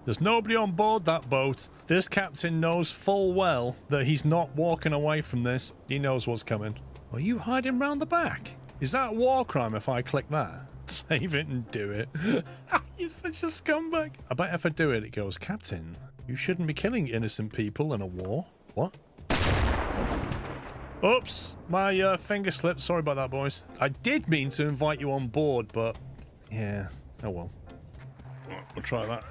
There's nobody on board that boat. This captain knows full well that he's not walking away from this. He knows what's coming. Are you hiding round the back? Is that a war crime if I click that? Save it and do it. You're such a scumbag. I bet if I do it, it goes, Captain, you shouldn't be killing innocent people in a war. What? Oops, my finger slipped. Sorry about that, boys. I did mean to invite you on board, but yeah, oh well. We'll try that.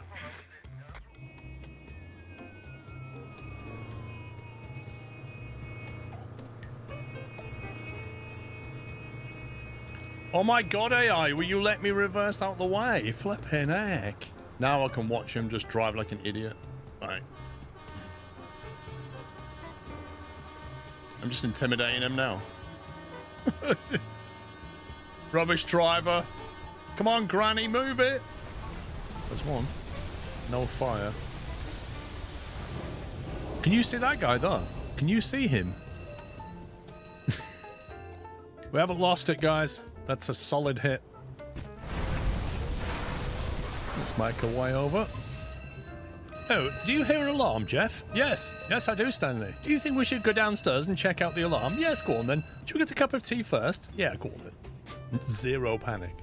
Oh my god, AI, will you let me reverse out the way? Flipping heck. Now I can watch him just drive like an idiot. Alright. I'm just intimidating him now. Rubbish driver. Come on, Granny, move it. There's one. No fire. Can you see that guy there? Can you see him? We haven't lost it, guys. That's a solid hit. Let's make our way over. Oh, do you hear an alarm, Jeff? Yes. Yes, I do, Stanley. Do you think we should go downstairs and check out the alarm? Yes, go on then. Should we get a cup of tea first? Yeah, go on then. Zero panic.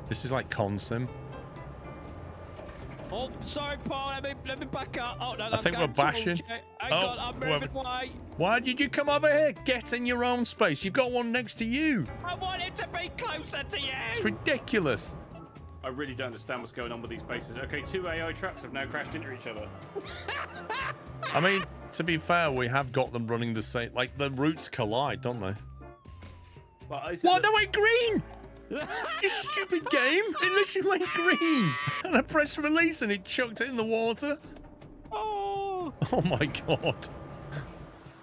This is like Consim. Oh, sorry, Paul. Let me back up. Oh, no, I think we're bashing. I'm moving away. Why did you come over here? Get in your own space. You've got one next to you. I wanted to be closer to you. It's ridiculous. I really don't understand what's going on with these bases. Okay, 2 AI traps have now crashed into each other. I mean, to be fair, we have got them running the same. Like, the routes collide, don't they? Well, what? They went green! You stupid game! It literally went green! And I pressed release and it chucked it in the water. Oh! Oh my god.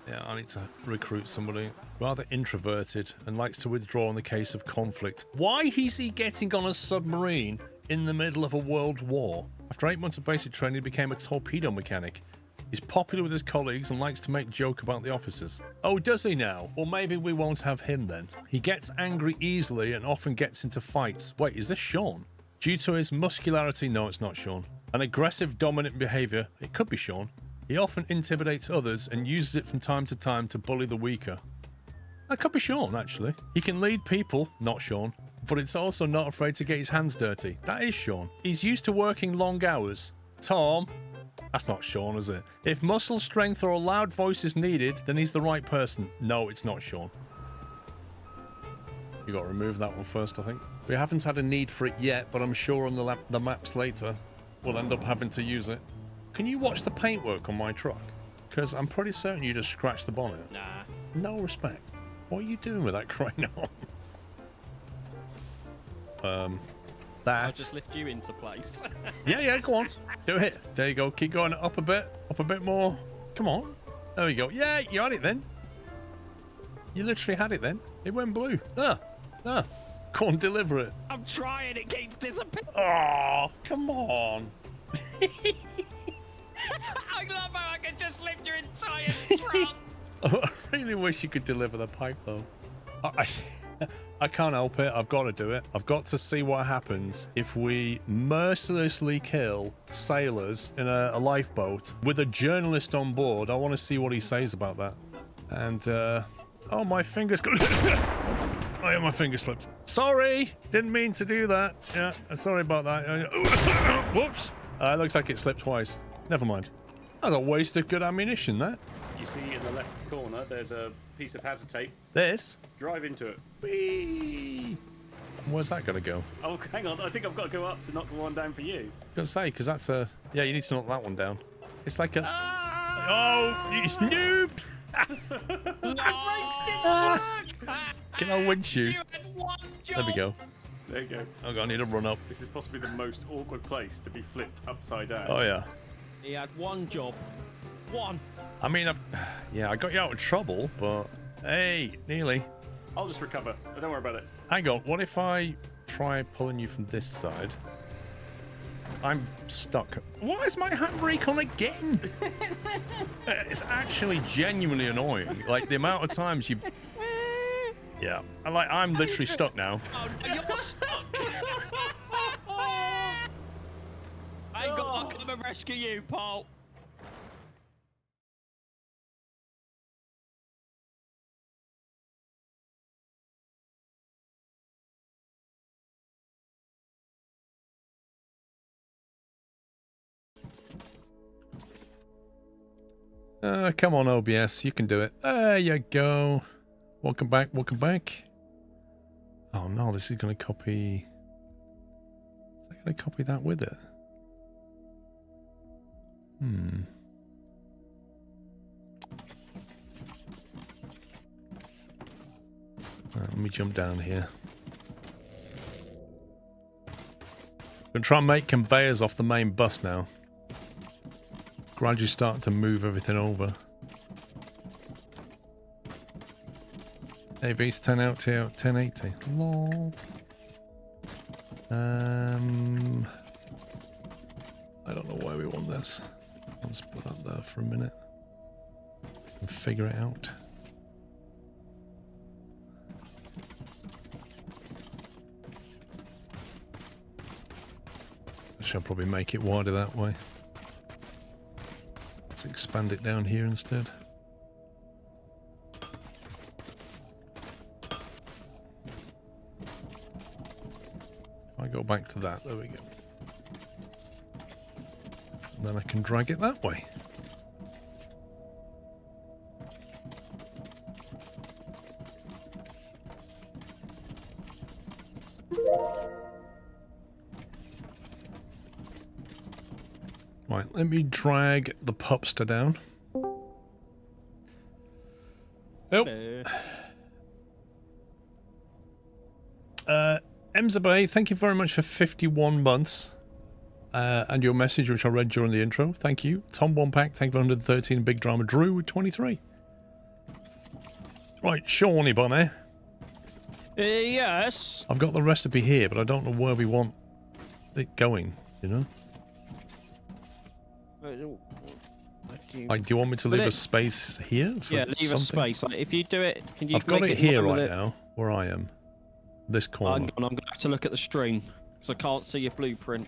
Yeah, I need to recruit somebody. Rather introverted and likes to withdraw in the case of conflict. Why is he getting on a submarine in the middle of a world war? After 8 months of basic training, he became a torpedo mechanic. He's popular with his colleagues and likes to make joke about the officers. Oh, does he now? Well, maybe we won't have him then. He gets angry easily and often gets into fights. Wait, is this Sean? Due to his muscularity, no, it's not Sean. An aggressive, dominant behavior, it could be Sean. He often intimidates others and uses it from time to time to bully the weaker. That could be Sean, actually. He can lead people, not Sean, but it's also not afraid to get his hands dirty. That is Sean. He's used to working long hours. Tom. That's not Sean, is it? If muscle strength or a loud voice is needed, then he's the right person. No, it's not Sean. You got to remove that one first, I think. We haven't had a need for it yet, but I'm sure on the maps later, we'll end up having to use it. Can you watch the paintwork on my truck? Because I'm pretty certain you just scratched the bonnet. Nah. No respect. What are you doing with that crane on? I'll just lift you into place. Yeah, go on. Do it. There you go. Keep going up a bit more. Come on. There we go. Yeah, you had it then. You literally had it then. It went blue. There. Go on, deliver it. I'm trying. It keeps disappearing. Oh, come on. I love how I can just lift your entire trunk. I really wish you could deliver the pipe, though. I can't help it. I've got to do it. I've got to see what happens if we mercilessly kill sailors in a lifeboat with a journalist on board. I want to see what he says about that. And, oh, my finger's got... Oh, yeah, my finger slipped. Sorry. Didn't mean to do that. Yeah, sorry about that. Whoops. It looks like it slipped twice. Never mind. That's a waste of good ammunition, that. You see in the left corner, there's a piece of hazard tape. This? Drive into it. Whee! Where's that going to go? Oh, hang on. I think I've got to go up to knock the one down for you. I was going to say, because that's a... Yeah, you need to knock that one down. It's like a... Oh, you noob! Can I winch you? You had one job. There we go. There you go. Okay, I need to run up. This is possibly the most awkward place to be flipped upside down. Oh, yeah. He had one job. One. I mean, I got you out of trouble, but... Hey, nearly. I'll just recover. Don't worry about it. Hang on, what if I try pulling you from this side? I'm stuck. Why is my handbrake on again? It's actually genuinely annoying. Like, the amount of times you... Yeah. I'm literally stuck now. Oh, no, you're stuck. I rescue you, Paul. Come on, OBS, you can do it. There you go. Welcome back, welcome back. Oh no, this is going to copy... Is that going to copy that with it? Right, let me jump down here. I'm going to try and make conveyors off the main bus now. Gradually starting to move everything over. AV's 10 out to 1080. Lol. I don't know why we want this. Let's put that there for a minute and figure it out. I shall probably make it wider that way. Let's expand it down here instead. If I go back to that, there we go. And then I can drag it that way. Right, let me drag the pupster down. Oh. Emzabe, thank you very much for 51 months. And your message, which I read during the intro. Thank you. Tom Wompack, thank you for 113. Big Drama Drew with 23. Right, Shawnee Bunny. Yes. I've got the recipe here, but I don't know where we want it going, you know? Like, do you want me to leave a space here? For yeah, leave something? a space. Like, if you do it, can you? I've got it here right now, where I am. This corner. I'm going to have to look at the stream because I can't see your blueprint.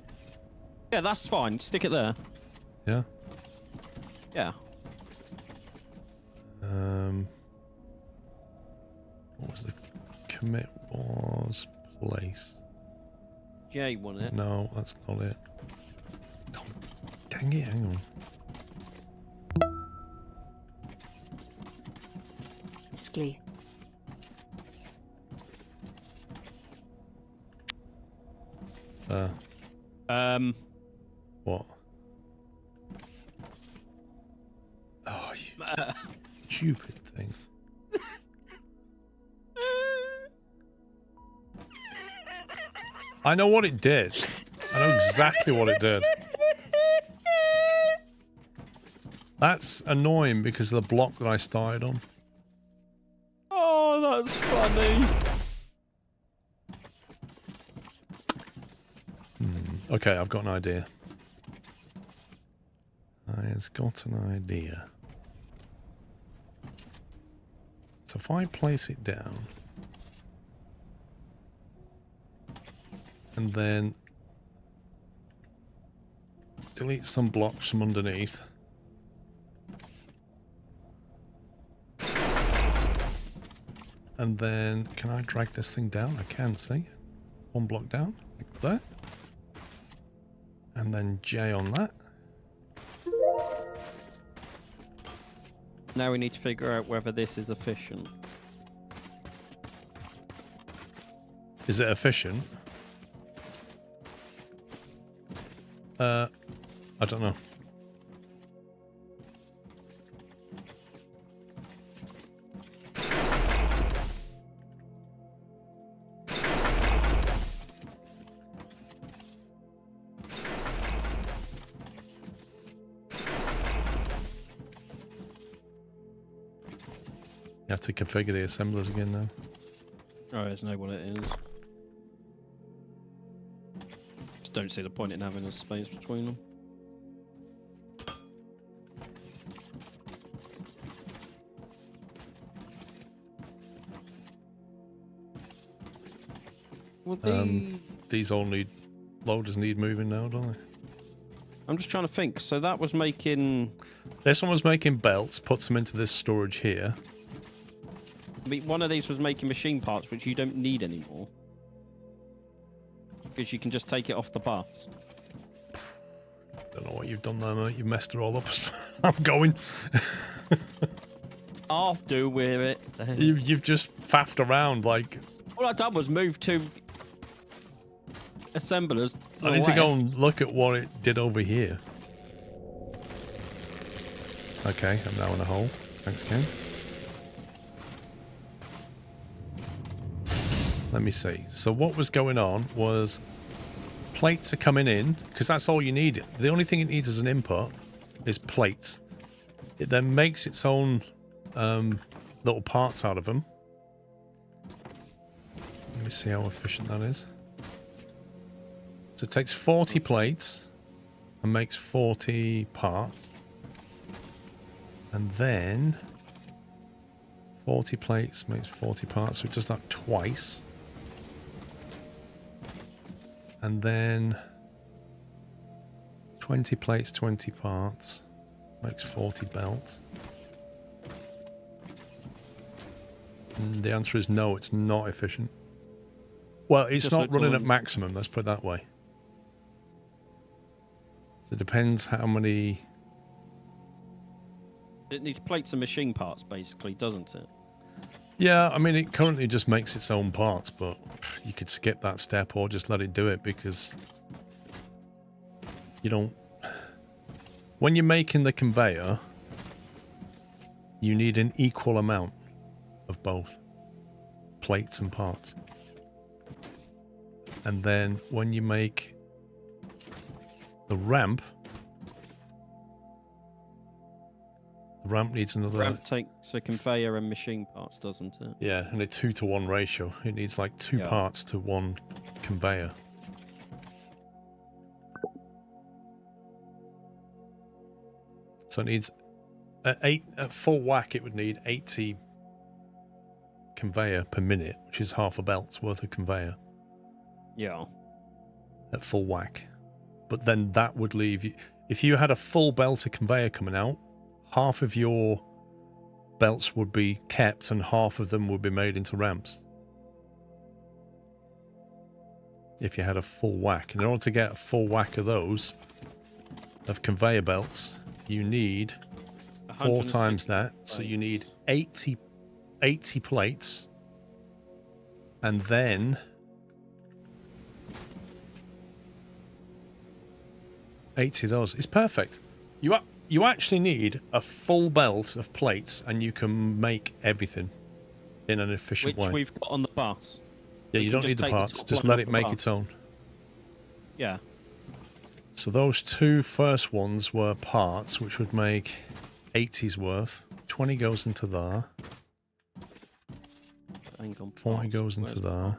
Yeah, that's fine. Stick it there. Yeah. Yeah. What was the commit was place? J, wasn't it? No, that's not it. Oh, dang it! Hang on. Skly. What? Oh, you stupid thing. I know what it did. I know exactly what it did. That's annoying because of the block that I started on. Oh, that's funny. Okay, I've got an idea. I've got an idea. So if I place it down, and then delete some blocks from underneath. And then, can I drag this thing down? I can, see? One block down, like there. And then J on that. Now we need to figure out whether this is efficient. Is it efficient? I don't know. You have to configure the assemblers again now. Oh, there's no what it is. Just don't see the point in having a space between them. Well, These all need loaders need moving now, don't they? I'm just trying to think. So that was making... This one was making belts, puts them into this storage here. I mean, one of these was making machine parts, which you don't need anymore. Because you can just take it off the bus. Don't know what you've done there, mate. You've messed it all up. I'm going. I'll do with it. You've just faffed around like... All I've done was move two assemblers to I need to go and look at what it did over here. Okay, I'm now in a hole. Thanks, Ken. Let me see. So what was going on was plates are coming in, because that's all you need. The only thing it needs as an input is plates. It then makes its own little parts out of them. Let me see how efficient that is. So it takes 40 plates and makes 40 parts. And then 40 plates makes 40 parts, so it does that twice. And then 20 plates, 20 parts makes 40 belts. And the answer is no, it's not efficient. Well, it's Just not like running at someone- maximum, let's put it that way. So it depends how many... It needs plates and machine parts, basically, doesn't it? Yeah, I mean, it currently just makes its own parts, but you could skip that step or just let it do it because you don't... When you're making the conveyor, you need an equal amount of both plates and parts. And then when you make the ramp needs another... Ramp takes a conveyor and machine parts, doesn't it? Yeah, and a 2-to-1 ratio. It needs like two parts to one conveyor. So it needs at full whack. It would need 80 conveyor per minute, which is half a belt's worth of conveyor Yeah. at full whack. But then that would leave you. If you had a full belt of conveyor coming out, half of your belts would be kept and half of them would be made into ramps. If you had a full whack. And in order to get a full whack of those, of conveyor belts, you need 4 times that. So you need 80 plates. And then 80 of those. It's perfect. You actually need a full belt of plates and you can make everything in an efficient way. Which we've got on the bus. Yeah, we you can don't need just the take the parts. top Just one let off it the make bus. its own. Yeah. So those 2 first ones were parts, which would make 80's worth. 20 goes into there. Hang on, 40 parts. goes into Where's there.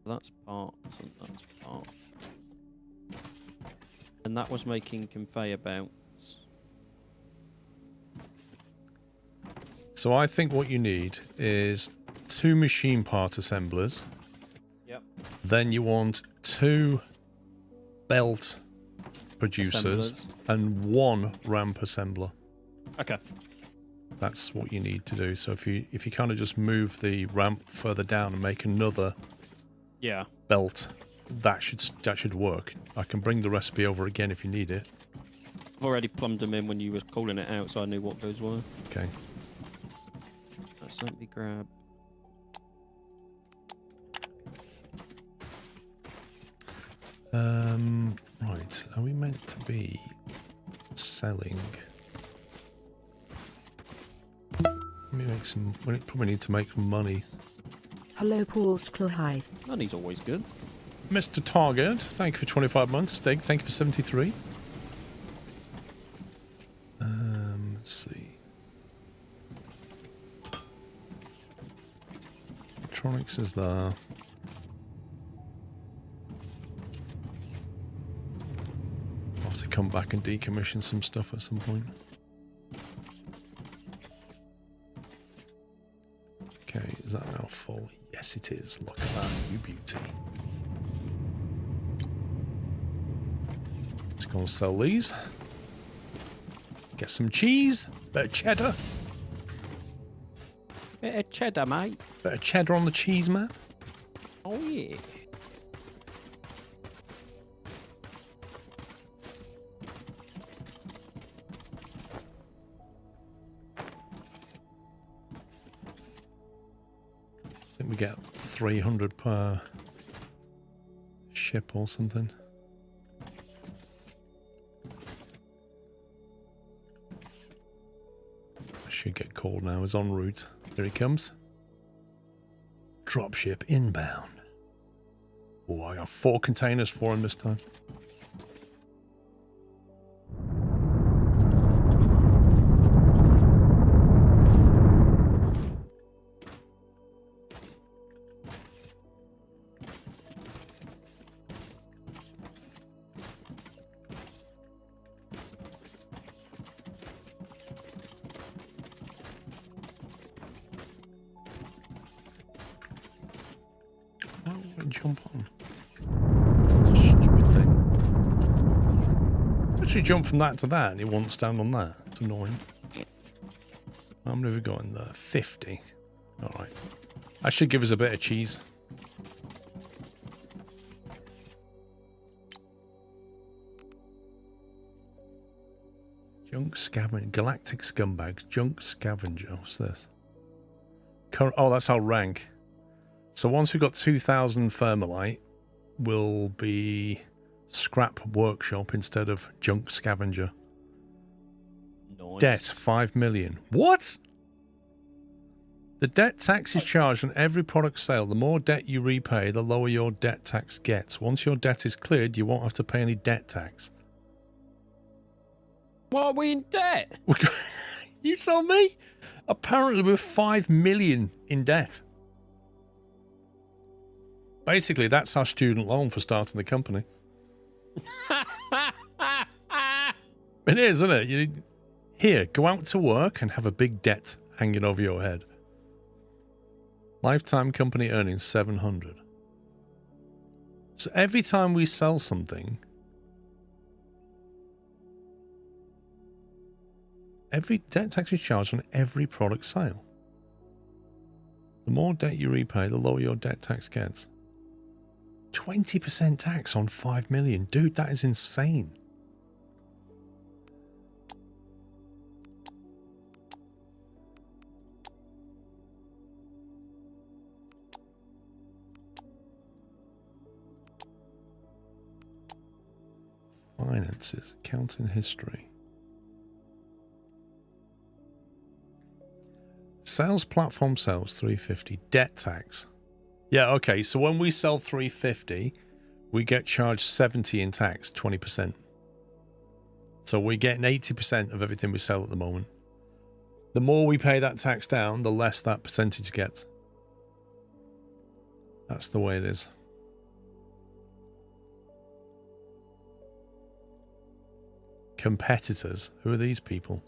That's parts and that's parts. And that was making conveyor belts. So I think what you need is 2 machine part assemblers. Yep. Then you want 2 belt producers Assemblers. and 1 ramp assembler. Okay. That's what you need to do. So if you kind of just move the ramp further down and make another Yeah. belt, that should work. I can bring the recipe over again if you need it. I've already plumbed them in when you was calling it out, so I knew what goes where. Okay. Let's let me grab. Right. Are we meant to be selling? Let me make some. We probably need to make some money. Hello, Paul Sklohai. Money's always good. Mr. Target, thank you for 25 months. Stig, thank you for 73. Let's see. Electronics is there. I'll have to come back and decommission some stuff at some point. Okay, is that now full? Yes, it is. Look at that, you beauty. Gonna sell these. Get some cheese. Bit of cheddar. Bit of cheddar, mate. Bit of cheddar on the cheese, man. Oh, yeah. I think we get 300 per ship or something. Should get called now. Is en route. Here he comes. Dropship inbound. Oh, I got 4 containers for him this time. Jump on. Stupid thing. Actually jump from that to that and it won't stand on that. It's annoying. How many have we got in there? 50. Alright. That should give us a bit of cheese. Junk scavenger. Galactic scumbags. Junk scavenger. What's this? Oh, that's our rank. So once we've got 2,000 thermalite, we'll be scrap workshop instead of junk scavenger. Nice. Debt, 5 million. What? The debt tax is charged on every product sale. The more debt you repay, the lower your debt tax gets. Once your debt is cleared, you won't have to pay any debt tax. Why are we in debt? You told me? Apparently we're 5 million in debt. Basically, that's our student loan for starting the company. It is, isn't it? Here, go out to work and have a big debt hanging over your head. Lifetime company earnings 700. So every time we sell something, every debt tax is charged on every product sale. The more debt you repay, the lower your debt tax gets. 20% tax on 5 million. Dude, that is insane. Finances, accounting history. Sales platform sales 350. Debt tax. Yeah, okay, so when we sell 350, we get charged 70 in tax, 20%. So we're getting 80% of everything we sell at the moment. The more we pay that tax down, the less that percentage gets. That's the way it is. Competitors. Who are these people?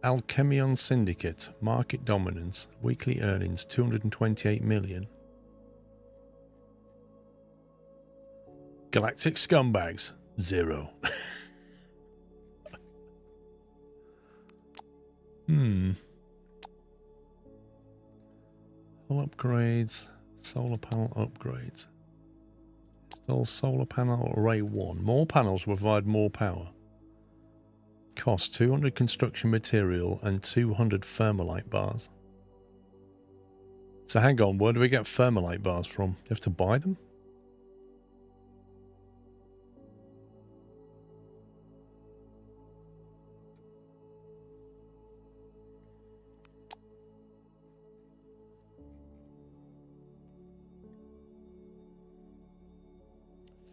Alchemion Syndicate, market dominance, weekly earnings 228 million. Galactic scumbags, 0. All upgrades, solar panel upgrades. Install solar panel array 1. More panels will provide more power. Cost 200 construction material and 200 thermalite bars. So hang on, where do we get thermalite bars from? Do you have to buy them?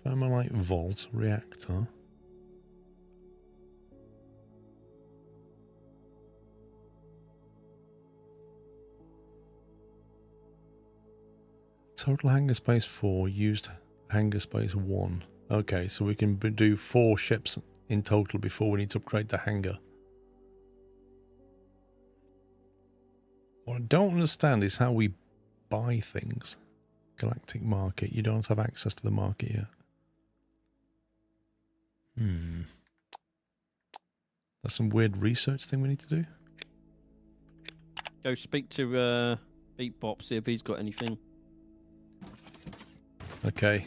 Thermalite vault reactor. Total hangar space 4, used hangar space 1. Okay, so we can do 4 ships in total before we need to upgrade the hangar. What I don't understand is how we buy things. Galactic market. You don't have access to the market yet. That's some weird research thing we need to do. Go speak to Beatbop, see if he's got anything. Okay.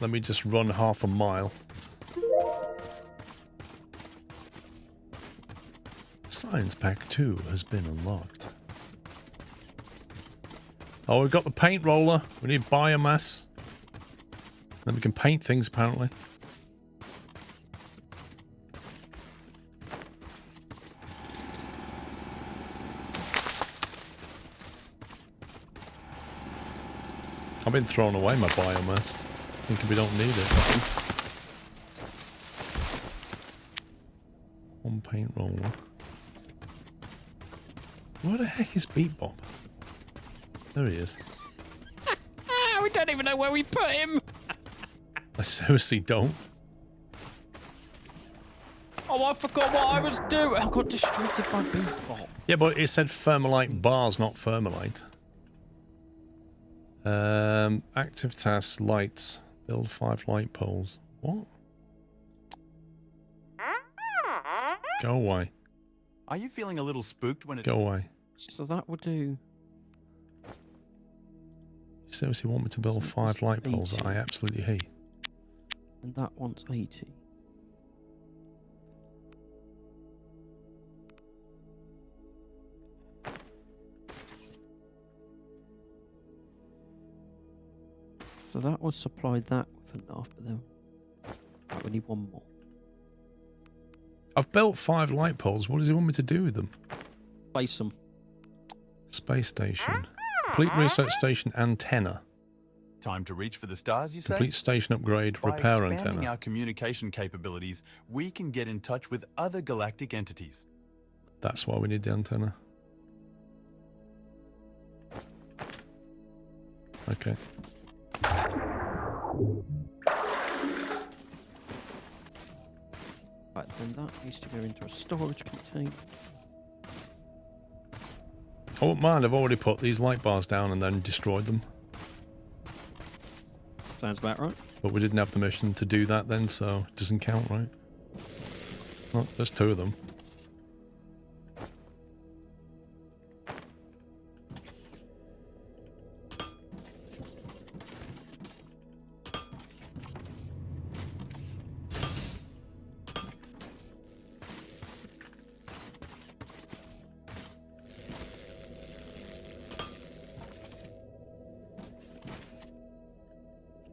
Let me just run half a mile. Science Pack 2 has been unlocked. Oh, we've got the paint roller. We need biomass. Then we can paint things, apparently. I've been throwing away my biomass. Thinking we don't need it. One paint roller. Where the heck is Beatbop? There he is. We don't even know where we put him. I seriously don't. Oh, I forgot what I was doing. I got distracted by Beatbop. Yeah, but it said thermalite bars, not thermalite. Active tasks, lights. Build 5 light poles. What? Go away. Are you feeling a little spooked when it... Go away. So that would do. You seriously want me to build 5 light poles that I absolutely hate? And that one's 80. So that would supply that with enough, but then we need one more. I've built 5 light poles. What does he want me to do with them? Place them. Space station. Complete research station antenna. Time to reach for the stars, you say? Complete station upgrade, By repair expanding antenna. our communication capabilities, we can get in touch with other galactic entities. That's why we need the antenna. Okay. Right, then that needs to go into a storage container. I won't mind, I've already put these light bars down and then destroyed them. Sounds about right. But we didn't have permission to do that then, so it doesn't count, right? Well, there's 2 of them.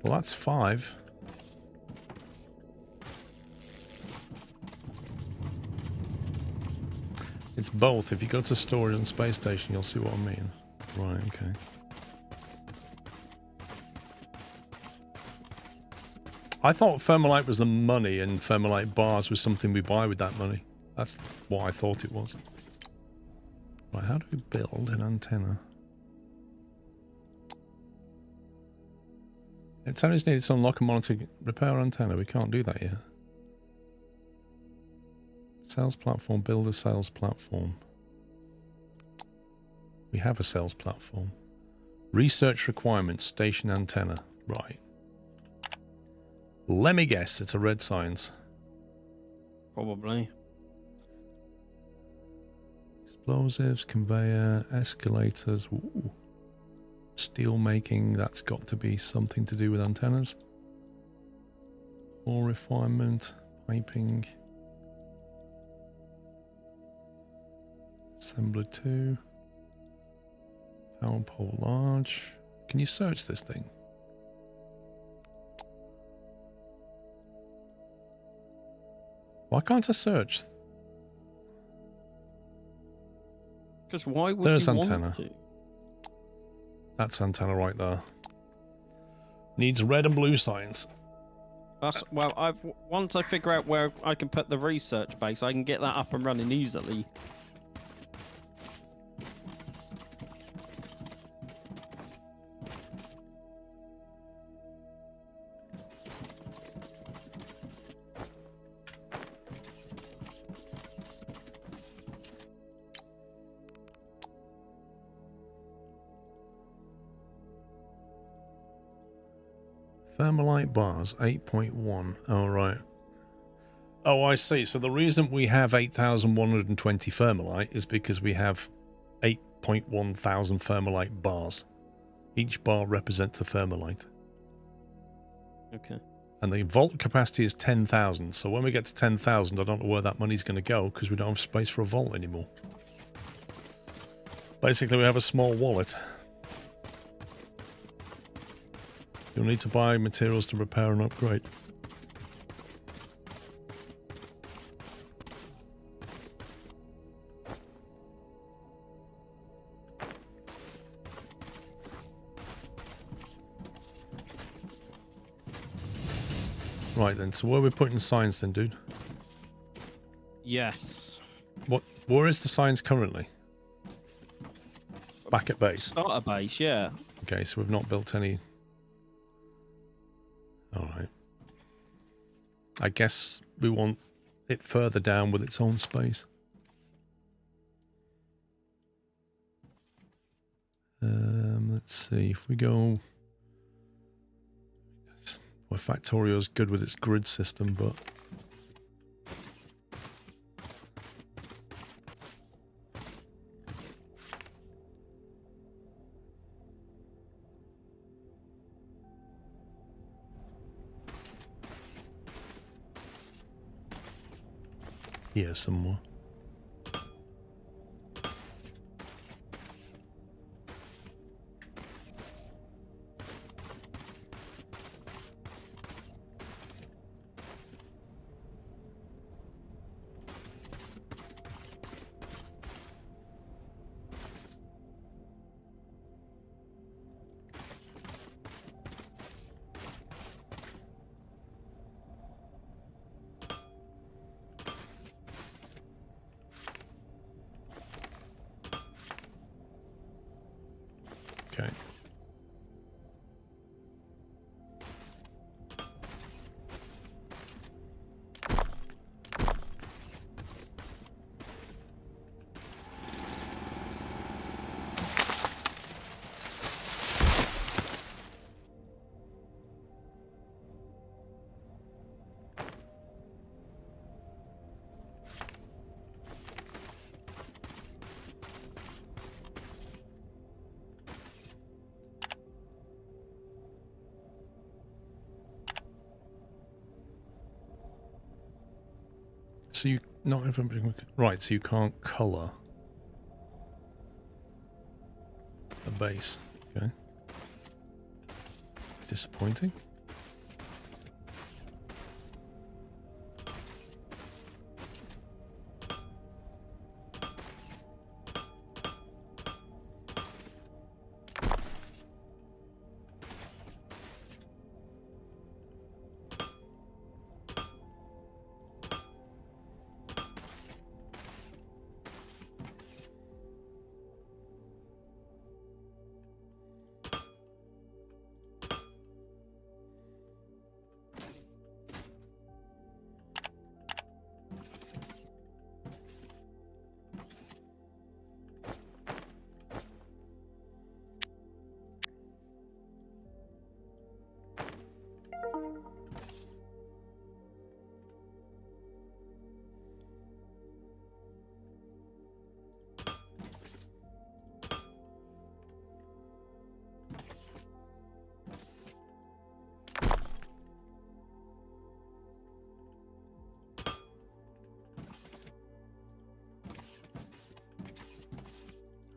Well, that's 5. It's both. If you go to storage and space station, you'll see what I mean. Right, okay. I thought thermalite was the money and thermalite bars was something we buy with that money. That's what I thought it was. Right, how do we build an antenna? Antennas needed to unlock and monitor repair antenna. We can't do that yet. Sales platform, build a sales platform. We have a sales platform. Research requirements, station antenna. Right. Let me guess, it's a red science. Probably. Explosives, conveyor, escalators. Ooh. Steel making, that's got to be something to do with antennas. Ore refinement, piping. Assembler 2. Power pole large. Can you search this thing? Why can't I search? Because why would There's you antenna. want to? That's antenna right there. Needs red and blue signs. That's, well, once I figure out where I can put the research base, I can get that up and running easily. Thermalite bars, 8.1. Oh, right. Oh, I see. So the reason we have 8,120 thermalite is because we have 8.1 thousand thermalite bars. Each bar represents a thermalite. Okay. And the vault capacity is 10,000. So when we get to 10,000, I don't know where that money's going to go because we don't have space for a vault anymore. Basically, we have a small wallet. You'll need to buy materials to repair and upgrade. Right then, so where are we putting signs then, dude? Yes. Where is the signs currently? Back at base. Starter base, yeah. Okay, so we've not built any. Alright. I guess we want it further down with its own space. Let's see, if we go... Well, Factorio's good with its grid system, but... Here somewhere. Okay. So you not even right, so you can't colour a base. Okay. Disappointing.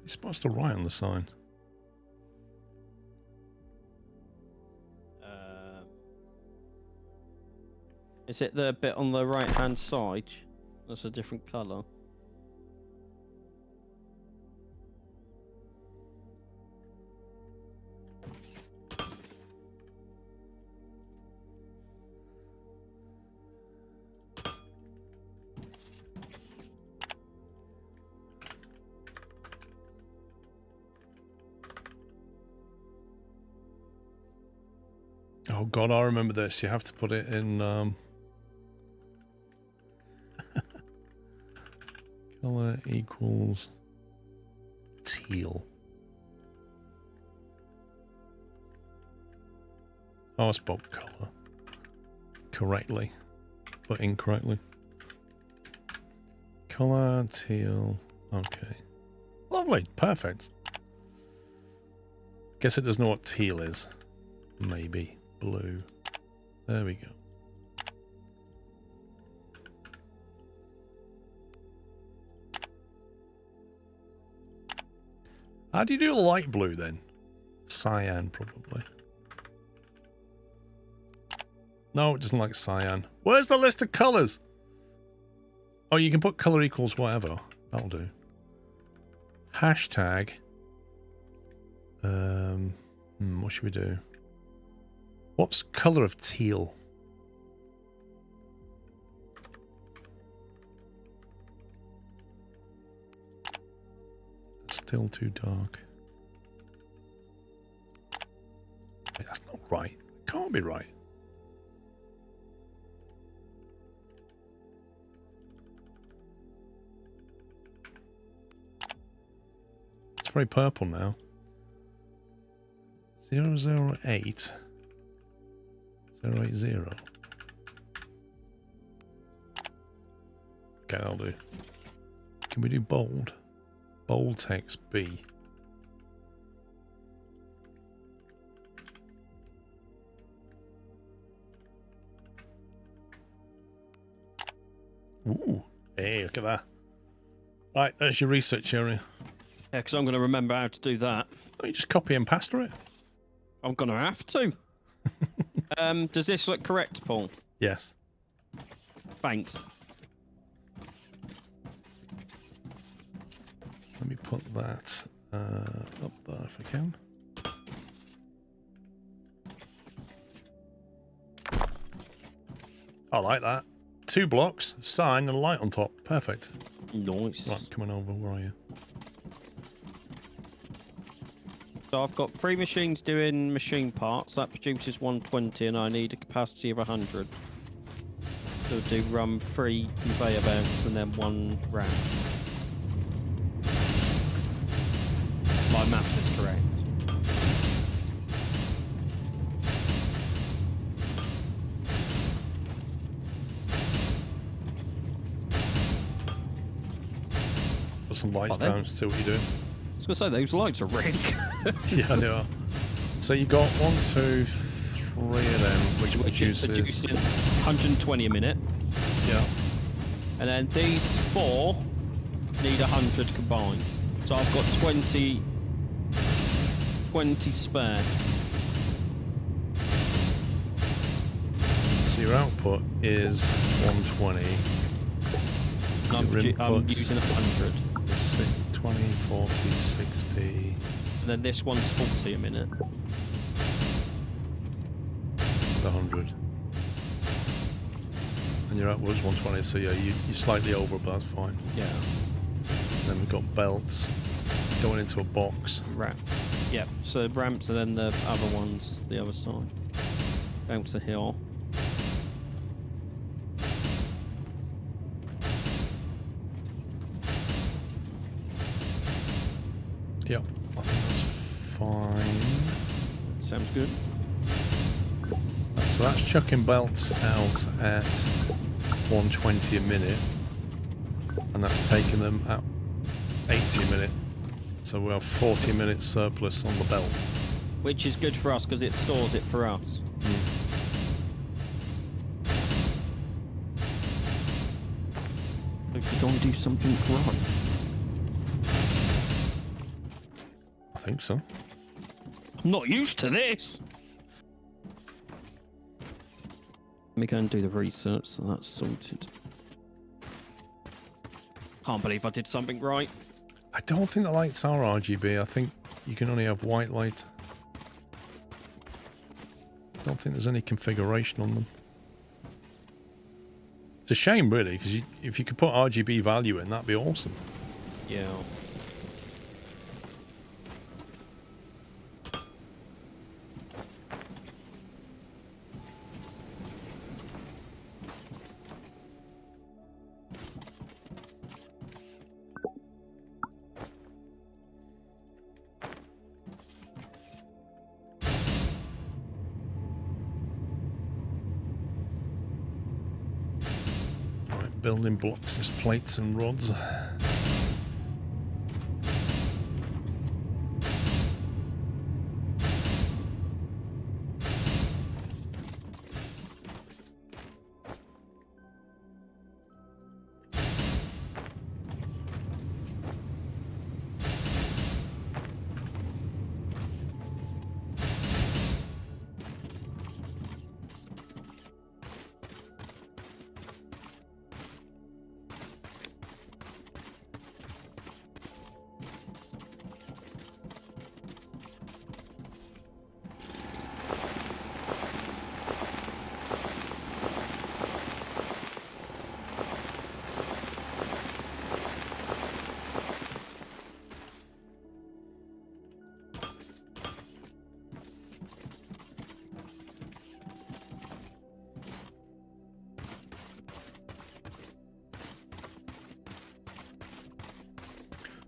You're supposed to write on the sign. Is it the bit on the right hand side? That's a different colour. Oh god, I remember this. You have to put it in color equals teal. Oh, I spoke color correctly, but incorrectly. Colour, teal. Okay. Lovely. Perfect. Guess it doesn't know what teal is. Maybe. Blue. There we go. How do you do light blue then? Cyan, probably. No, it doesn't like cyan. Where's the list of colours? Oh, you can put colour equals whatever. That'll do. Hashtag. What should we do? What's colour of teal? Still too dark. Wait, that's not right. It can't be right. It's very purple now. 008 080. Okay, that'll do. Can we do bold? Bold text B. Ooh. Hey, look at that. Right, there's your research area. Yeah, because I'm going to remember how to do that. Oh, you just copy and paste it? I'm going to have to. Does this look correct, Paul? Yes. Thanks. Let me put that up there if I can. I like that. 2 blocks, sign, and a light on top. Perfect. Nice. Right, coming over. Where are you? So I've got 3 machines doing machine parts. That produces 120, and I need a capacity of 100. So do 3 conveyor belts and then 1 round. My math is correct. Put some lights Are they? down, see what you're doing. I was going to say, those lights are really good. Yeah, they are. So you got 1, 2, 3 of them, which Is produces... producing 120 a minute. Yeah. And then these 4 need 100 combined. So I've got 20 spare. So your output is 120. Your I'm input using 100. is 20, 40, 60. And then this one's 40 a minute. 100. And your output is 120, so yeah, you're slightly over, but that's fine. Yeah. And then we've got belts going into a box. Ramp. Yep. So ramps and then the other ones the other side. Bounce a hill. Yep, I think that's fine. Sounds good. So that's chucking belts out at 120 a minute, and that's taking them at 80 a minute. So we have 40 minutes surplus on the belt. Which is good for us because it stores it for us. If you don't do something right. I think so. I'm not used to this. Let me go and do the research, so that's sorted. Can't believe I did something right. I don't think the lights are RGB. I think you can only have white light. I don't think there's any configuration on them. It's a shame, really, because if you could put RGB value in, that'd be awesome. Yeah. building blocks as plates and rods.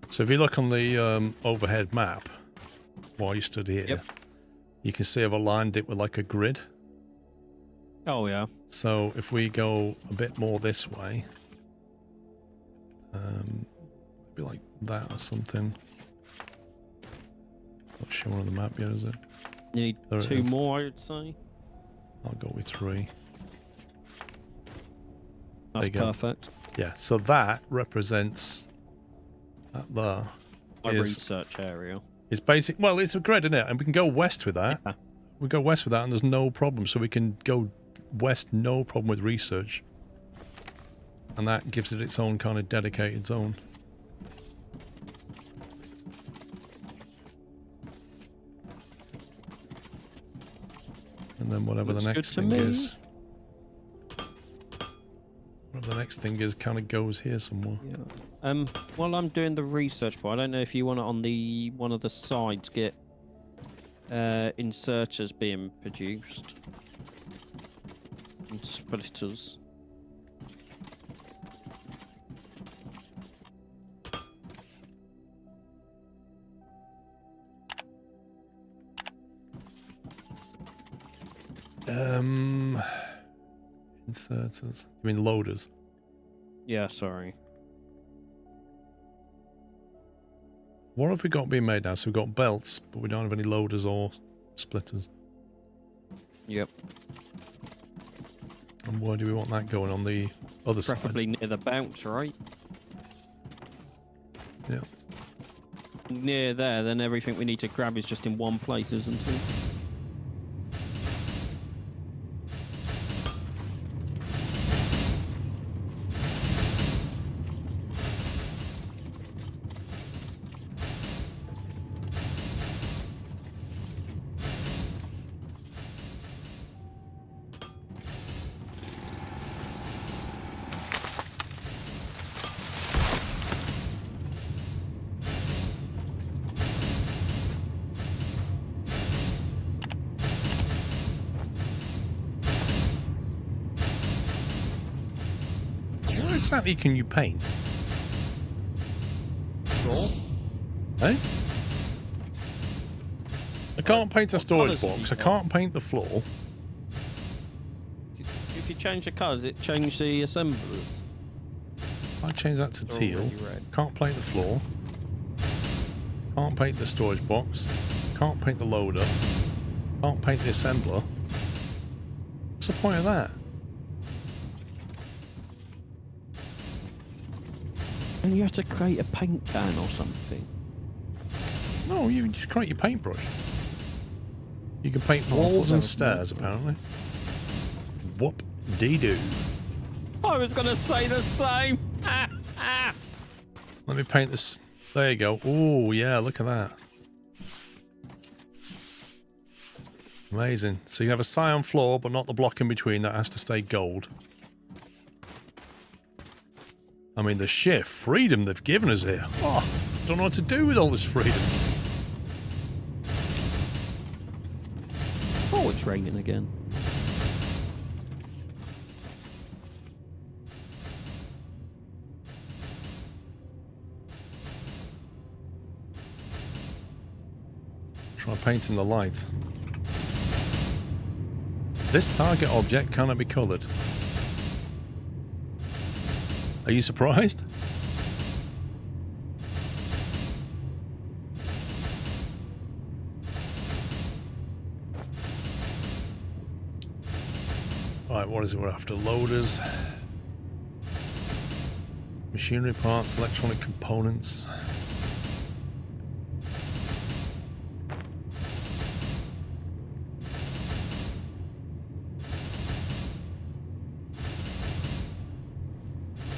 So if you look on the overhead map, while you stood here, Yep. you can see I've aligned it with like a grid. Oh, yeah. So if we go a bit more this way, be like that or something. Not showing on the map yet, is it? You need There it 2 is. more, I would say. I'll go with 3. That's you go. perfect. Yeah, so that represents that there. My is research area. basic. Well, it's a grid, isn't it? And we can go west with that. Yeah. We go west with that, and there's no problem. So we can go west, no problem with research, and that gives it its own kind of dedicated zone. And then whatever Looks the good next to thing me. is, whatever the next thing is, kind of goes here somewhere. Yeah. While I'm doing the research part, I don't know if you want it on the one of the sides get inserters being produced and splitters. Inserters. You mean loaders? Yeah, sorry. What have we got being made now? So we've got belts, but we don't have any loaders or splitters. Yep. And where do we want that going? On the other Preferably near the bounce, right? side? Yeah. Near there, then everything we need to grab is just in one place, isn't it? What exactly can you paint? Floor? Eh? I can't paint a storage colours have box. you I got? can't paint the floor. If you change the colours, it change the assemblers. I change that to They're teal. already red. Can't paint the floor. Can't paint the storage box. Can't paint the loader. Can't paint the assembler. What's the point of that? And you have to create a paint can or something. No, you just create your paintbrush. You can paint Oh, I walls thought and that was stairs, apparently. Whoop-dee-doo. I was going to say the same. Let me paint this. There you go. Oh, yeah, look at that. Amazing. So you have a cyan floor, but not the block in between. That has to stay gold. I mean, the sheer freedom they've given us here. Oh, don't know what to do with all this freedom. Oh, it's raining again. Try painting the light. This target object cannot be coloured. Are you surprised? Right, what is it we're after? Loaders, machinery parts, electronic components.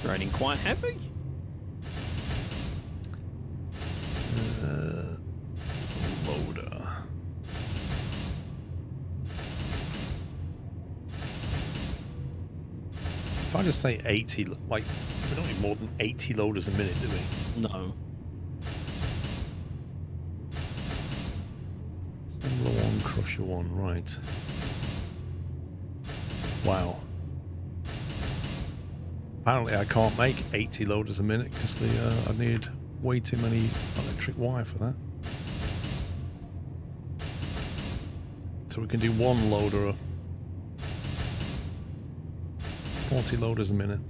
Raining quite heavy. Loader. If I just say 80, like, we don't need more than 80 loaders a minute, do we? No. Assembler 1, Crusher 1, right. Wow. Apparently I can't make 80 loaders a minute because I need way too many electric wire for that. So we can do one loader, 40 loaders a minute.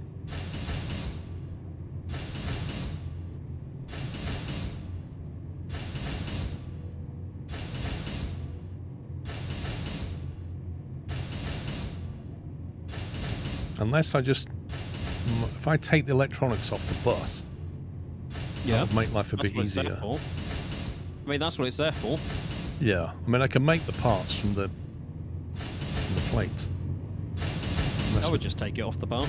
Unless I just, if I take the electronics off the bus, Yeah. that would make life a That's bit what it's there easier. for. I mean, that's what it's there for. Yeah, I mean I can make the parts from the plates. I would just take it off the bar.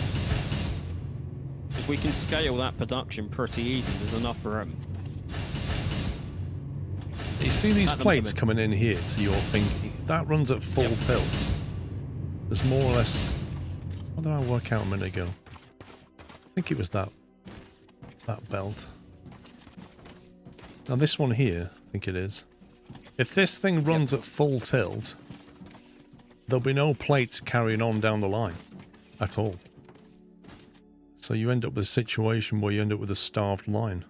Because we can scale that production pretty easy. There's enough room. You see these At the plates moment. coming in here to your thingy? That runs at full tilt. There's more or less. What did I work out a minute ago? I think it was that belt. Now this one here, I think it is. If this thing runs at full tilt, there'll be no plates carrying on down the line at all. So you end up with a situation where you end up with a starved line.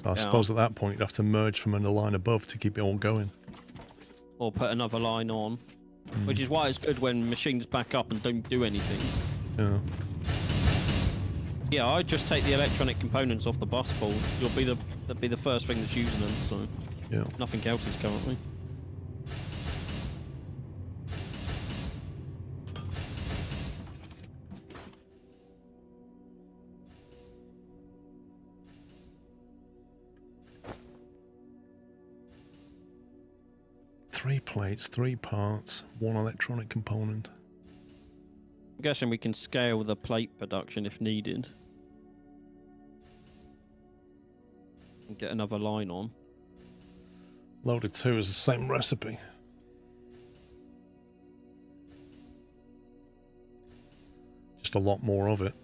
So I suppose at that point you'd have to merge from a line above to keep it all going. Or put another line on. Which is why it's good when machines back up and don't do anything. Yeah. Yeah, I just take the electronic components off the bus board. That'd be the first thing that's using them, so Yeah. nothing else is currently. Three plates, 3 parts, 1 electronic component. I'm guessing we can scale the plate production if needed. And get another line on. Loader 2 is the same recipe. Just a lot more of it.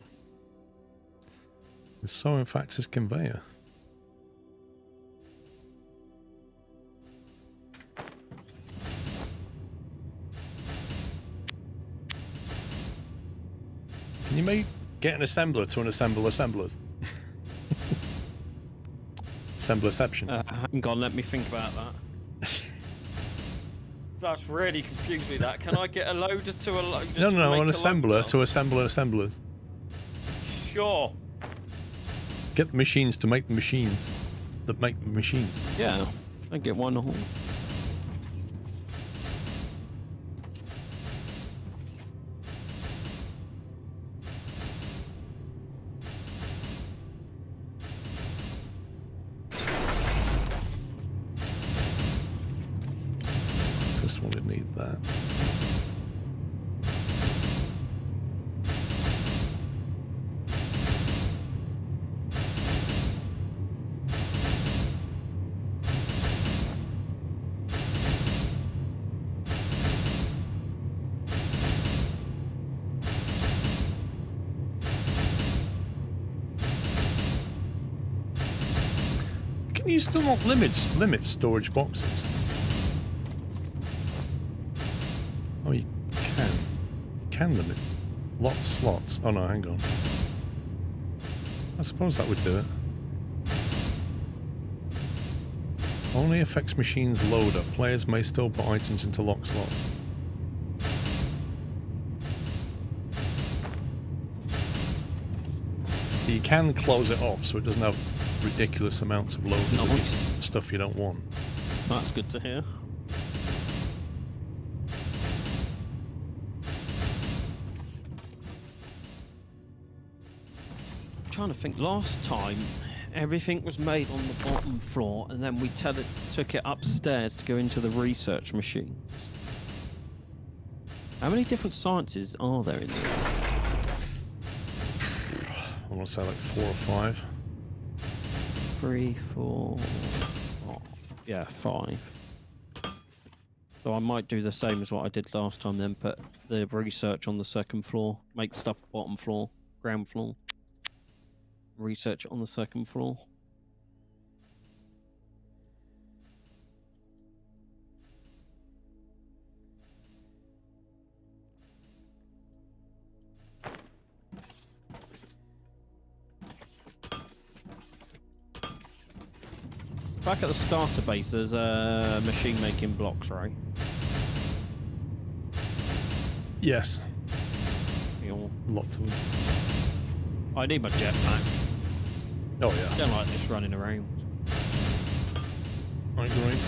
And so in fact is conveyor. Can you get an assembler to assemble assemblers? Assemblerception. Hang on, let me think about that. That's really confused me, that. Can I get a loader to a loader? No, to an make a assembler loader? to assemble assemblers. Sure. Get the machines to make the machines that make the machines. Yeah, I get one whole. This one would need that. Can you still not limit storage boxes? Oh, you can. You can limit locked slots. Oh no, hang on. I suppose that would do it. Only affects machines loader. Players may still put items into locked slots. You can close it off so it doesn't have ridiculous amounts of loaders of Nice. stuff you don't want. That's good to hear. I'm trying to think. Last time, everything was made on the bottom floor, and then we took it upstairs to go into the research machines. How many different sciences are there in there? I want to say like 4 or 5. 3, 4, oh, yeah, 5. So I might do the same as what I did last time, then put the research on the second floor, make stuff bottom floor, ground floor, research it on the second floor. Back at the starter base, there's machine making blocks, right? Yes, You'll... lots of them. I need my jetpack. Oh I yeah, don't like this running around. I agree.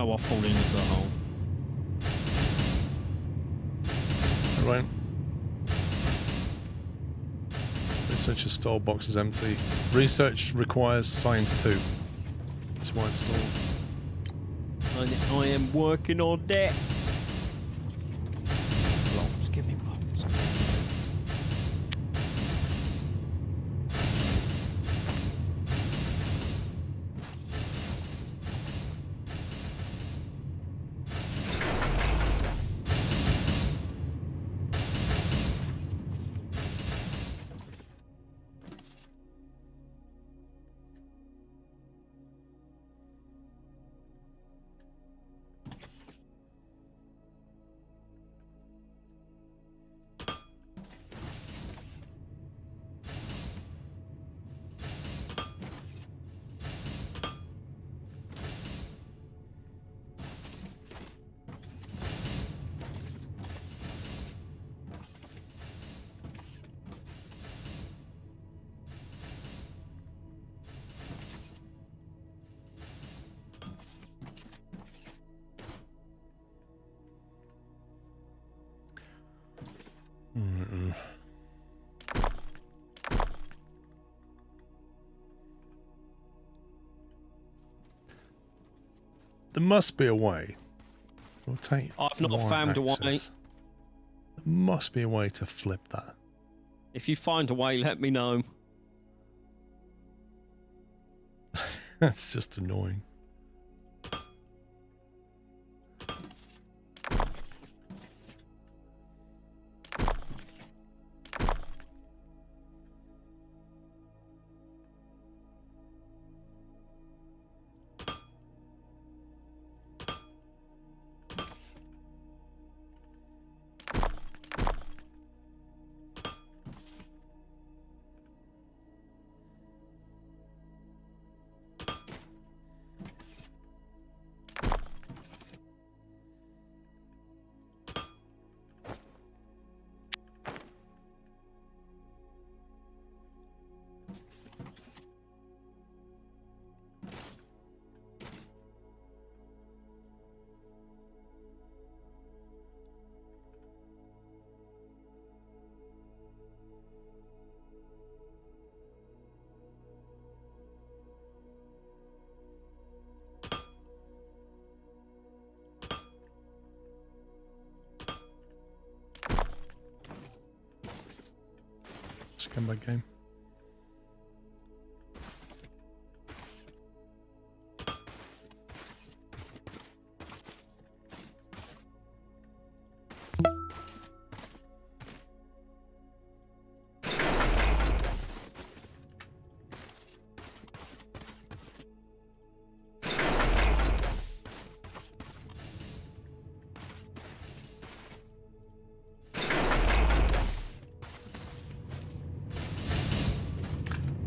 Oh, I'll fall into the hole. Right. Researcher's store box is empty. Research requires science 2. That's why it's stored. I am working on that. Blocks, give me blocks. There must be a way. Rotate. I've not Y found a way. axis. There must be a way to flip that. If you find a way, let me know. That's just annoying. Scumbag game.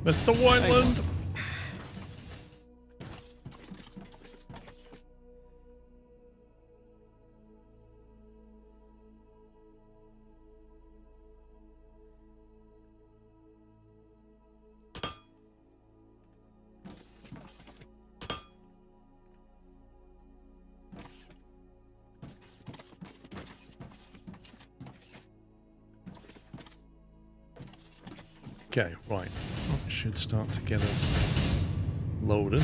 Mr. Whiteland! Okay, right. That should start to get us loaded.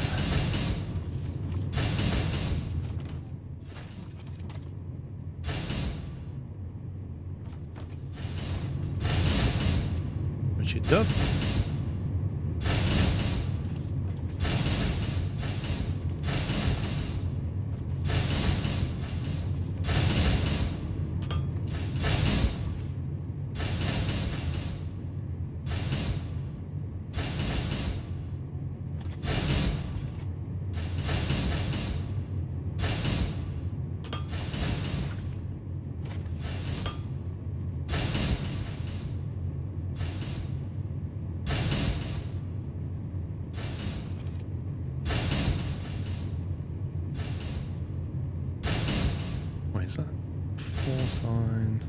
Which it does. Is that 4 sign?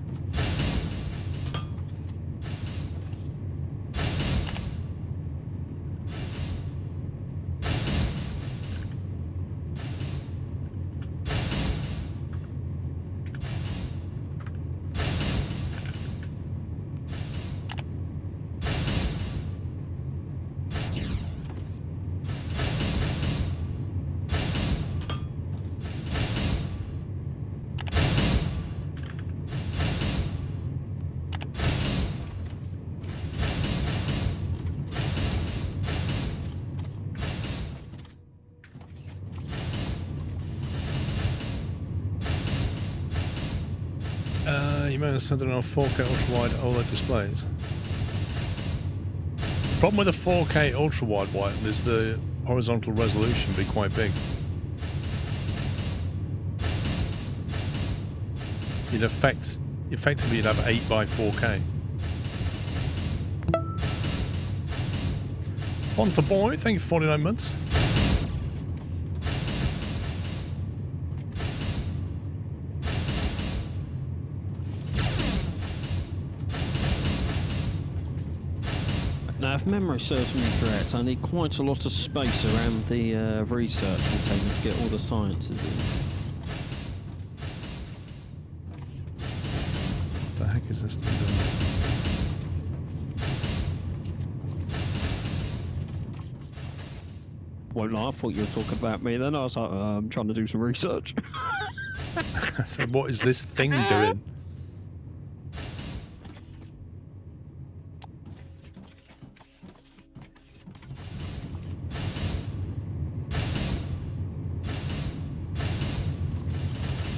You may have said there are 4K ultra-wide OLED displays. The problem with a 4K ultra-wide white is the horizontal resolution be quite big. Effectively you'd have 8 by 4K. Ponta Boy, thank you for 49 months. Now, if memory serves me correct, I need quite a lot of space around the research container to get all the sciences in. What the heck is this thing doing? Well, no, I thought you were talking about me then. I was like, I'm trying to do some research. So what is this thing doing?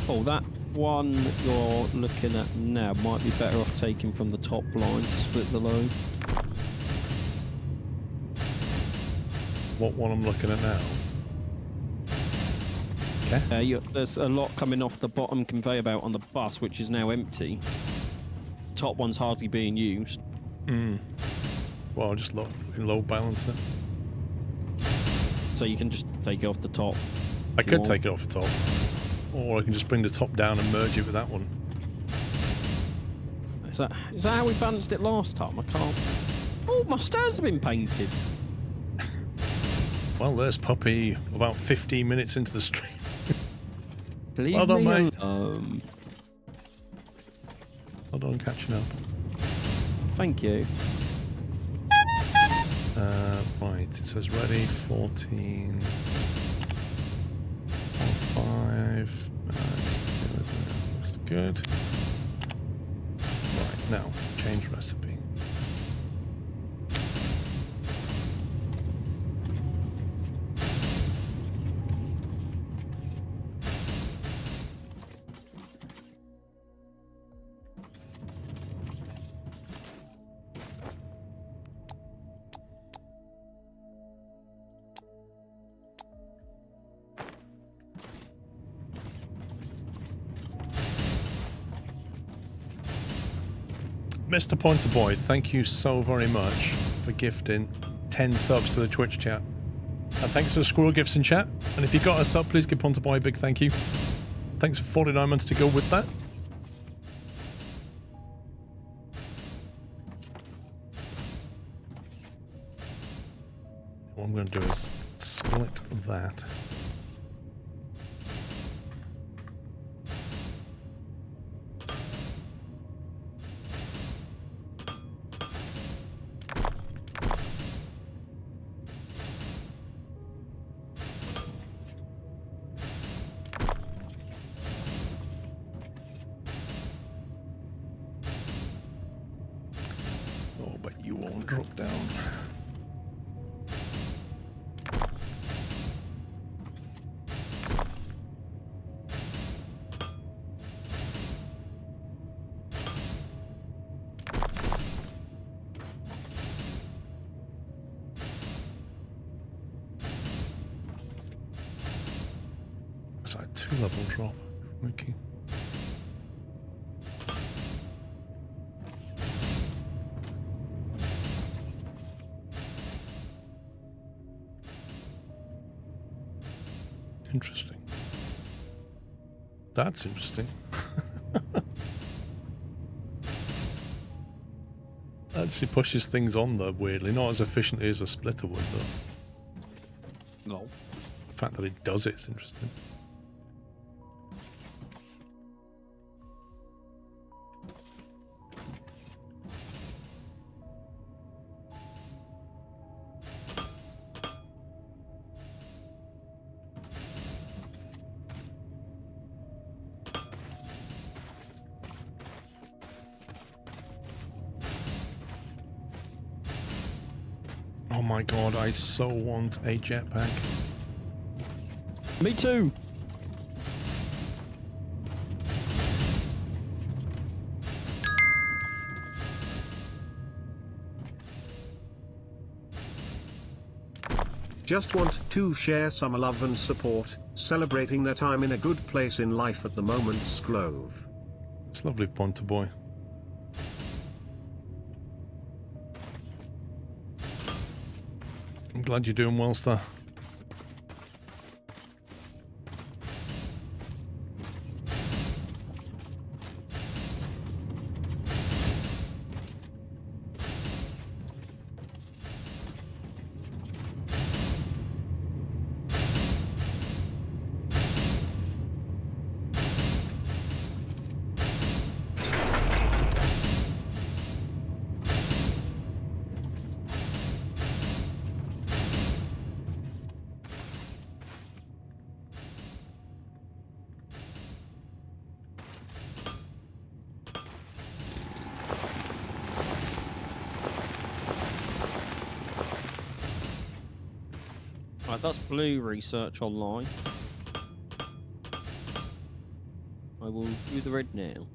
Oh, that one you're looking at now might be better off taking from the top line to split the load. What one I'm looking at now? Okay. There's a lot coming off the bottom conveyor belt on the bus, which is now empty. Top one's hardly being used. Well, I'll just load balance it. So you can just take it off the top. I could take it off the top. Or I can just bring the top down and merge it with that one. Is that how we balanced it last time? I can't... Oh, my stairs have been painted. Well, there's Puppy about 15 minutes into the stream. Leave well done, me mate. alone. Well done, catching up. Thank you. Right, it says ready, 14... 5. That's good. Right, now, change recipe. Mr. Pointer Boy, thank you so very much for gifting 10 subs to the Twitch chat. And thanks to the Squirrel Gifts in chat. And if you got a sub, please give Ponta Boy a big thank you. Thanks for 49 months to go with that. What I'm going to do is split that. Oh, but you won't drop down. It's like 2-level drop. Okay. Interesting. That's interesting. Actually pushes things on though, weirdly. Not as efficiently as a splitter would though. No. The fact that it does it's interesting. Oh my god, I so want a jetpack. Me too. Just want to share some love and support, celebrating that I'm in a good place in life at the moment, Sklove. It's lovely, Ponta Boy. I'm glad you're doing well, sir. Right, that's blue research online. I will do the red now.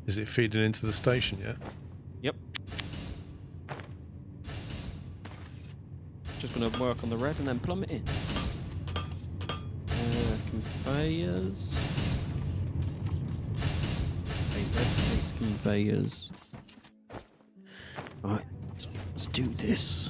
Is it feeding into the station yet? Yep. Just gonna work on the red and then plumb it in. Conveyors. Okay, red takes conveyors. Right, so let's do this.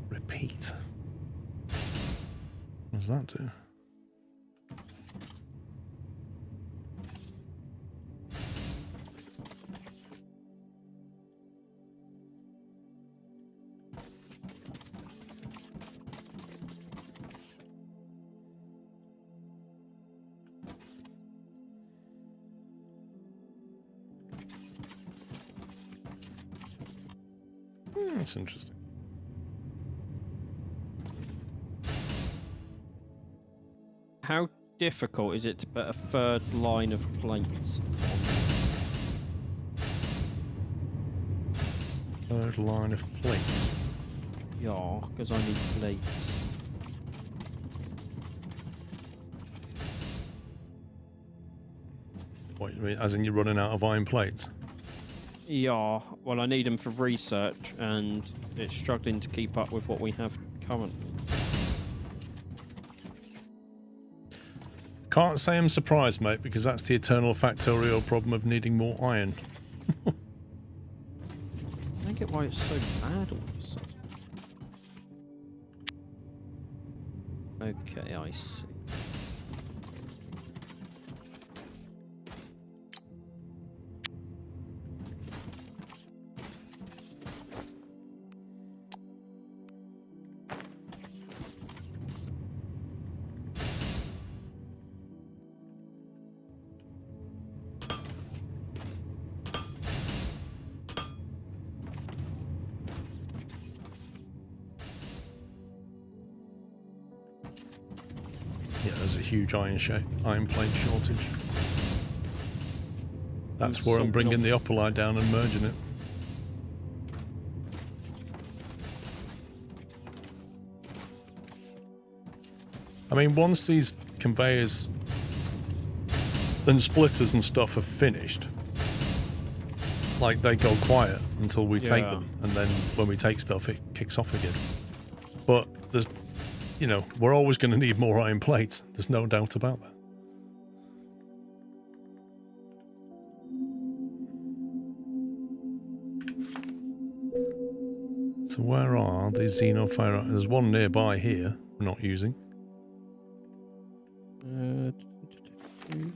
Repeat. What does that do? That's interesting. How difficult is it to put a third line of plates? Third line of plates. Yeah, because I need plates. What you mean? As in you're running out of iron plates? Yeah, well, I need them for research, and it's struggling to keep up with what we have currently. Can't say I'm surprised, mate, because that's the eternal factorial problem of needing more iron. I don't get why it's so bad all of a sudden. Okay, I see. Yeah, there's a huge iron plate shortage. That's where I'm bringing the upper line down and merging it. I mean, once these conveyors and splitters and stuff are finished, like they go quiet until we take them, and then when we take stuff, it kicks off again. But there's, you know, we're always going to need more iron plates. There's no doubt about that. So where are the xenofire? There's one nearby here we're not using.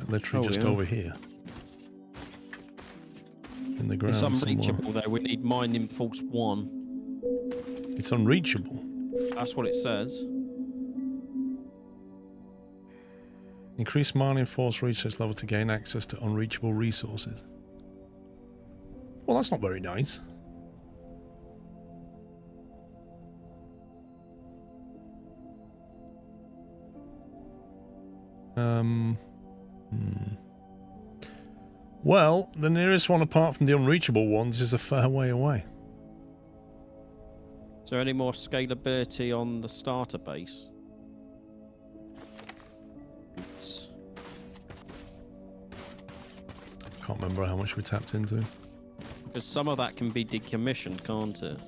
Literally just over here. In the ground It's unreachable somewhere. though. We need mining force 1. It's unreachable. That's what it says. Increase mining force research level to gain access to unreachable resources. Well, that's not very nice. Well, the nearest one apart from the unreachable ones is a fair way away. Is there any more scalability on the starter base? Oops. Can't remember how much we tapped into. Because some of that can be decommissioned, can't it?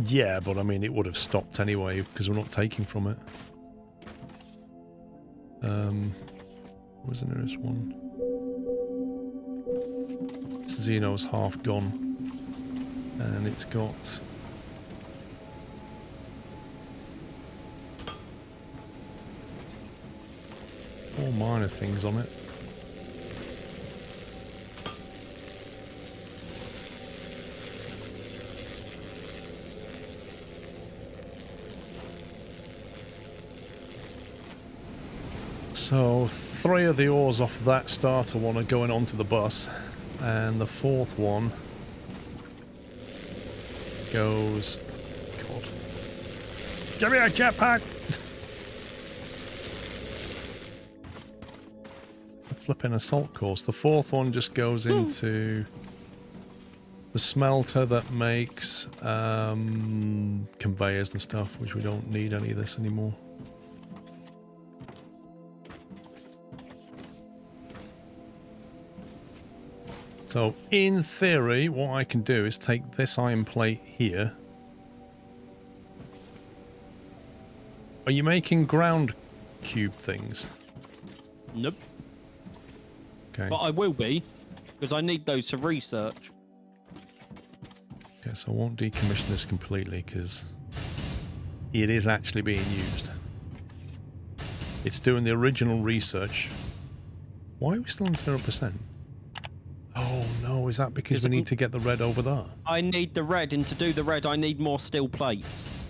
Yeah, but I mean, it would have stopped anyway because we're not taking from it. Where's the nearest one? Xeno's half gone. And it's got... all minor things on it. So 3 of the ores off that starter one are going onto the bus, and the 4th one goes... God. Give me a jetpack! A flipping assault course. The 4th one just goes into the smelter that makes conveyors and stuff, which we don't need any of this anymore. So, in theory, what I can do is take this iron plate here. Are you making ground cube things? Nope. Okay. But I will be, because I need those for research. Okay, so I won't decommission this completely, because it is actually being used. It's doing the original research. Why are we still on 0%? Oh no, is that because we need to get the red over there? I need the red, and to do the red, I need more steel plates.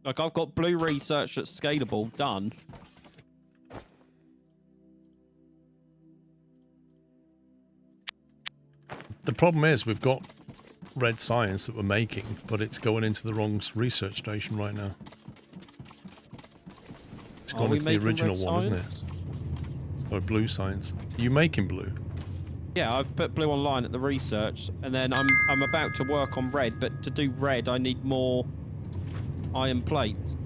Like, I've got blue research that's scalable done. The problem is we've got red science that we're making, but it's going into the wrong research station right now. It's gone into the original one, isn't it? Or blue science. Are you making blue? Yeah, I've put blue online at the research, and then I'm about to work on red, but to do red, I need more iron plates.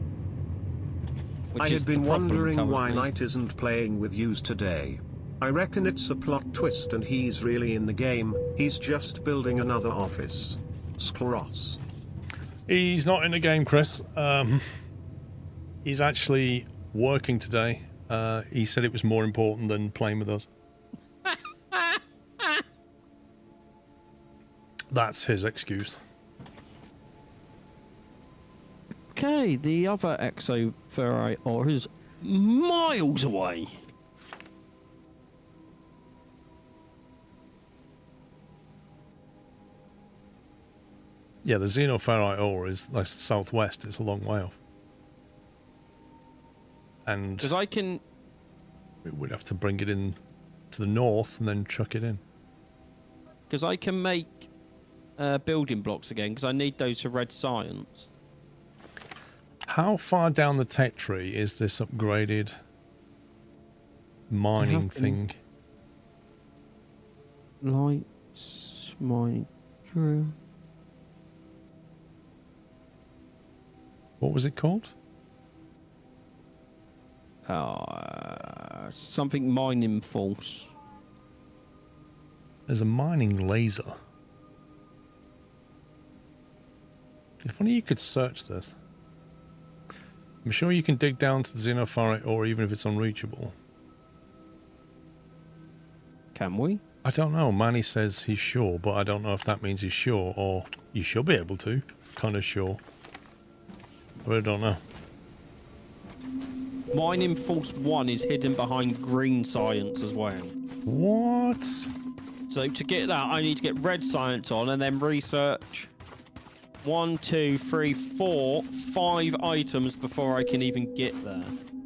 Which I is had been the problem wondering why currently. Knight isn't playing with yous today. I reckon it's a plot twist and he's really in the game, he's just building another office. Skros. He's not in the game, Chris. He's actually working today. He said it was more important than playing with us. That's his excuse. Okay, the other exoferrite ore is miles away. Yeah, the xenoferrite ore is like southwest. It's a long way off. And Because I can... we'd have to bring it in to the north and then chuck it in. Because I can make building blocks again, because I need those for red science. How far down the tech tree is this upgraded mining thing? Lights, mining drill. What was it called? Something mining force. There's a mining laser. If only you could search this. I'm sure you can dig down to the xenoferrite ore even if it's unreachable. Can we? I don't know. Manny says he's sure, but I don't know if that means he's sure or you should be able to. Kind of sure. But I don't know. Mining force 1 is hidden behind green science as well. What? So to get that, I need to get red science on and then research 1, 2, 3, 4, 5 items before I can even get there.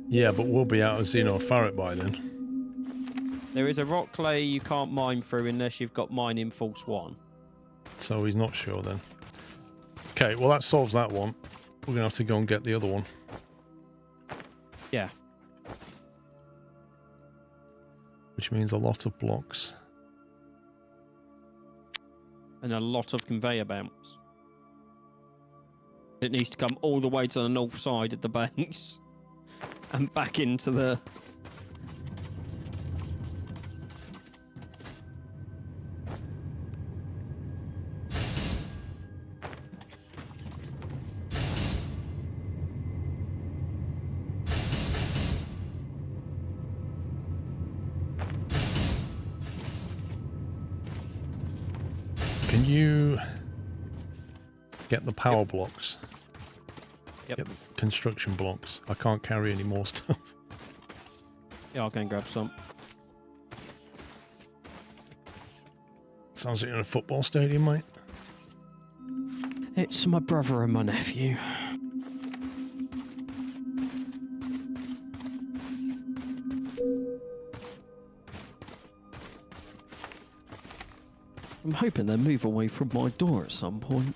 Yeah, but we'll be out of xenoferrite by then. There is a rock clay you can't mine through unless you've got mining force 1. So he's not sure then. Okay, well that solves that one. We're going to have to go and get the other one. Yeah. Which means a lot of blocks. And a lot of conveyor belts. It needs to come all the way to the north side of the base. And back into the... Can you get the power blocks? Yep. Get the construction blocks. I can't carry any more stuff. Yeah, I'll go and grab some. Sounds like you're in a football stadium, mate. It's my brother and my nephew. I'm hoping they'll move away from my door at some point.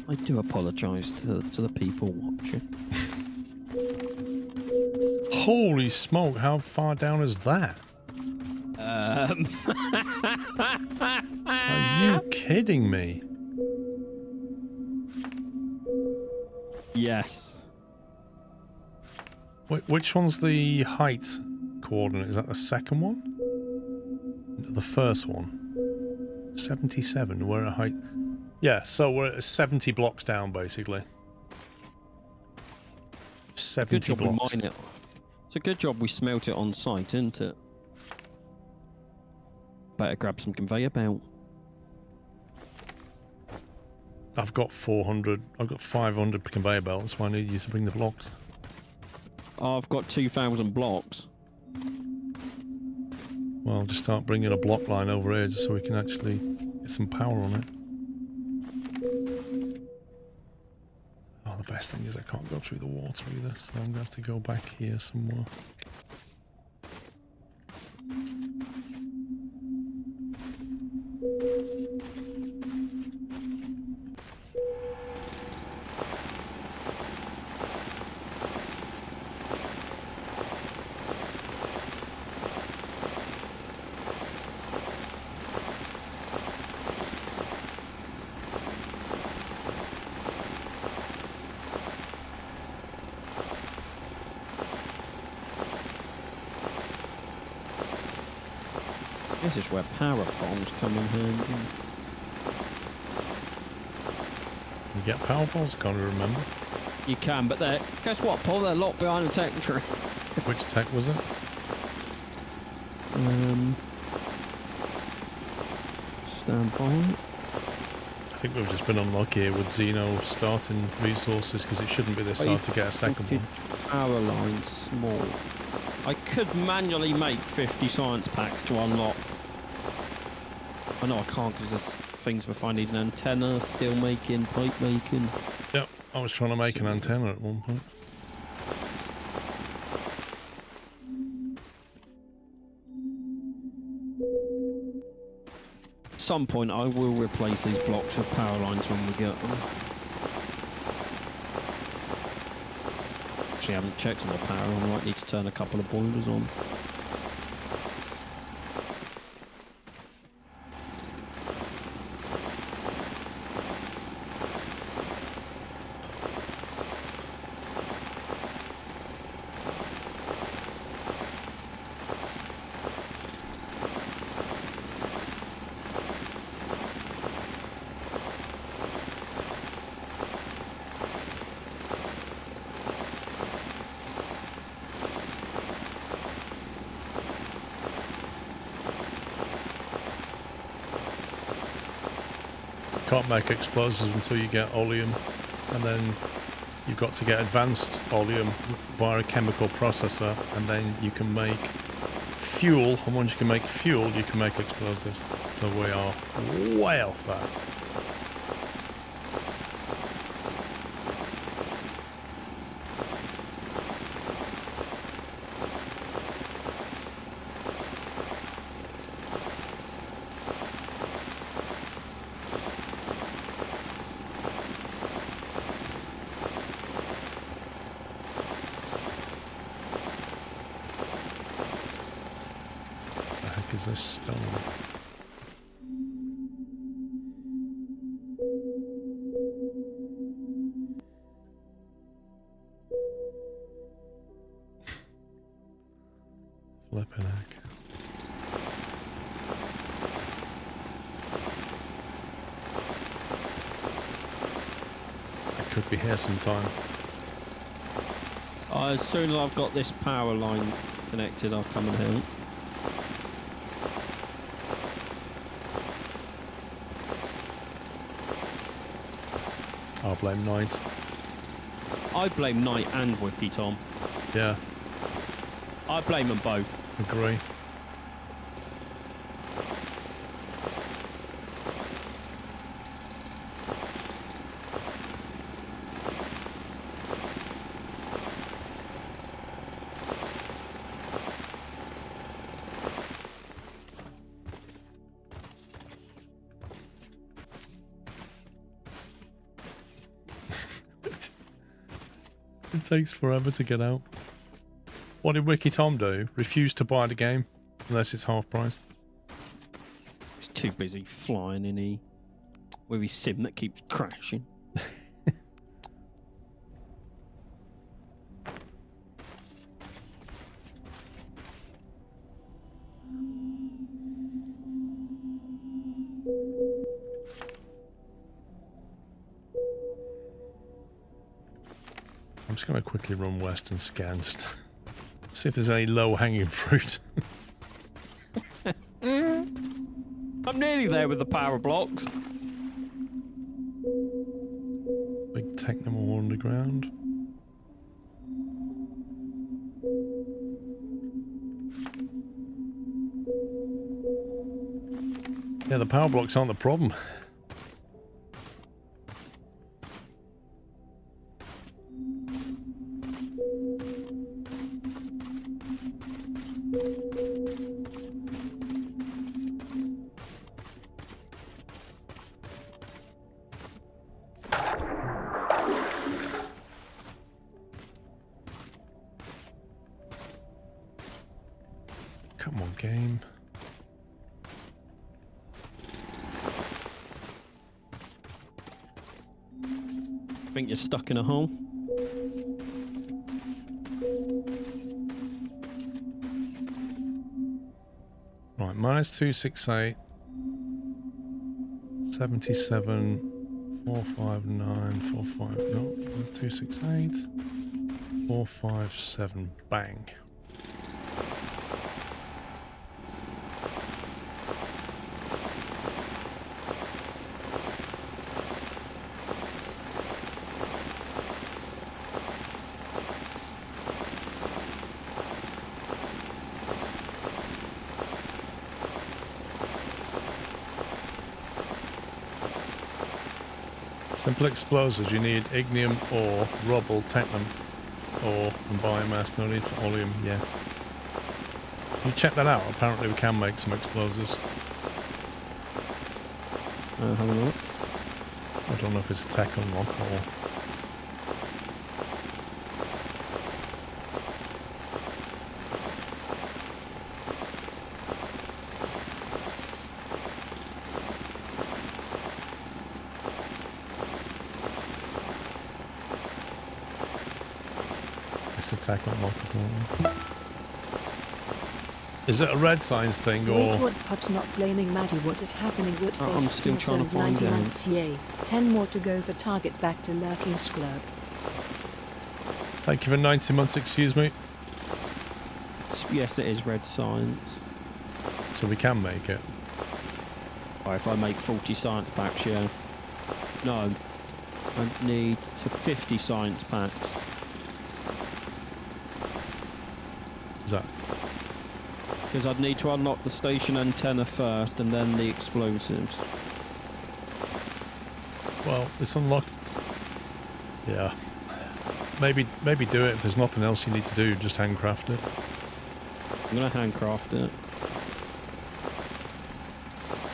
I do apologise to the people watching. Holy smoke, how far down is that? Are you kidding me? Yes. Which one's the height coordinate? Is that the second one? The first one? 77, we're at height... Yeah, so we're at 70 blocks down, basically. 70 Good job blocks. we mine it. It's a good job we smelt it on site, isn't it? Better grab some conveyor belt. I've got 400. I've got 500 conveyor belts, so I need you to bring the blocks. I've got 2,000 blocks. Well, just start bringing a block line over here just so we can actually get some power on it. Oh, the best thing is I can't go through the water either, so I'm going to have to go back here somewhere. This is where power bombs come in handy. You get power balls? Can't remember. You can, but guess what, Paul? They're locked behind the tech tree. Which tech was it? Stand by. I think we've just been unlucky here with Xeno starting resources because it shouldn't be this hard to get a second one. Power line small. I could manually make 50 science packs to unlock. I know I can't because there's things before I need an antenna, steel making, pipe making. Yep, I was trying to make an antenna at one point. At some point I will replace these blocks with power lines when we get them. Actually, I haven't checked on the power. I might need to turn a couple of boilers on. Can't make explosives until you get oleum, and then you've got to get advanced oleum via a chemical processor, and then you can make fuel, and once you can make fuel you can make explosives. So we are way off that. Is this stone? Flipping heck. I could be here sometime. As soon as I've got this power line connected, I'll come and help. I'll blame Knight. I blame Knight and Wiki Tom. Yeah, I blame them both. agree. It takes forever to get out. What did Wiki Tom do? Refuse to buy the game unless it's half price. He's too busy flying in with his sim that keeps crashing. I'm just going to quickly run west and scan, just see if there's any low-hanging fruit. I'm nearly there with the power blocks. Big Technomore underground. Yeah, the power blocks aren't the problem. Come on, game. Think you're stuck in a hole? Right, minus 268. 77. 459. 45. No, minus 268. 457. Bang. Simple explosives, you need ignium ore, rubble, technum ore, and biomass. No need for oleum yet. You check that out. Apparently we can make some explosives. Have a look. I don't know if it's a tech unlock or... Attack unlock. Is it a red signs thing or? Wait, what pub's not blaming Maddie? What is happening? What I'm still trying to find 90 out. months, yay. 10 more to go for target back to lurking sclub. Thank you for 90 months, excuse me. Yes, it is red science. So we can make it. Oh, if I make 40 science packs, yeah. No, I need to 50 science packs. Is that? Because I'd need to unlock the station antenna first and then the explosives. Well, it's unlocked. Yeah. Maybe do it if there's nothing else you need to do. Just handcraft it. I'm gonna handcraft it.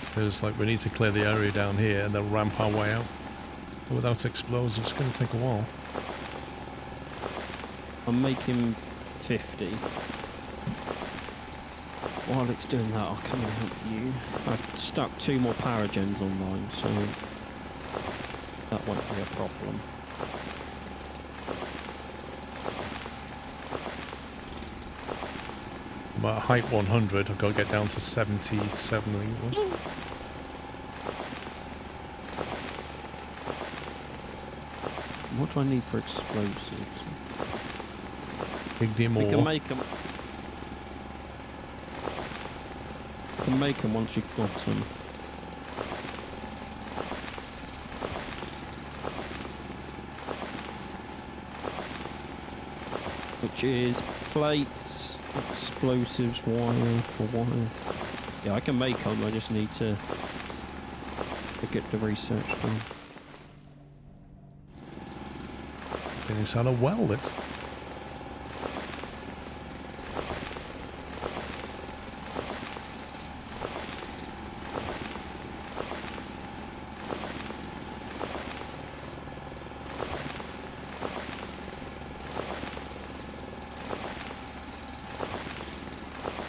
Because like we need to clear the area down here and then ramp our way out. But without explosives, it's going to take a while. I'm making 50. While it's doing that, I'll come and help you. I've stuck 2 more paragens online, so that won't be a problem. I'm at height 100. I've got to get down to 77, I think it was. What do I need for explosives? Ignium We can ore. make them. We can make them once we've got them. Which is plates, explosives, wire for wire. Yeah, I can make them. I just need to get the research done. Been inside a well, this.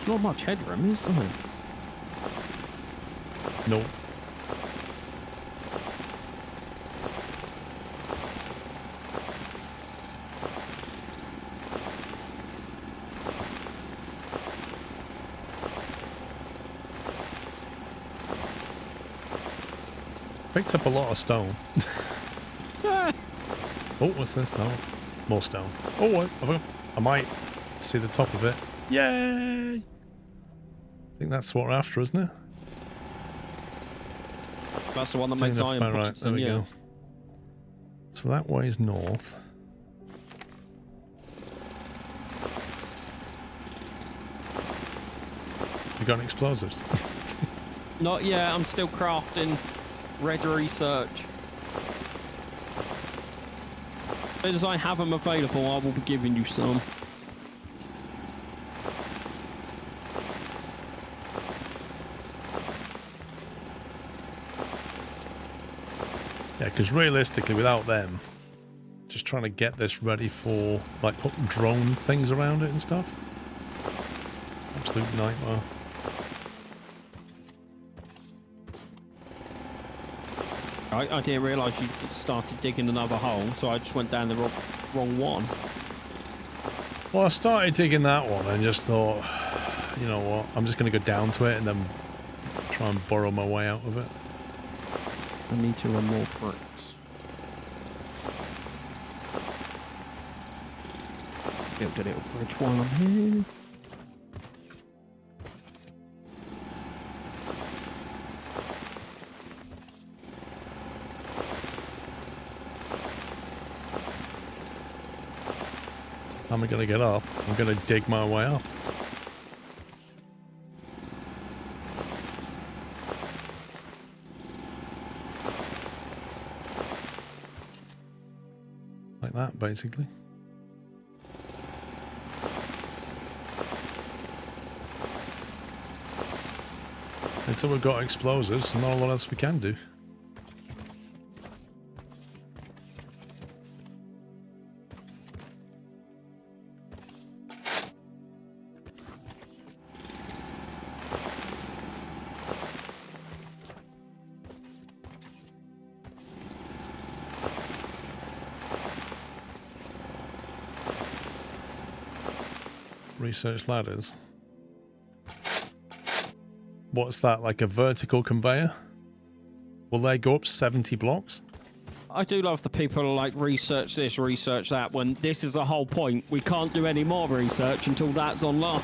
There's not much headroom, is there? Nope. Picked up a lot of stone. Oh, what's this? No. More stone. Oh, I might see the top of it. Yay! I think that's what we're after, isn't it? That's the one that makes Enough iron ferrite, bullets, there we yeah. go. So that way is north. You got any explosives? Not yet, I'm still crafting red research. As soon as I have them available, I will be giving you some. Yeah, because realistically, without them, just trying to get this ready for, like, putting drone things around it and stuff. Absolute nightmare. I didn't realise you started digging another hole, so I just went down the wrong one. Well, I started digging that one and just thought, You know what? I'm just going to go down to it and then try and borrow my way out of it. I need to run more bricks. Build a little bridge while I'm here. How am I going to get up? I'm going to dig my way up. Like that, basically. Until we've got explosives, not a lot else we can do. Research ladders. What's that, like a vertical conveyor? Will they go up 70 blocks? I do love the people who like research this, research that, when this is the whole point. We can't do any more research until that's online.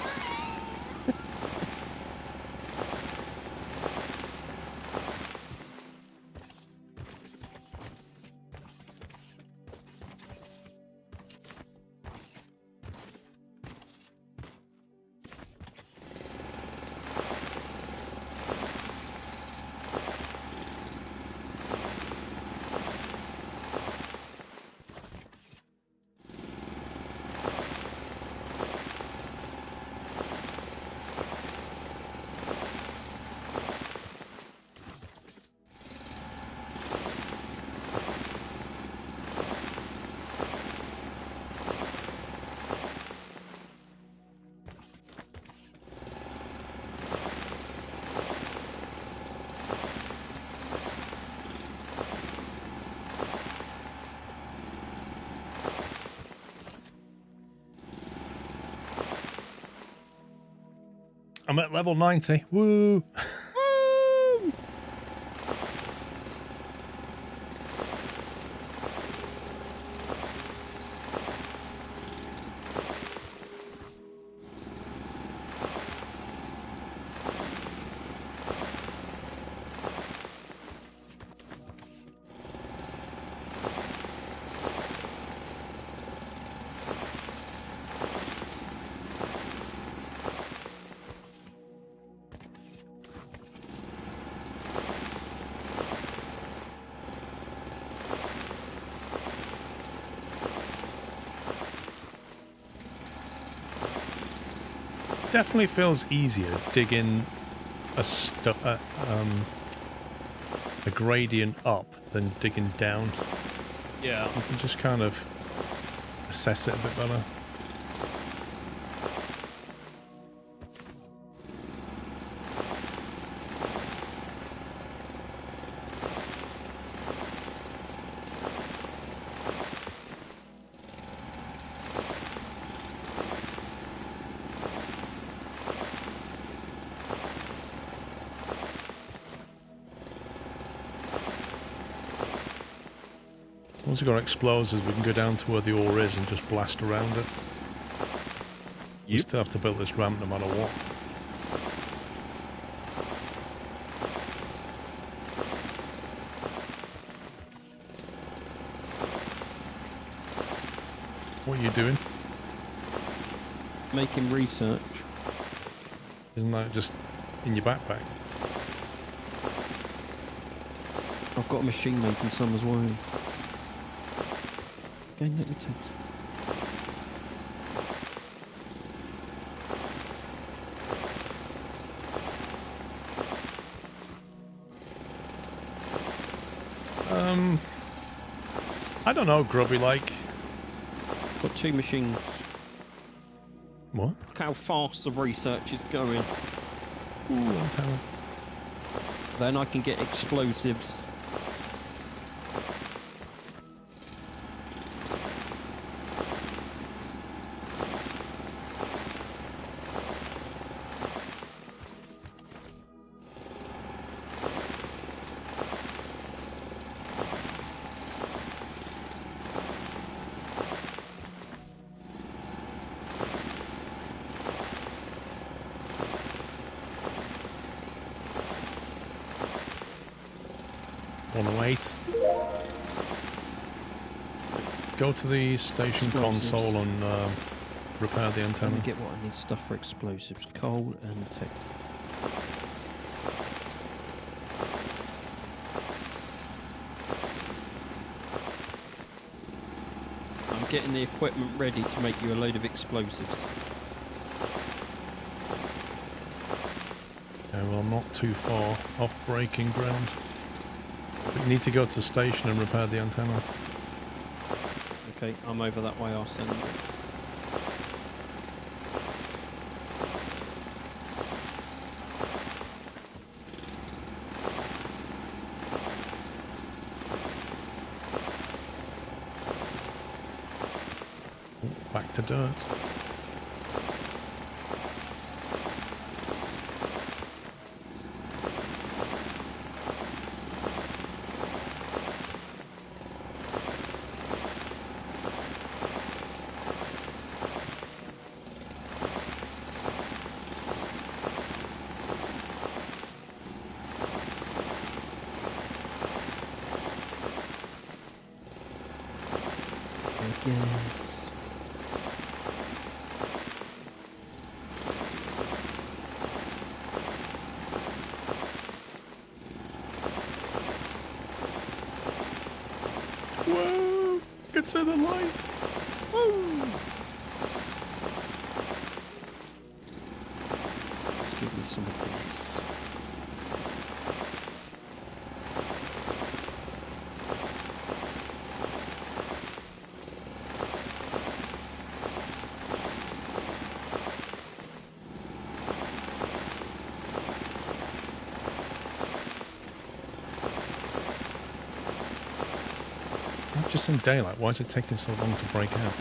I'm at level 90. Woo! Woo! Definitely feels easier digging a gradient up than digging down. Yeah. You can just kind of assess it a bit better. Once we've got explosives, we can go down to where the ore is and just blast around it. We still have to build this ramp no matter what. What are you doing? Making research. Isn't that just in your backpack? I've got a machine making some as well. Okay, let me take some. I don't know, Grubby, like... Got 2 machines. What? Look how fast the research is going. Ooh, I'm telling. Then I can get explosives. 108. Go to the station Explosives. console and repair the Let antenna. me get what I need. Stuff for explosives. Coal and tech. I'm getting the equipment ready to make you a load of explosives. Okay, well, I'm not too far off breaking ground. But you need to go to the station and repair the antenna. Okay, I'm over that way. I'll send it. Back to dirt. Yes. Whoa! Can see the light! Woo! Let's give me some of this. I've just seen daylight. Why is it taking so long to break out?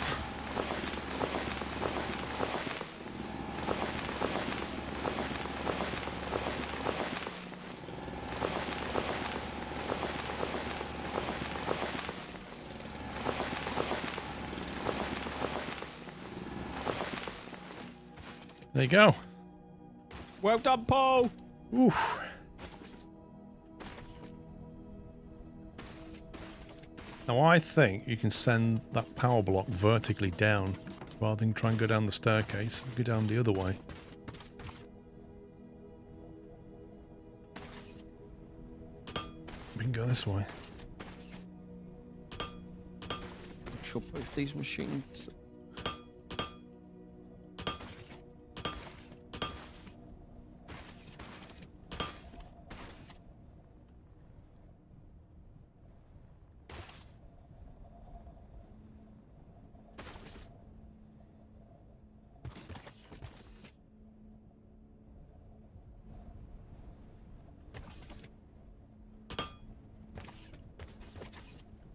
There you go. Well done, Paul. Oof. Now I think you can send that power block vertically down rather than try and go down the staircase. Go down the other way. We can go this way. Make sure both these machines.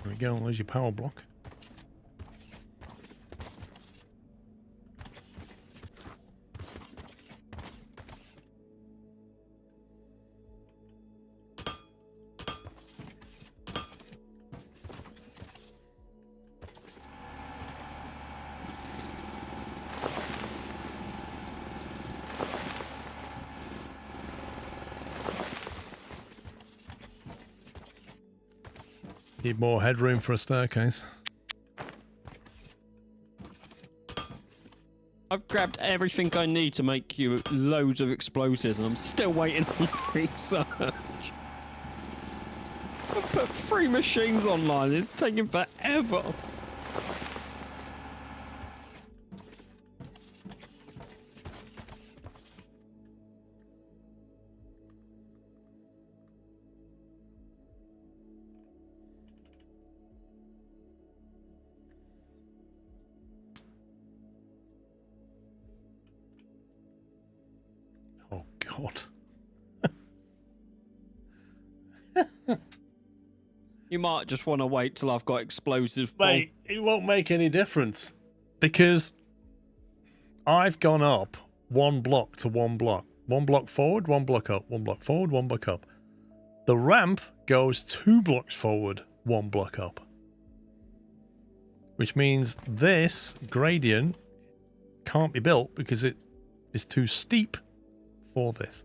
There we go. There's your power block. Need more headroom for a staircase. I've grabbed everything I need to make you loads of explosives, and I'm still waiting on research. I've put 3 machines online. It's taking forever. Oh, God. You might just want to wait till I've got explosives. Mate, it won't make any difference. Because I've gone up 1 block to 1 block. 1 block forward, 1 block up. 1 block forward, 1 block up. The ramp goes 2 blocks forward, 1 block up. Which means this gradient can't be built because it is too steep for this.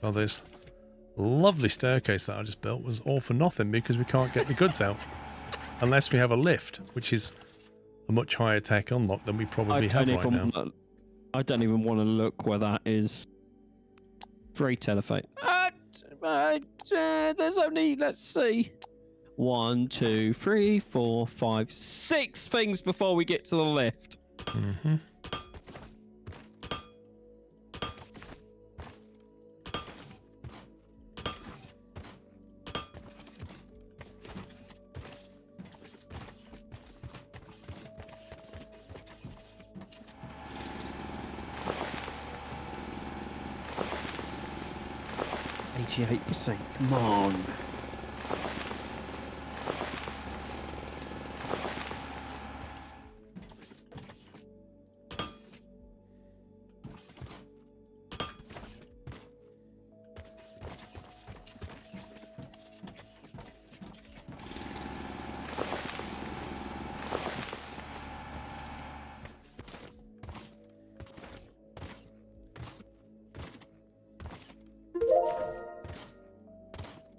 So this lovely staircase that I just built was all for nothing because we can't get the goods out. Unless we have a lift, which is a much higher tech unlock than we probably have right now. I don't even want to look where that is. Very telephone. There's only, let's see, 1, 2, 3, 4, 5, 6 things before we get to the lift. Mm-hmm. %. Come on.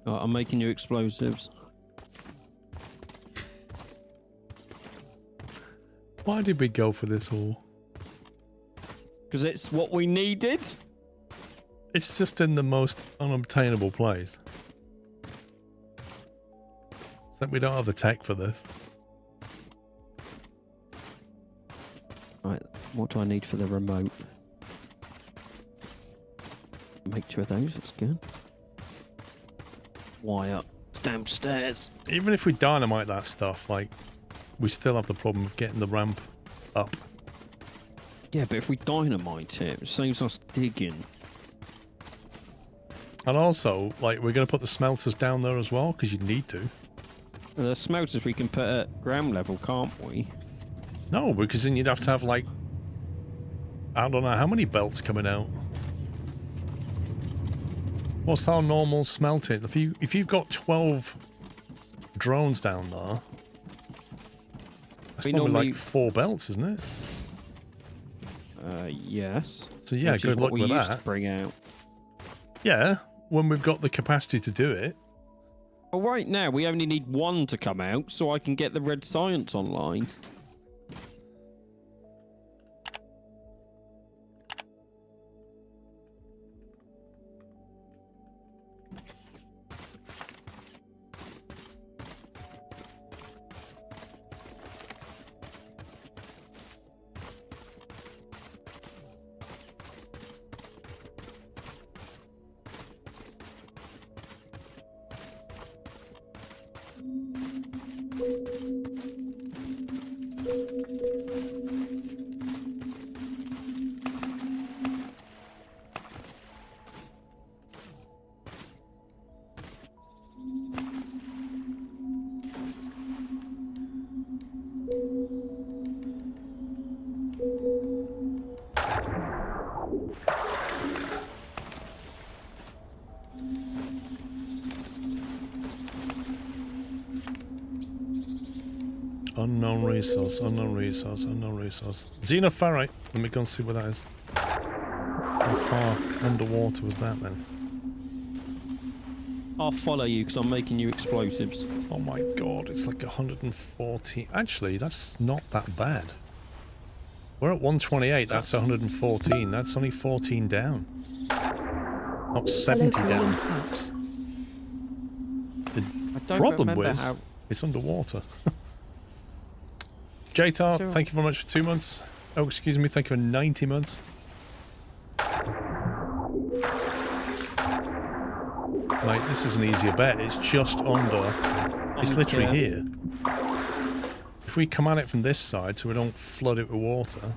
I'm making you explosives. Why did we go for this all? Because it's what we needed. It's just in the most unobtainable place. Except we don't have the tech for this. Right, what do I need for the remote? Make 2 of those, that's good. Wire. It's downstairs. Even if we dynamite that stuff, like, we still have the problem of getting the ramp up. Yeah, but if we dynamite it, it saves us digging. And also, like, we're going to put the smelters down there as well, because you need to. The smelters we can put at ground level, can't we? No, because then you'd have to have, like, I don't know how many belts coming out. What's our normal smelting? If you've got 12 drones down there, that's normally like 4 belts, isn't it? Yes. So yeah, good luck with that. To bring out. Yeah, when we've got the capacity to do it. Well, right now we only need 1 to come out, so I can get the red science online. Unknown resource, unknown resource, unknown resource. Xenoferrite. Let me go and see what that is. How far underwater was that then? I'll follow you because I'm making you explosives. Oh my god, it's like 140. Actually, that's not that bad. We're at 128, that's 114. That's only 14 down. Not 70 down. The problem is, it's underwater. JTAR, So, thank you very much for 2 months. Oh, excuse me, thank you for 90 months. Mate, this is an easier bet. It's just under. It's literally here. If we come at it from this side so we don't flood it with water,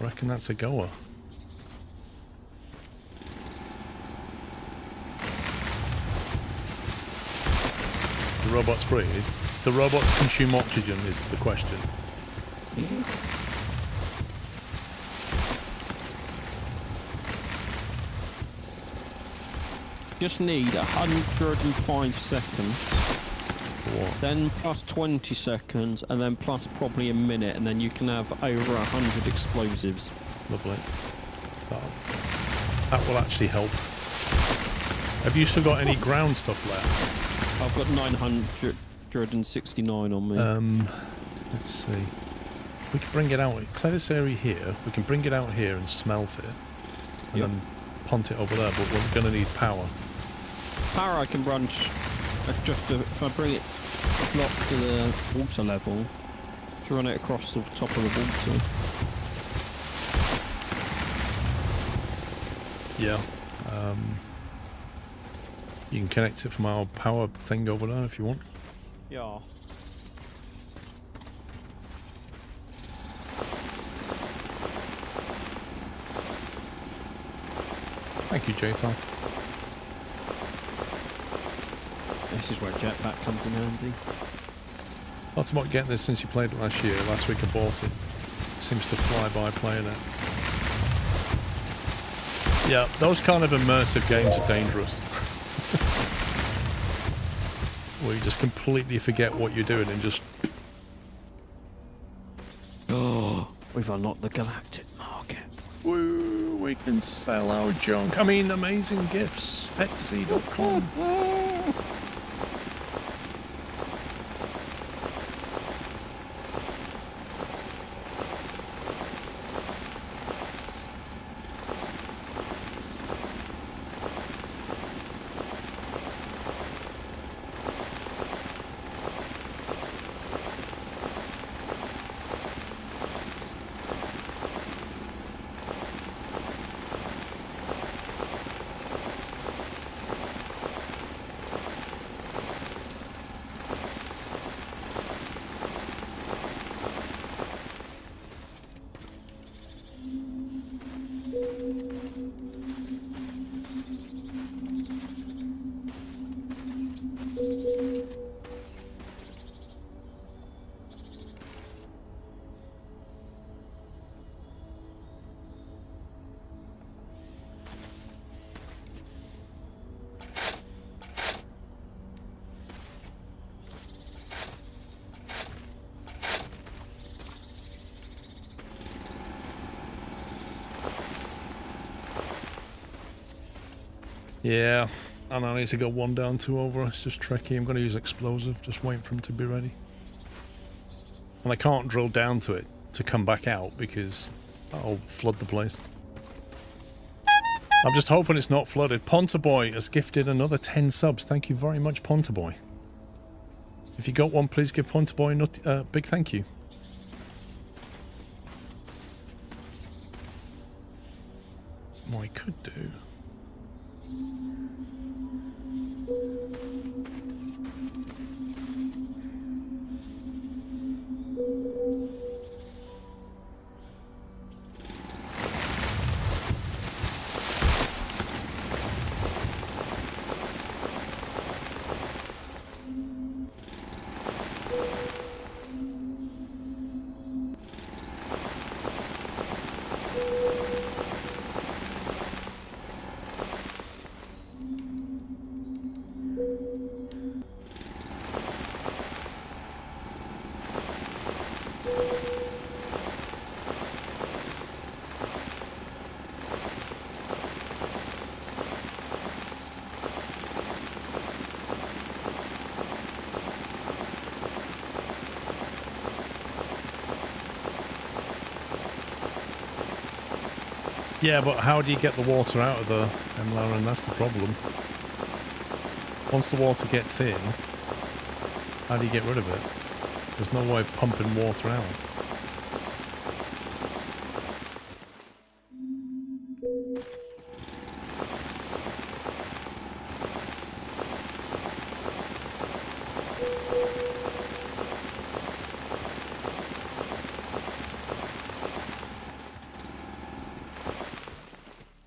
I reckon that's a goer. The robots breathe. The robots consume oxygen is the question. Just need 105 seconds. What? Then plus 20 seconds, and then plus probably a minute, and then you can have over 100 explosives. Lovely. That will actually help. Have you still got any ground stuff left? I've got 969 on me. Let's see. We can bring it out. Clear this area here. We can bring it out here and smelt it. And then punt it over there, but we're going to need power. Power I can run if I bring it block to the water level, to run it across the top of the water. Yeah. You can connect it from our power thing over there if you want. Yeah. Thank you, J-Tal. This is where jetpack comes in handy. Thought about getting this since you played it last year. Last week I bought it. Seems to fly by playing it. Yeah, those kind of immersive games are dangerous. Where you just completely forget what you're doing and just... Oh, we've unlocked the galactic market. Woo, we can sell our junk. I mean, amazing gifts. Etsy.com. Yeah, and I need to go 1 down, 2 over. It's just tricky. I'm going to use explosive, just wait for him to be ready. And I can't drill down to it to come back out because that'll flood the place. I'm just hoping it's not flooded. Ponterboy has gifted another 10 subs. Thank you very much, Ponterboy. If you got one, please give Ponterboy a big thank you. What I could do... Yeah, but how do you get the water out of the MLR? And that's the problem. Once the water gets in, how do you get rid of it? There's no way of pumping water out.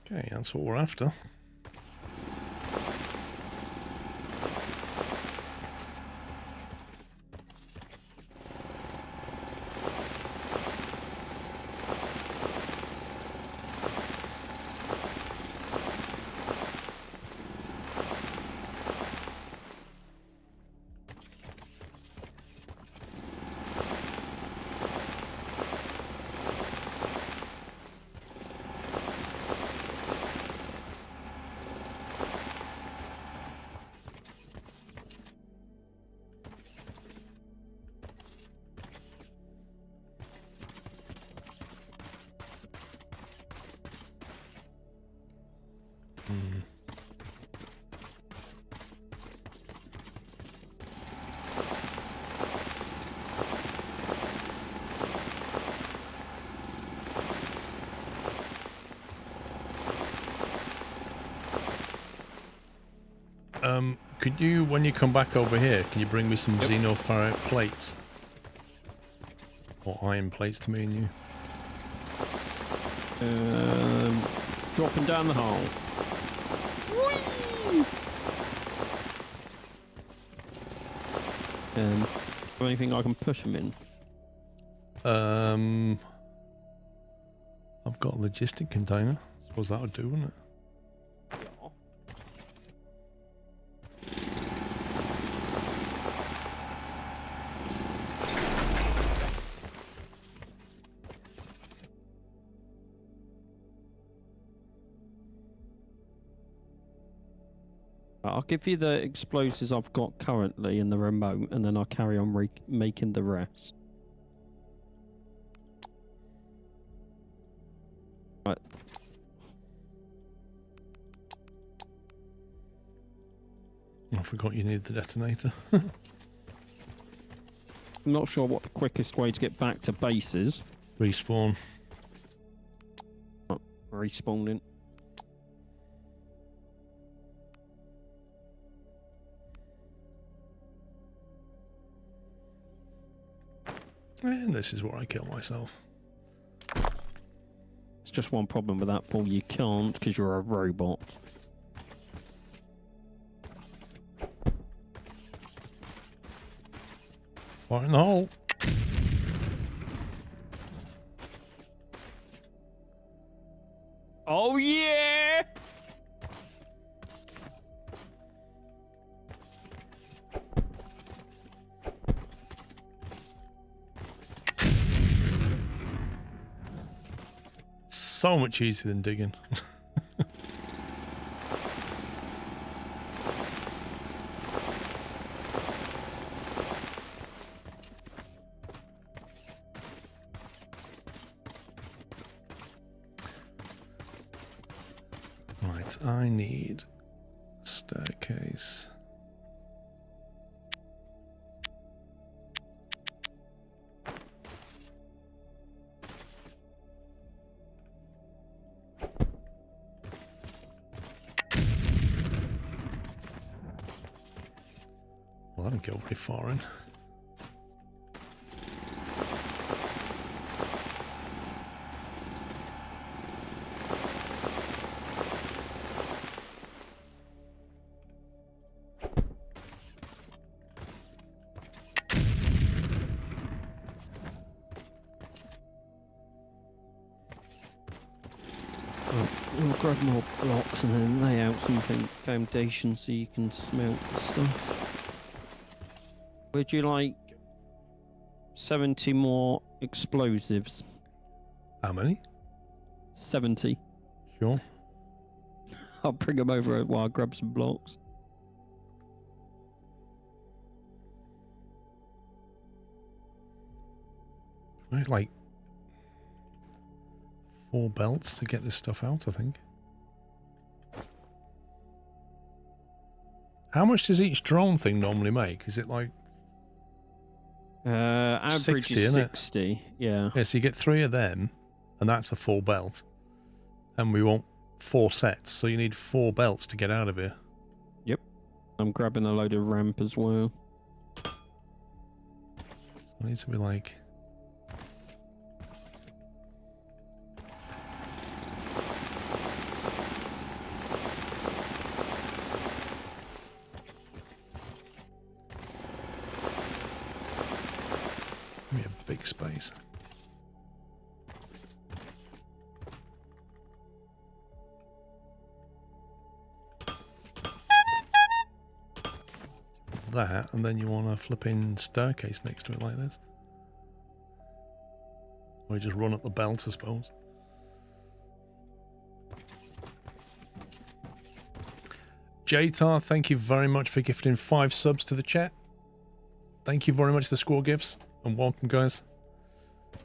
Okay, that's what we're after. Could you, when you come back over here, can you bring me some xenoferrite plates? Or iron plates to me and you? Dropping down the hole. Anything I can push them in? I've got a logistic container. Suppose that would do, wouldn't it? I'll give you the explosives I've got currently in the remote, and then I'll carry on making the rest. Right. I forgot you needed the detonator. I'm not sure what the quickest way to get back to base is. Respawn. Oh, respawning. And this is where I kill myself. It's just one problem with that, Paul. You can't because you're a robot. Right in the hole. Oh yeah! So much easier than digging. Right, I need a staircase. Well, I didn't go very far in. We'll grab more blocks and then lay out some foundations so you can smelt the stuff. Would you like 70 more explosives? How many? 70. Sure. I'll bring them over while I grab some blocks. Right, like 4 belts to get this stuff out, I think. How much does each drone thing normally make? Is it like Average 60, is isn't it? 60, yeah. Yeah, so you get 3 of them, and that's a full belt. And we want 4 sets, so you need 4 belts to get out of here. Yep. I'm grabbing a load of ramp as well. So it needs to be like... Give me a big space. That, and then you want a flipping staircase next to it like this. Or you just run up the belt, I suppose. Jtar, thank you very much for gifting 5 subs to the chat. Thank you very much for the score gifts, and welcome, guys.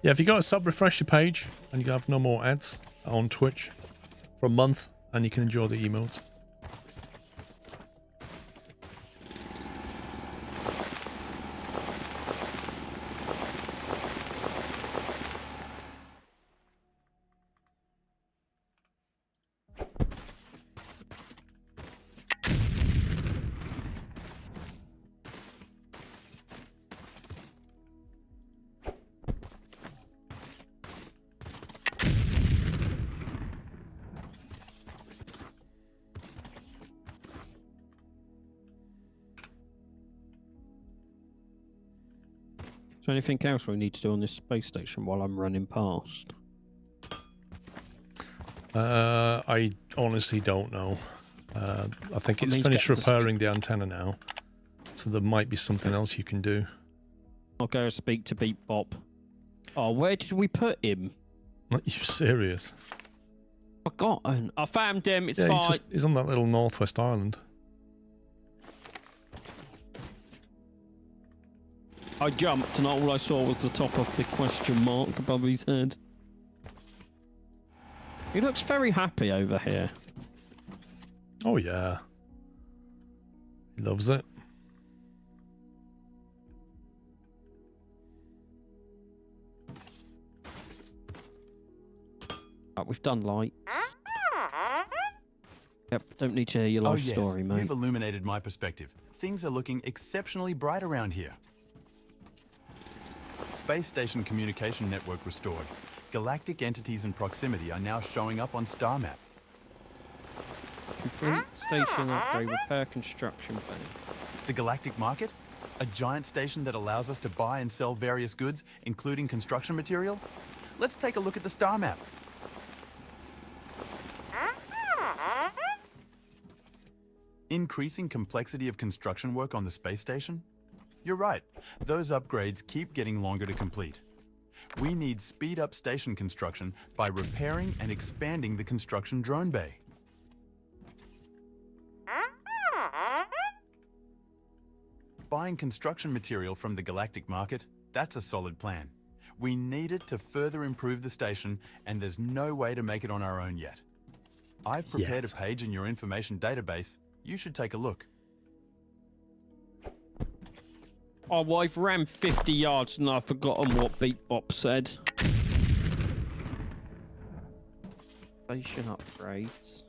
Yeah, if you got a sub, refresh your page, and you can have no more ads on Twitch for a month, and you can enjoy the emotes. Is there anything else we need to do on this space station while I'm running past? I honestly don't know. I think it's finished repairing the antenna now, so there might be something else you can do. I'll go speak to Beat Bop. Oh, where did we put him? Are you serious? Forgotten. I found him. It's Yeah, fine. he's on that little northwest island. I jumped and all I saw was the top of the question mark above his head. He looks very happy over here. Oh yeah. He loves it. Right, we've done lights. Yep, don't need to hear your life story, mate. You've illuminated my perspective. Things are looking exceptionally bright around here. Space station communication network restored. Galactic entities in proximity are now showing up on star map. Complete station upgrade, repair construction bay. The Galactic Market? A giant station that allows us to buy and sell various goods, including construction material? Let's take a look at the star map. Increasing complexity of construction work on the space station? You're right, those upgrades keep getting longer to complete. We need speed up station construction by repairing and expanding the construction drone bay. Buying construction material from the Galactic Market, that's a solid plan. We need it to further improve the station, and there's no way to make it on our own yet. I've prepared a page in your information database. You should take a look. Oh, well, I've ran 50 yards and I've forgotten what Beat Bop said. Station upgrades.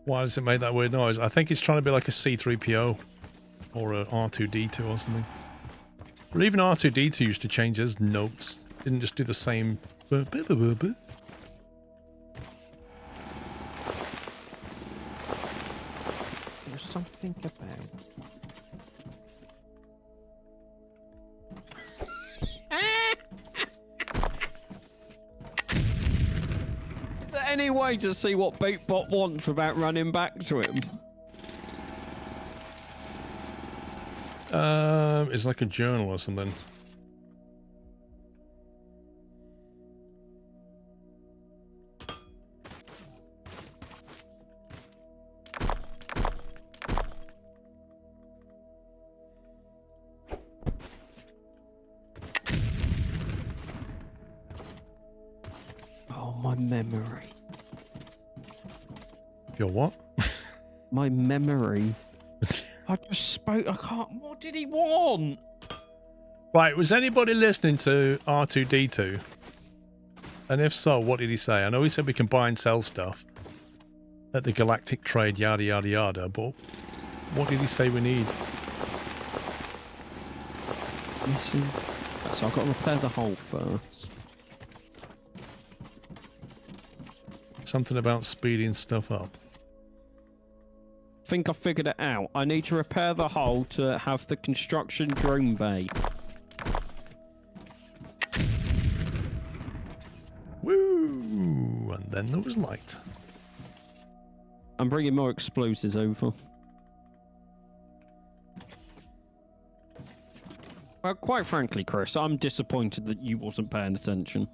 Why does it make that weird noise? I think it's trying to be like a C-3PO or a R2-D2 or something. Or even R2-D2 used to change his notes. Didn't just do the same. There's something about... Is there any way to see what Beat Bop wants without running back to him? It's like a journal or something. Oh, my memory. Your what? My memory. I just spoke. I can't. What did he want? Right, was anybody listening to R2-D2? And if so, what did he say? I know he said we can buy and sell stuff at the galactic trade, yada yada yada, but what did he say we need? So I've got to repair the hull first. Something about speeding stuff up. I think I figured it out. I need to repair the hull to have the construction drone bay. Woo! And then there was light. I'm bringing more explosives over. Well, quite frankly, Chris, I'm disappointed that you wasn't paying attention.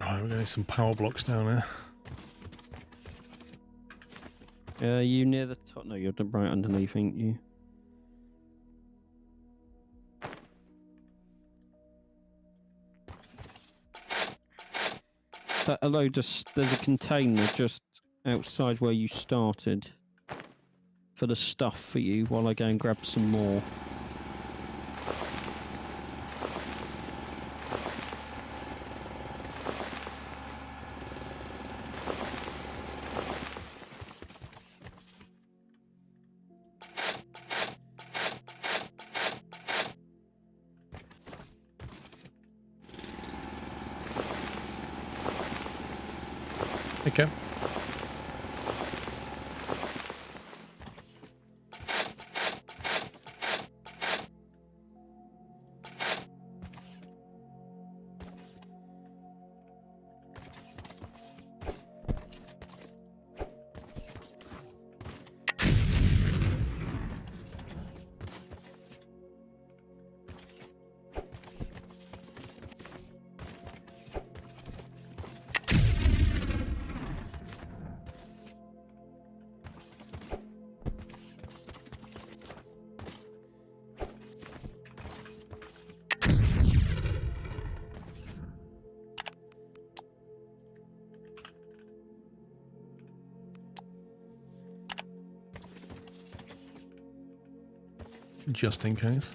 Alright, we're going to need some power blocks down here. You near the top? No, you're right underneath, ain't you? Hello, just there's a container just outside where you started for the stuff for you while I go and grab some more. Okay. Just in case.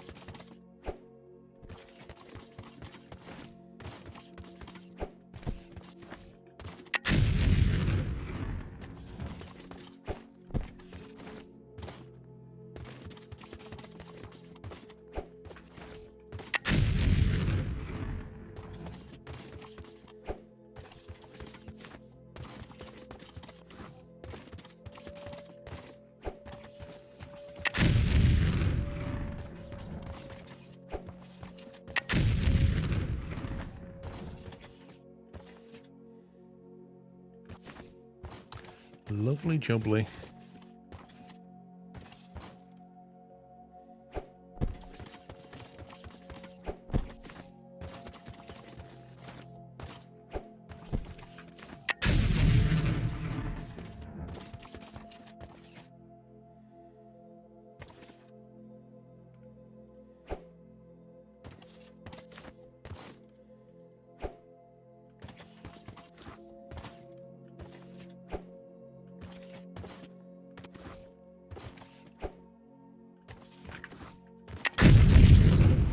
Lovely jubbly.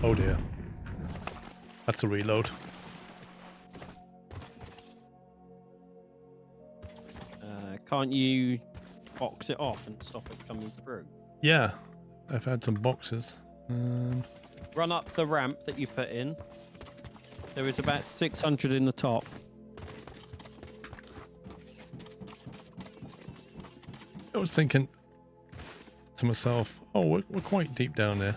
Oh dear. That's a reload. Can't you box it off and stop it coming through? Yeah, I've had some boxes. Run up the ramp that you put in. There is about 600 in the top. I was thinking to myself, oh, we're quite deep down there.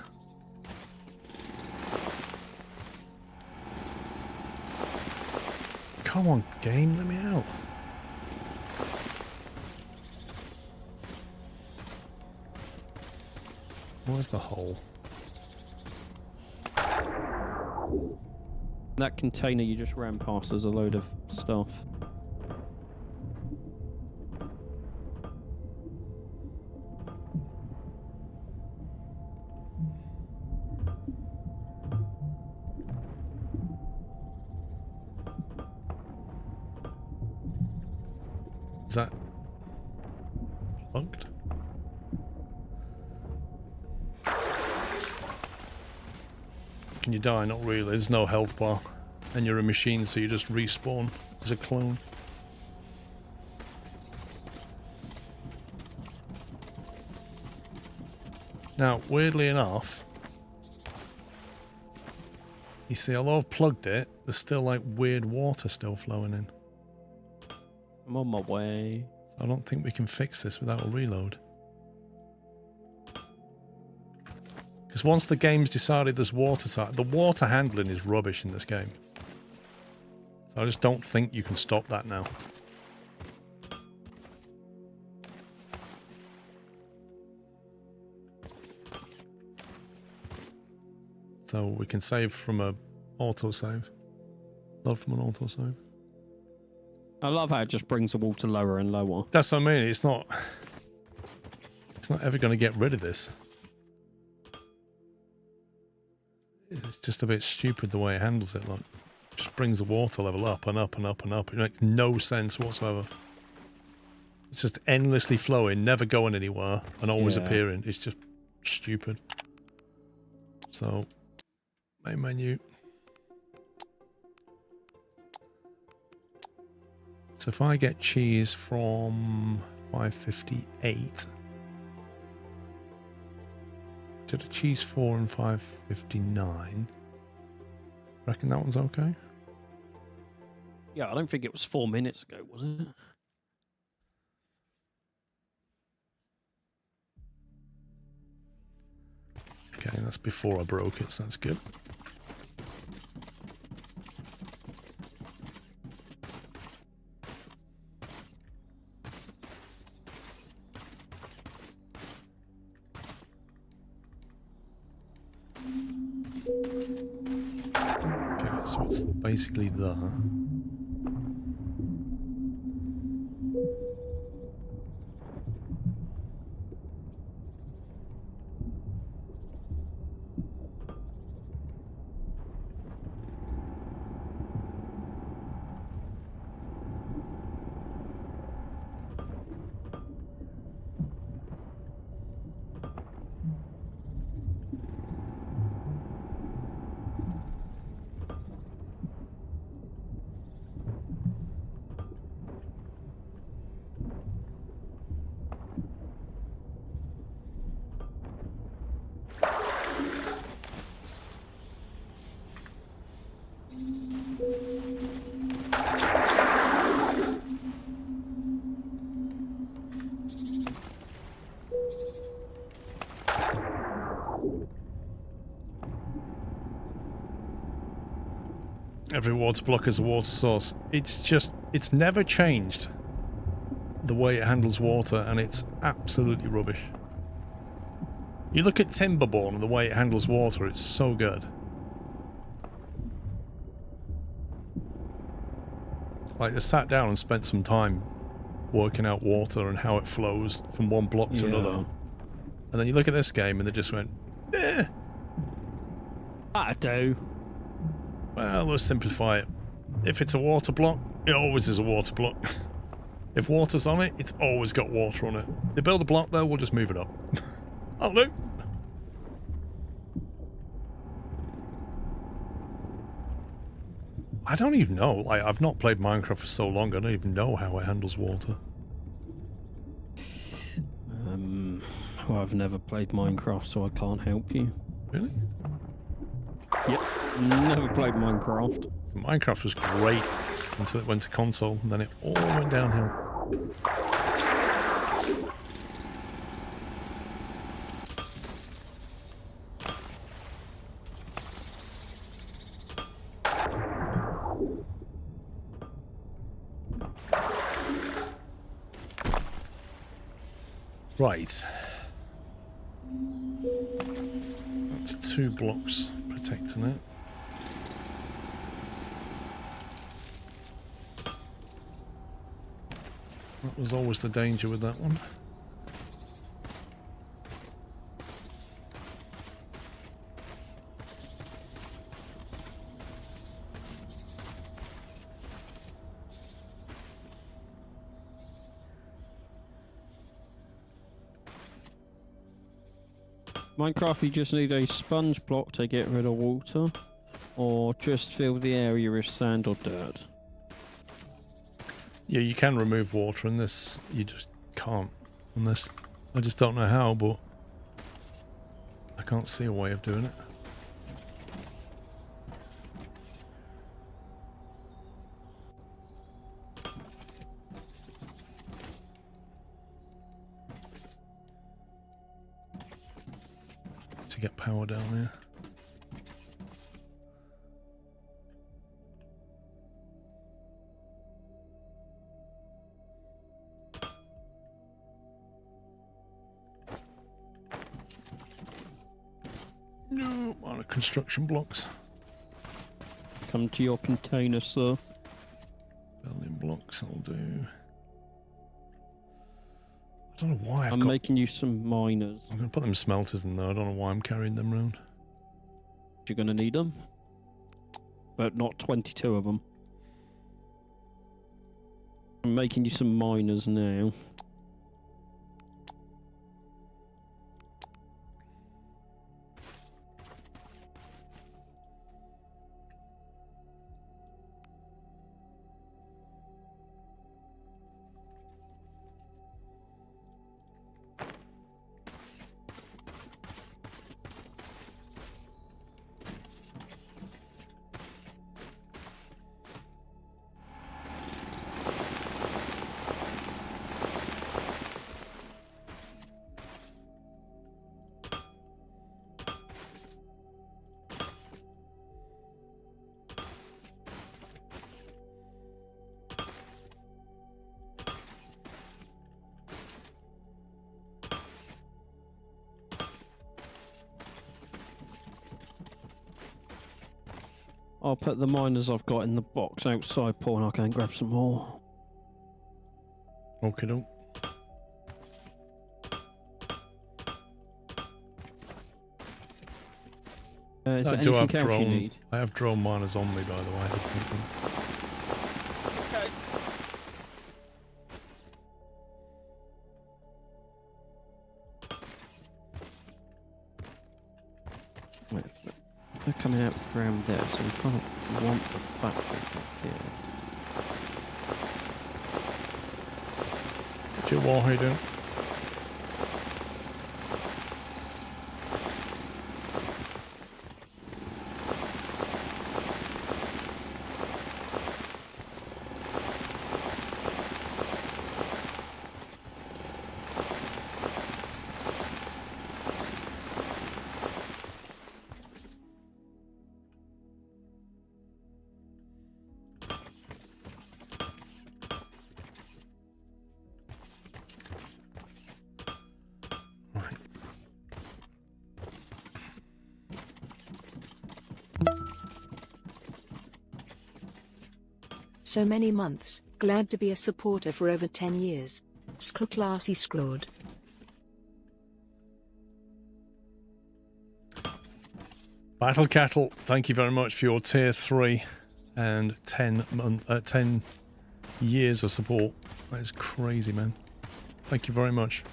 Come on, game, let me out. Where's the hole? That container you just ran past, there's a load of stuff. Is that plugged? Can you die? Not really. There's no health bar. And you're a machine, so you just respawn as a clone. Now, weirdly enough, you see, although I've plugged it, there's still like weird water still flowing in. I'm on my way. So I don't think we can fix this without a reload. Because once the game's decided there's water, the water handling is rubbish in this game. So I just don't think you can stop that now. So we can save from a autosave. Load from an autosave. I love how it just brings the water lower and lower. That's what I mean. It's not... It's not ever going to get rid of this. It's just a bit stupid the way it handles it. Like, just brings the water level up and up and up and up. It makes no sense whatsoever. It's just endlessly flowing, never going anywhere, and always appearing. It's just stupid. So, main menu. So if I get cheese from 558, did a cheese 4 and 559. Reckon that one's okay? Yeah, I don't think it was 4 minutes ago, was it? Okay, that's before I broke it, so that's good. Okay, so it's basically there. Every water block is a water source. It's never changed the way it handles water, and it's absolutely rubbish. You look at Timberborn and the way it handles water, it's so good. Like, they sat down and spent some time working out water and how it flows from one block to another. And then you look at this game and they just went, eh. I do. Well, let's simplify it. If it's a water block, it always is a water block. If water's on it, it's always got water on it. They build a block there, we'll just move it up. I'll do. I don't even know. Like, I've not played Minecraft for so long, I don't even know how it handles water. Well, I've never played Minecraft, so I can't help you. Really? Yep, never played Minecraft. So Minecraft was great until it went to console, and then it all went downhill. Right. That's 2 blocks protecting it. That was always the danger with that one. Minecraft, you just need a sponge block to get rid of water, or just fill the area with sand or dirt. Yeah, you can remove water in this. You just can't. Unless, I just don't know how, but I can't see a way of doing it. To get power down here. No, on construction blocks. Come to your container, sir. Building blocks, I'll do. I don't know why I'm making you some miners. I'm going to put them smelters in there. I don't know why I'm carrying them around. You're going to need them. But not 22 of them. I'm making you some miners now. I'll put the miners I've got in the box outside, Paul, and I'll go and grab some more. Okay, don't. Is there I do have anything else you drone. need? I have drone miners on me, by the way. Okay. Wait, they're coming out around there, so we kind of want the factory back here. Joe, what are you doing? So many months, glad to be a supporter for over 10 years. Classy screwed. Battle Cattle, thank you very much for your tier 3 and 10 years of support. That is crazy, man. Thank you very much.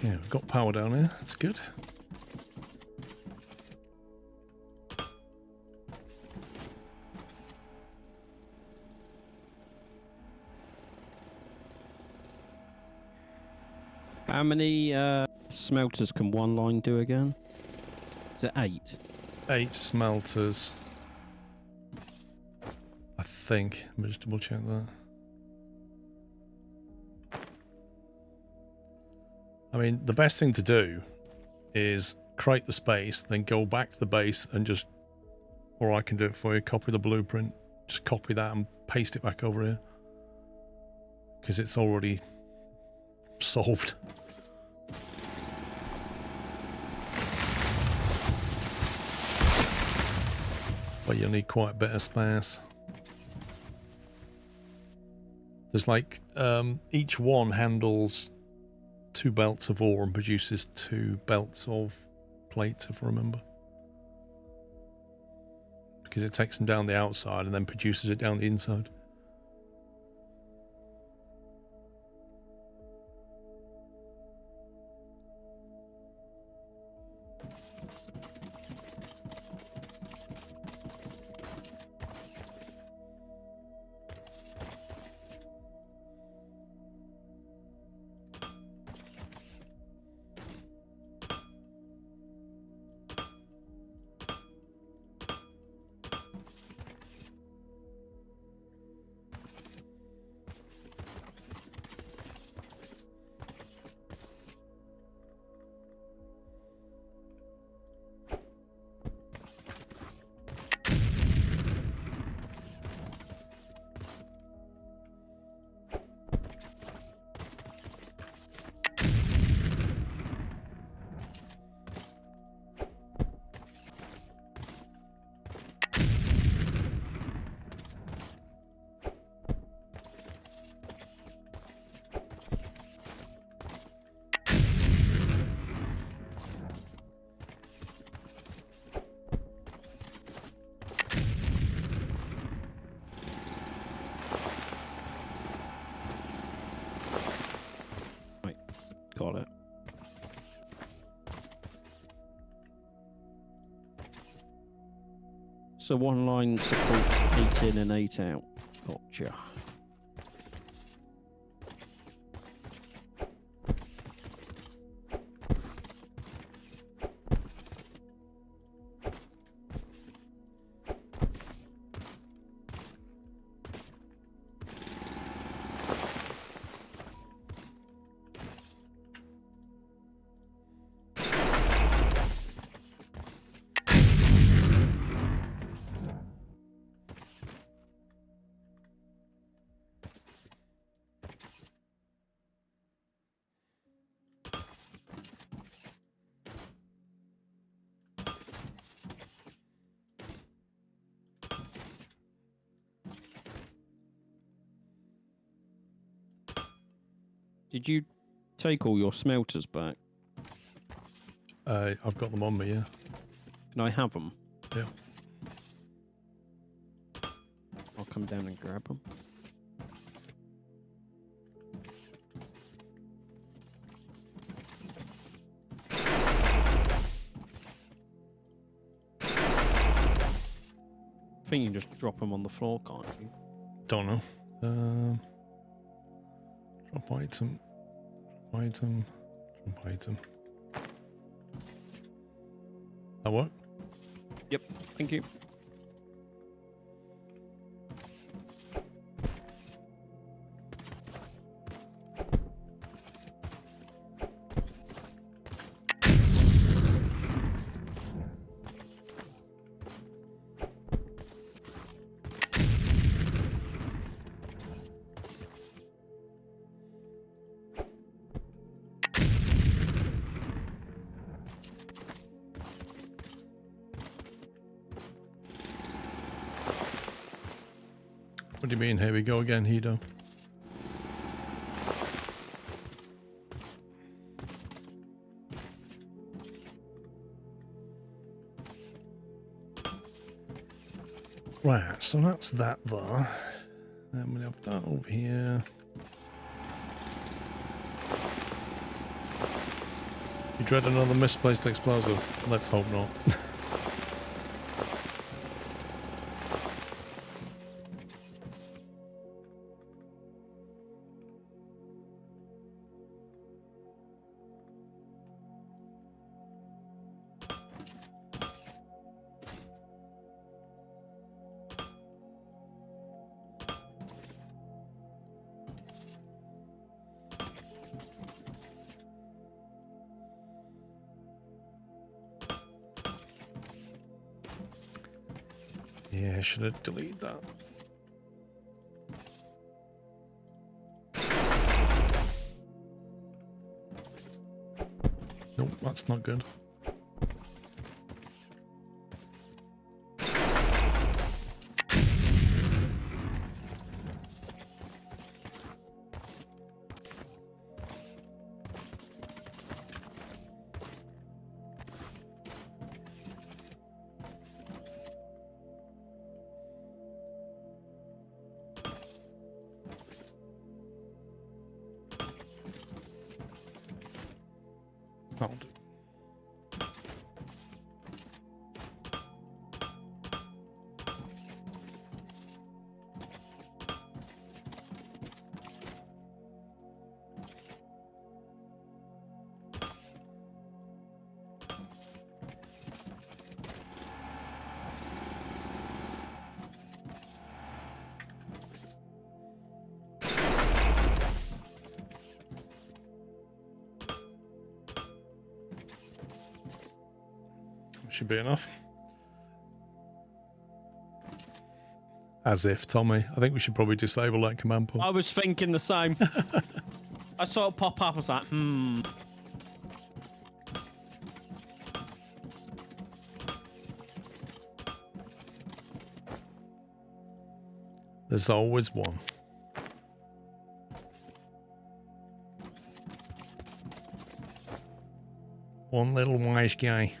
Okay, we've got power down here. That's good. How many smelters can one line do again? Is it 8? 8 smelters. I think. Let me just double check that. I mean, the best thing to do is create the space, then go back to the base and just, or I can do it for you, copy the blueprint, just copy that and paste it back over here. Because it's already solved. but you'll need quite a bit of space. There's like, each one handles 2 belts of ore and produces 2 belts of plate, if I remember. Because it takes them down the outside and then produces it down the inside. Got it. So one line supports 8 in and 8 out. Gotcha. Did you take all your smelters back? I've got them on me, yeah. Can I have them? Yeah. I'll come down and grab them. I think you can just drop them on the floor, can't you? Don't know. Drop item. Drop item. Drop item. That work? Yep, thank you. What do you mean? Here we go again, Hido. Right, so that's that there. Then we have that over here. You dread another misplaced explosive? Let's hope not. Yeah, I should have deleted that. Nope, that's not good. That'll do. Should be enough. As if, Tommy. I think we should probably disable that command pool. I was thinking the same. I saw it pop up. I was like, There's always one. One little wise guy.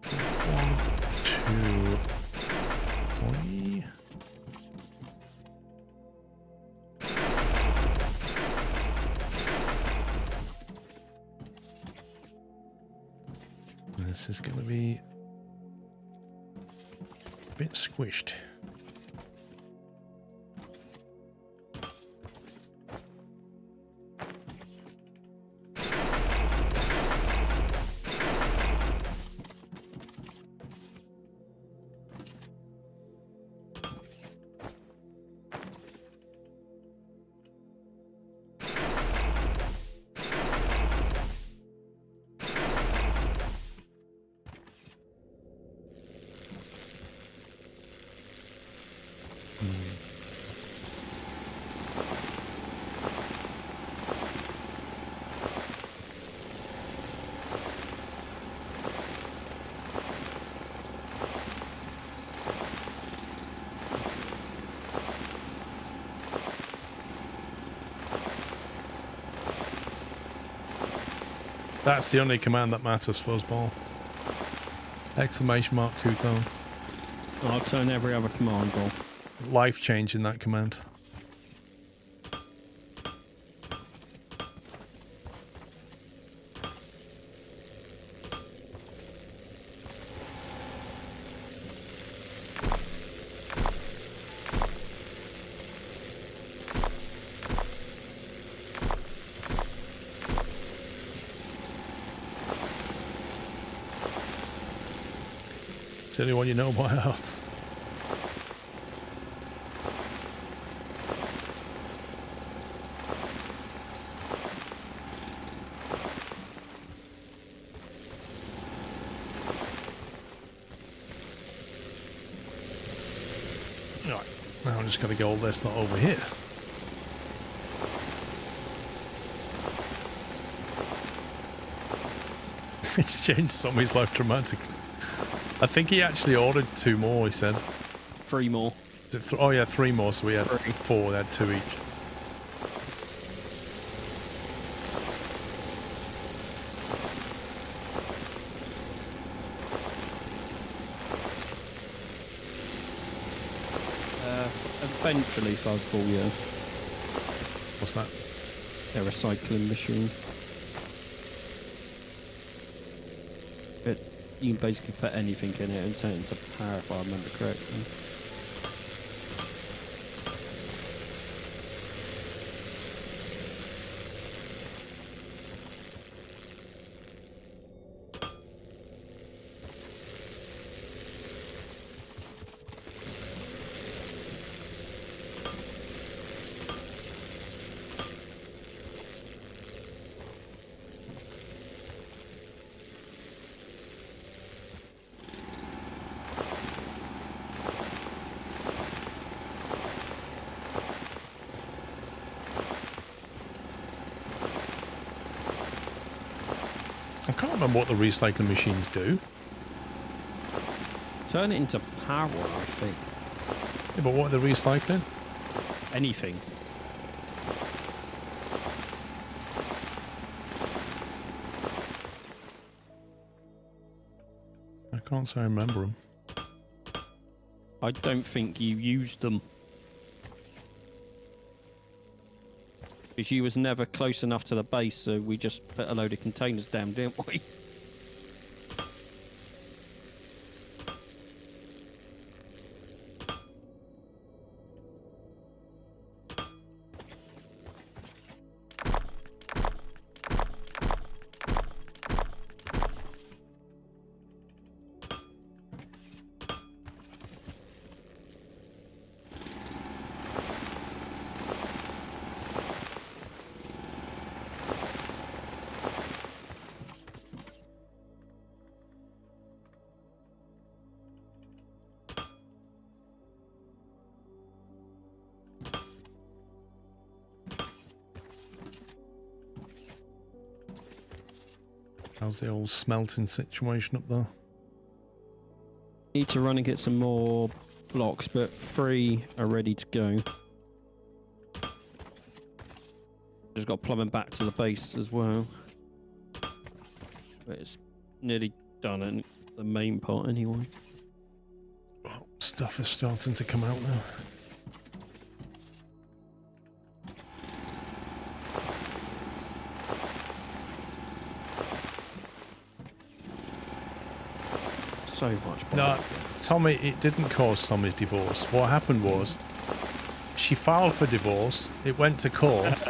1, 2, 3. This is going to be a bit squished. That's the only command that matters, Fuzzball. Exclamation mark two-tone. I'll turn every other command off. Life change in that command. It's the only one you know by heart. Right, now I'm just going to go all this lot over here. It's changed somebody's life dramatically. I think he actually ordered 2 more, he said. 3 more. Oh yeah, 3 more, so we had 3. 4, they had 2 each. Eventually, Fuzzball, yeah. What's that? They're a recycling machine. You can basically put anything in it and turn it into power, if I remember correctly. I can't remember what the recycling machines do. Turn it into power, I think. Yeah, but what are they recycling? Anything. I can't say I remember them. I don't think you used them. Because you was never close enough to the base, so we just put a load of containers down, didn't we? How's the old smelting situation up there? Need to run and get some more blocks, but 3 are ready to go. Just got plumbing back to the base as well. But it's nearly done in the main part anyway. Well, stuff is starting to come out now. So much. No, Tommy, it didn't cause Tommy's divorce. What happened was she filed for divorce, it went to court,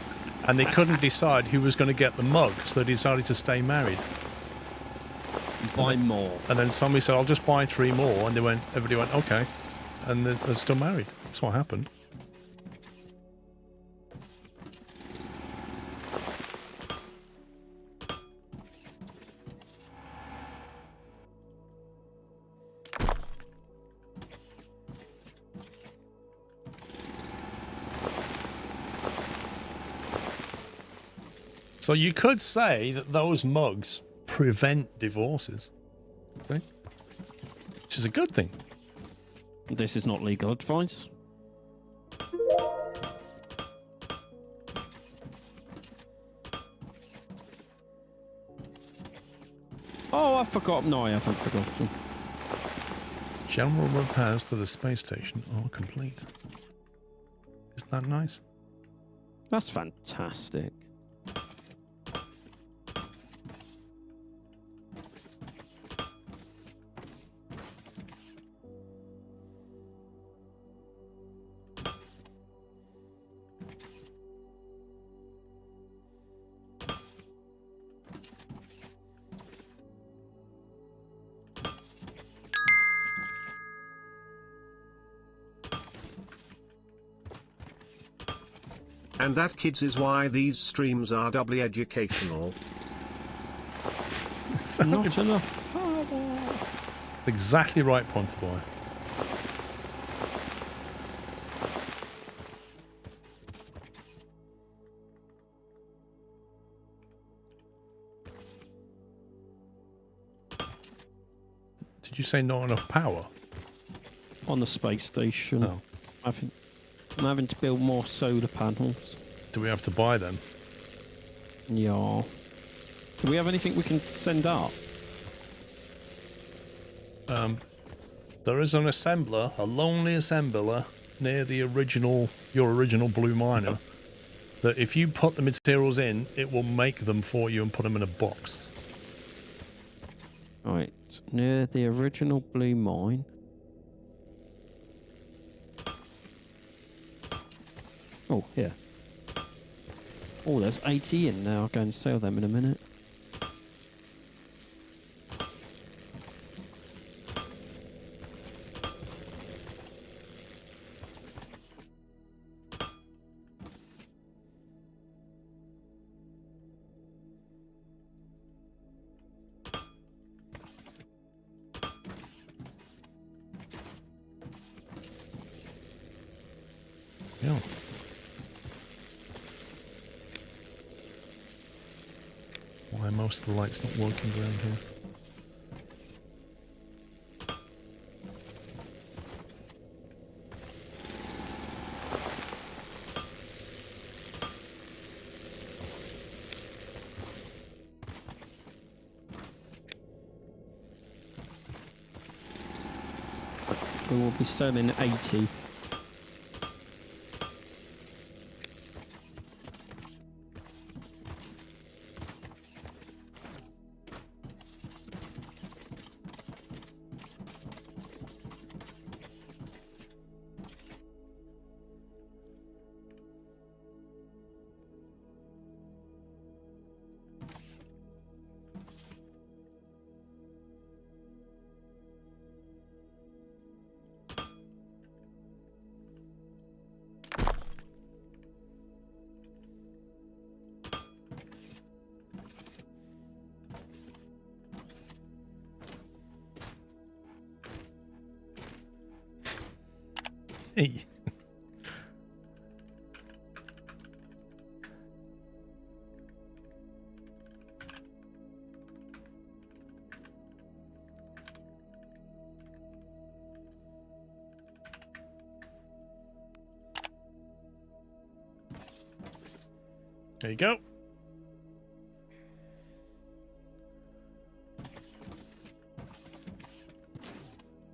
and they couldn't decide who was going to get the mug, so they decided to stay married. Buy more. And then somebody said, I'll just buy 3 more, and everybody went, okay. And they're still married. That's what happened. So you could say that those mugs prevent divorces, see? Which is a good thing. This is not legal advice. Oh, I forgot. No, I haven't forgotten. General repairs to the space station are complete. Isn't that nice? That's fantastic. And that, kids, is why these streams are doubly educational. Not enough. Exactly right, Pontaboy. Did you say not enough power? On the space station. Oh. I'm having to build more solar panels. Do we have to buy them? Yeah. Do we have anything we can send up? There is an assembler, a lonely assembler, near the your original blue miner, that if you put the materials in, it will make them for you and put them in a box. Right, near the original blue mine. Oh, here. Oh, there's 80 in there. I'll go and sell them in a minute. Yeah. Why are most of the lights not working around here? We will be selling 80. me. There you go.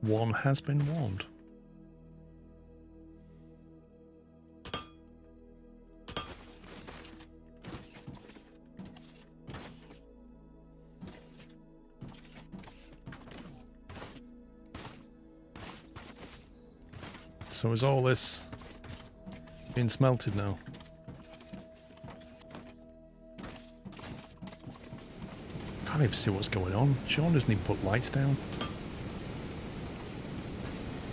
One has been warned. So is all this being smelted now? Can't even see what's going on. Sean doesn't even put lights down.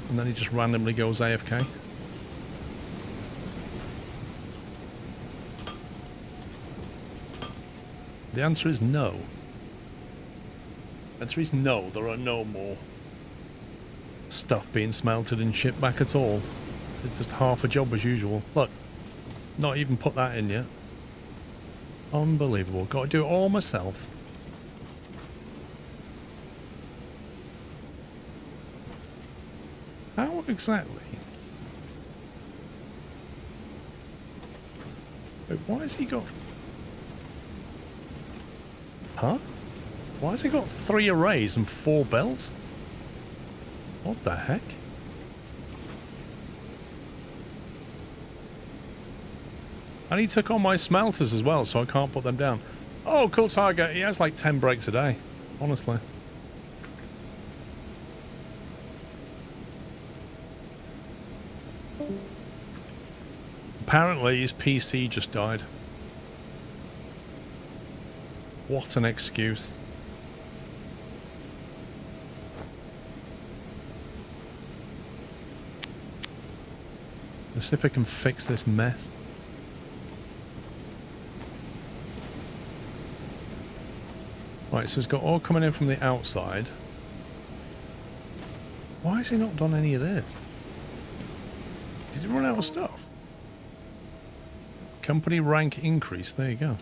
And then he just randomly goes AFK. The answer is no. The answer is no, there are no more stuff being smelted and shipped back at all. It's just half a job as usual. Look, not even put that in yet. Unbelievable. Got to do it all myself. How exactly? Wait, why has he got... Huh? Why has he got 3 arrays and 4 belts? What the heck? And he took on my smelters as well, so I can't put them down. Oh, cool target. He has like 10 breaks a day, honestly. Apparently his PC just died. What an excuse. Let's see if I can fix this mess. Right, so it's got all coming in from the outside. Why has he not done any of this? Did he run out of stuff? Company rank increase, there you go.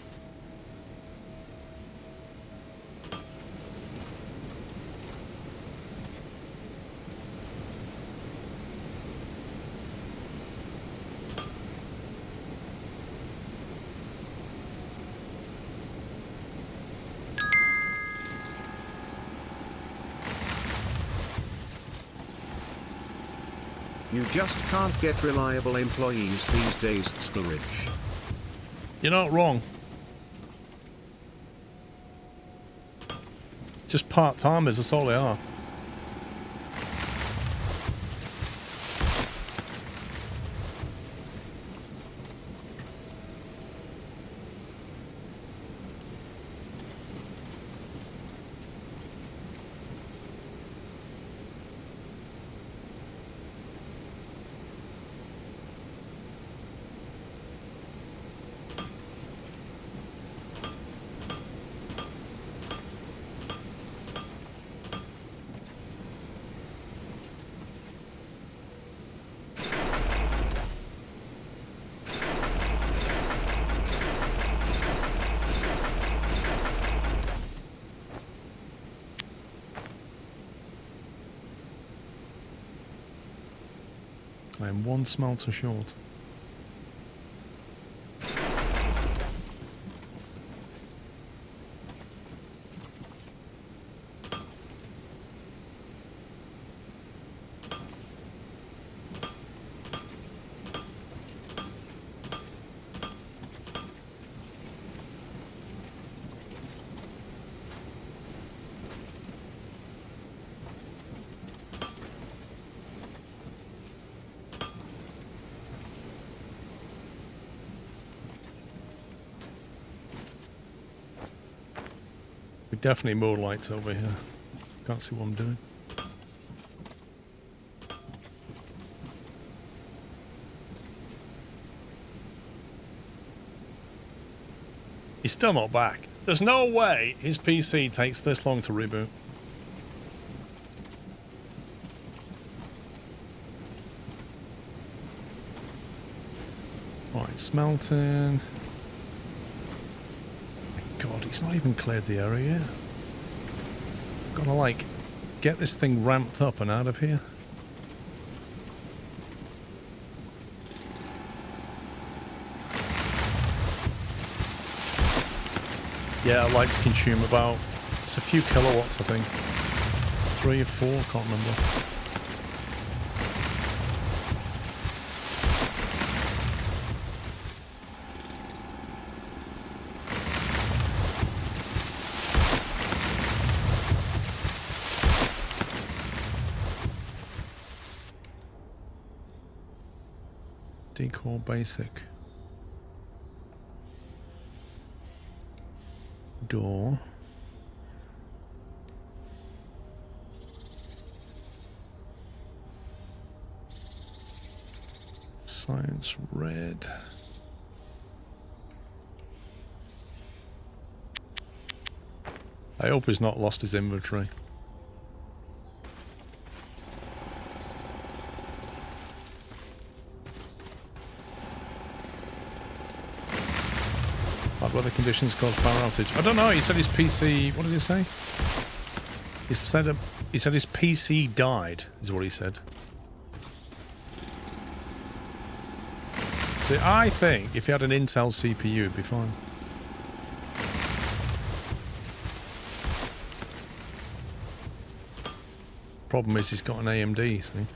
You just can't get reliable employees these days, Sturridge. You're not wrong. Just part-timers, that's all they are. I am 1 smelter short. Definitely more lights over here. Can't see what I'm doing. He's still not back. There's no way his PC takes this long to reboot. Smelting. God, he's not even cleared the area yet. Gotta like get this thing ramped up and out of here. Yeah, lights consume about, it's a few kilowatts, I think. 3 or 4, can't remember. Decor basic. Door. Science red. I hope he's not lost his inventory. Bad weather conditions cause power outage. I don't know. He said his PC. What did he say? He said his PC died. Is what he said. See, I think if he had an Intel CPU, it'd be fine. Problem is, he's got an AMD. See.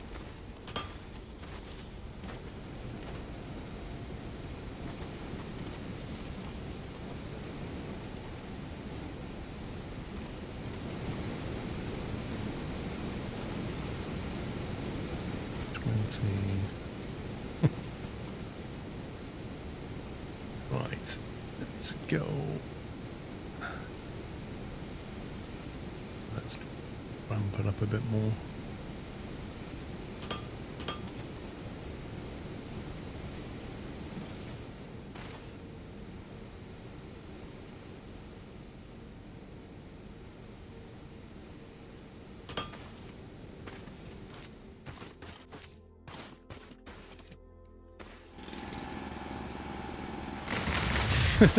Right, let's go. Let's ramp it up a bit more.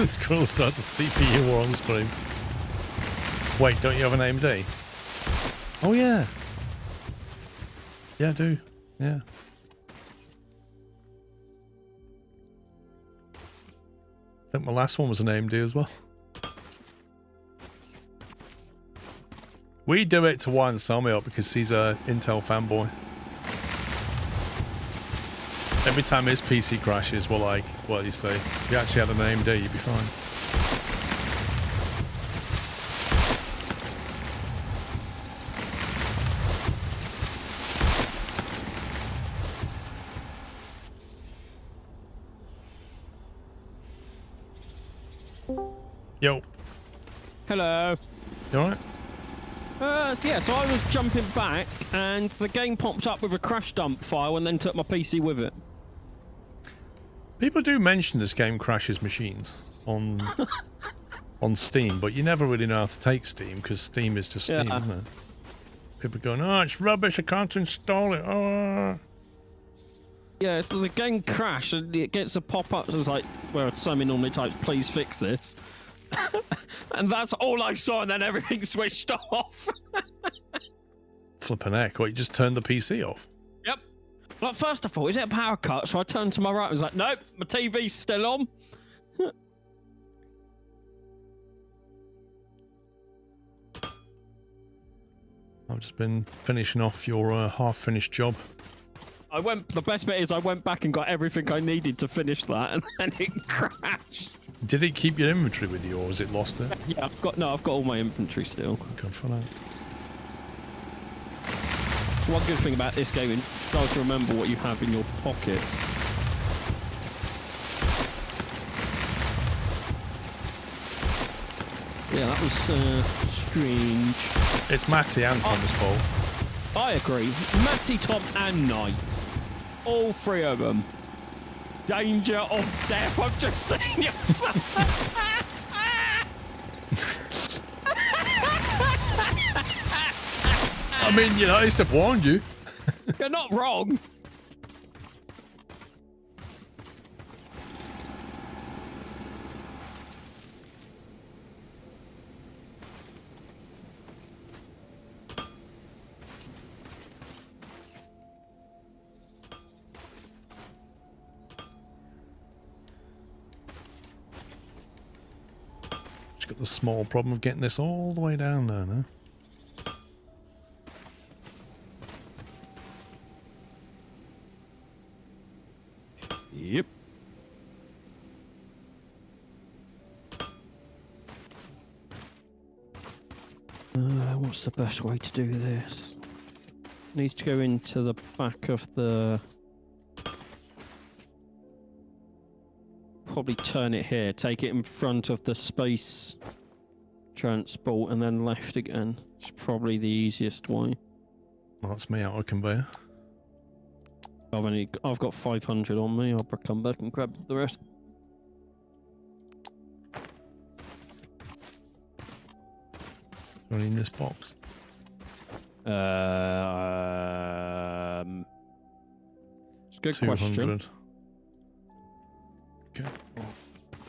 Squirrel starts a CPU war on stream. Wait, don't you have an AMD? Oh yeah. Yeah, I do. Yeah. I think my last one was an AMD as well. We do it to wind Sammy up because he's a Intel fanboy. Every time his PC crashes, we're like, well, you say, if you actually had an AMD, you'd be fine. Yo. Hello. You alright? Yeah, so I was jumping back and the game popped up with a crash dump file and then took my PC with it. People do mention this game crashes machines on on Steam, but you never really know how to take Steam because Steam is just Steam, isn't it? People are going, oh, it's rubbish, I can't install it. Oh. Yeah, so the game crashed and it gets a pop-up that's like, where Sammy normally types, please fix this. And that's all I saw, and then everything switched off. Flippin' heck, what, you just turned the PC off? Yep. Like, first I thought, is it a power cut? So I turned to my right and was like, nope, my TV's still on. I've just been finishing off your half-finished job. The best bit is I went back and got everything I needed to finish that, and then it crashed. Did it keep your inventory with you, or was it lost it? Yeah, I've got all my inventory still. Good for that. One good thing about this game, it does remember what you have in your pockets. Yeah, that was strange. It's Matty and Tom's fault. I agree. Matty, Tom, and Knight. All three of them. Danger of death. I've just seen you. I mean, you know, I used to have warned you. You're not wrong. got the small problem of getting this all the way down there now. Yep. What's the best way to do this? Needs to go into the back of the... Probably turn it here, take it in front of the space transport and then left again. It's probably the easiest way. Well, that's me out of conveyor. I've got 500 on me. I'll come back and grab the rest. Only in this box. It's a good 200. question. Okay, I'll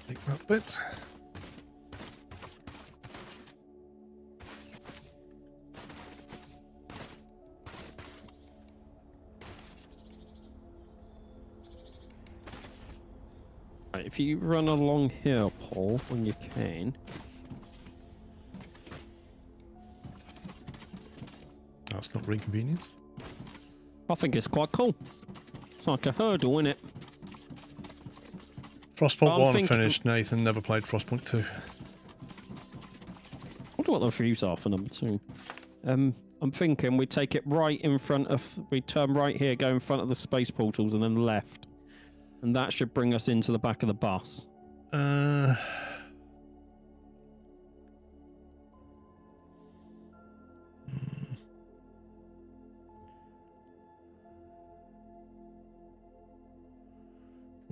take that bit. Right, if you run along here, Paul, when you can. That's not inconvenience. I think it's quite cool. It's like a hurdle, isn't it? Frostpoint I'm 1 thinking... finished. Nathan never played Frostpoint 2. I wonder what the reviews are for number 2. I'm thinking we take it right in front of... We turn right here, go in front of the space portals, and then left. And that should bring us into the back of the bus.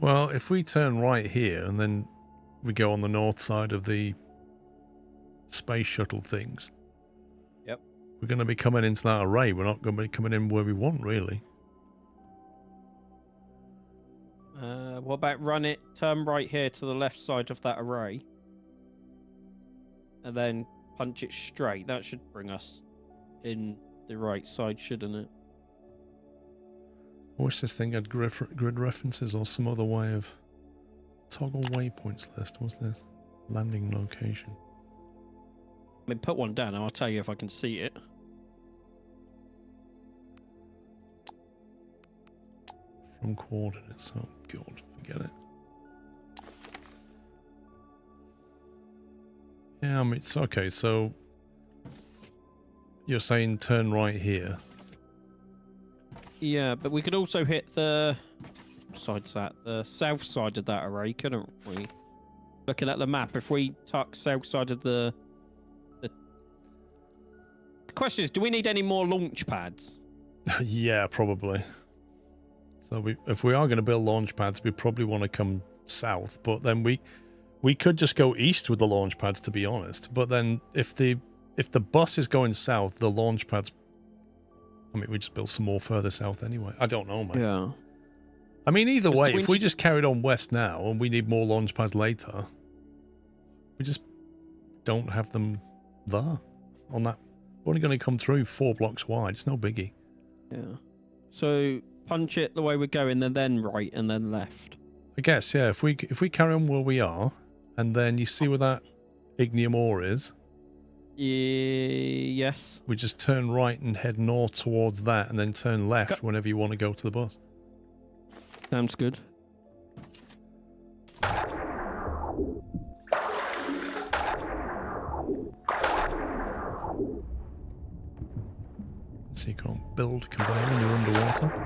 Well, if we turn right here and then we go on the north side of the space shuttle things. Yep. We're going to be coming into that array. We're not going to be coming in where we want, really. What about turn right here to the left side of that array. And then punch it straight. That should bring us in the right side, shouldn't it? I wish this thing had grid references or some other way of... Toggle waypoints list. What's this? Landing location. I mean, put one down and I'll tell you if I can see it. From coordinates. Oh, God. Forget it. Yeah, I mean, it's okay. So, you're saying turn right here. Yeah, but we could also hit the... What side's that? The south side of that array, couldn't we? Looking at the map, if we tuck south side of the question is, do we need any more launch pads? Yeah, probably. So if we are going to build launch pads, we probably want to come south. But then we could just go east with the launch pads, to be honest. But then if the bus is going south, the launch pads... I mean, we just build some more further south anyway. I don't know, man. Yeah. I mean, either way, if we just carried on west now and we need more launch pads later, we just don't have them there on that. We're only going to come through 4 blocks wide. It's no biggie. Yeah. So punch it the way we're going, and then right, and then left. I guess, yeah. If we carry on where we are, and then you see where that ignium ore is. Yes. We just turn right and head north towards that, and then turn left whenever you want to go to the bus. Sounds good. So you can't build conveyor when you're underwater.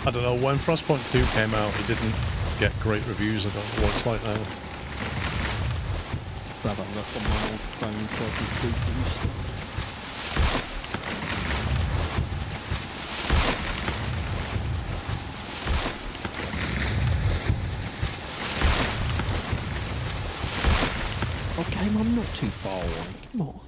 I don't know, when Frostpoint 2 came out, it didn't get great reviews. I don't know what it's like now. Grab a look on my old phone so I can speak things. game. I'm not too far away. Come on.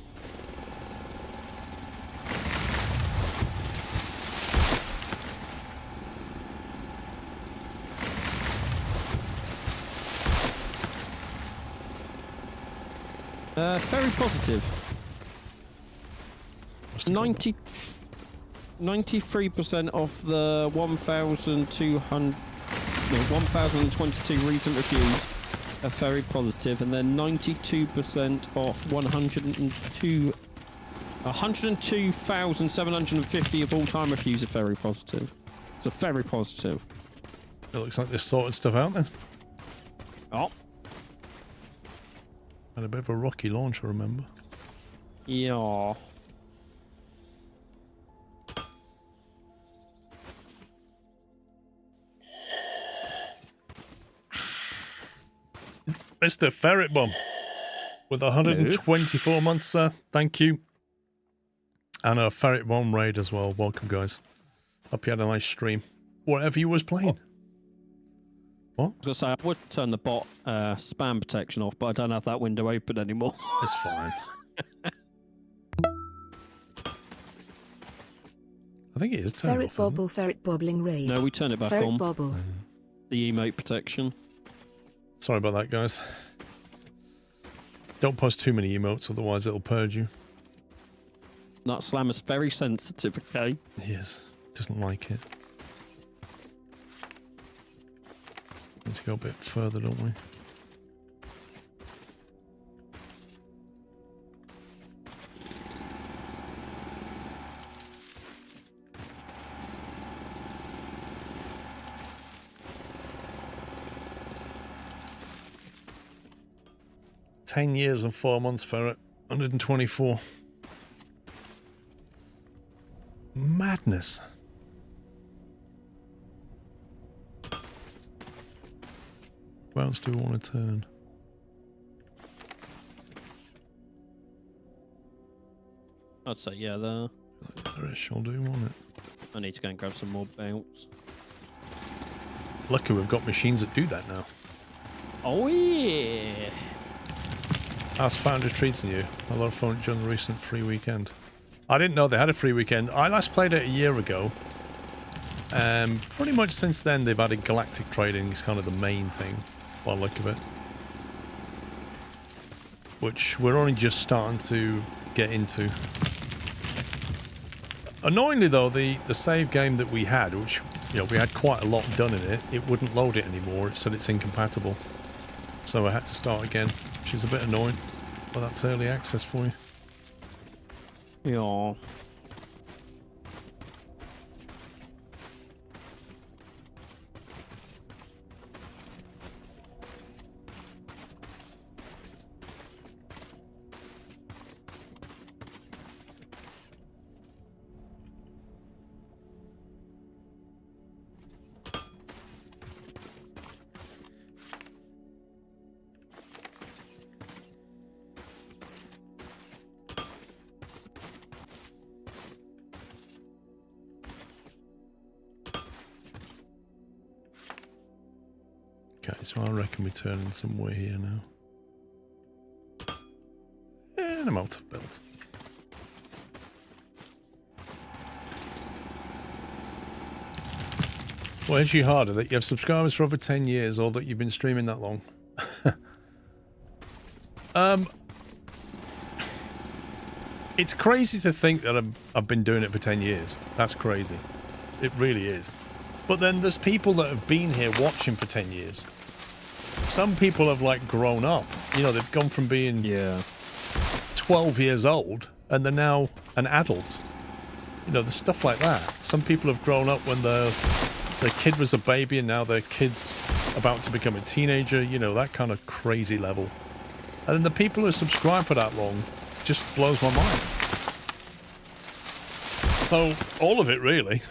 Very positive. 93% of the 1,022 recent reviews are very positive, and then 92% of 102,750 of all-time reviews are very positive. So very positive. It looks like they sorted stuff out then. Oh. Had a bit of a rocky launch, I remember. Yeah. Mr. Ferret Bomb with 124 months, sir. Thank you. And a Ferret Bomb raid as well. Welcome, guys. Hope you had a nice stream. Whatever you was playing. What? I was going to say, I would turn the bot spam protection off, but I don't have that window open anymore. It's fine. I think it is turned Ferret off, bobble, ferret bobbling raid. No, we turn it back Ferret on. bobble. The emote protection. Sorry about that, guys. Don't post too many emotes, otherwise it'll purge you. That Slammer's very sensitive, okay? He is. Doesn't like it. Need to go a bit further, don't we? $10 years and 4 months, Ferret. 124. Madness. Where else do we want to turn? I'd say, yeah, there. The rest shall do, won't it? I need to go and grab some more belts. Lucky we've got machines that do that now. Oh, yeah. How's Founder treating you? A lot of fun during the recent free weekend. I didn't know they had a free weekend. I last played it a year ago. Pretty much since then they've added galactic trading is kind of the main thing, by the look of it. Which we're only just starting to get into. Annoyingly though, the save game that we had, which, you know, we had quite a lot done in it, it wouldn't load it anymore. It said it's incompatible. So I had to start again, which is a bit annoying. But that's early access for you. Yeah. Okay, so I reckon we turn in somewhere here now. And I'm out of build. Well, is you harder that you have subscribers for over 10 years or that you've been streaming that long? It's crazy to think that I've been doing it for 10 years. That's crazy. It really is. But then there's people that have been here watching for 10 years. Some people have like grown up. You know, they've gone from being 12 years old and they're now an adult. You know, there's stuff like that. Some people have grown up when their kid was a baby and now their kid's about to become a teenager. You know, that kind of crazy level. And then the people who subscribe for that long just blows my mind. So, all of it really.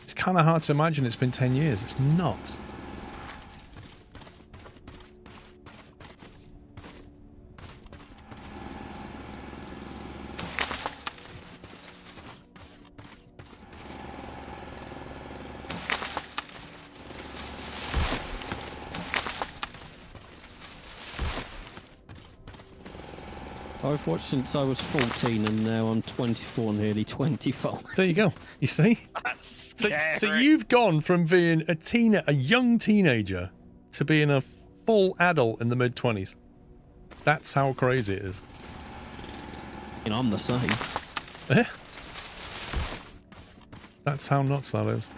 It's kind of hard to imagine it's been 10 years. It's nuts. I've watched since I was 14 and now I'm 24, nearly 25. There you go. You see? That's So you've gone from being a young teenager to being a full adult in the mid-20s. That's how crazy it is. You know, I'm the same. Eh? That's how nuts that is.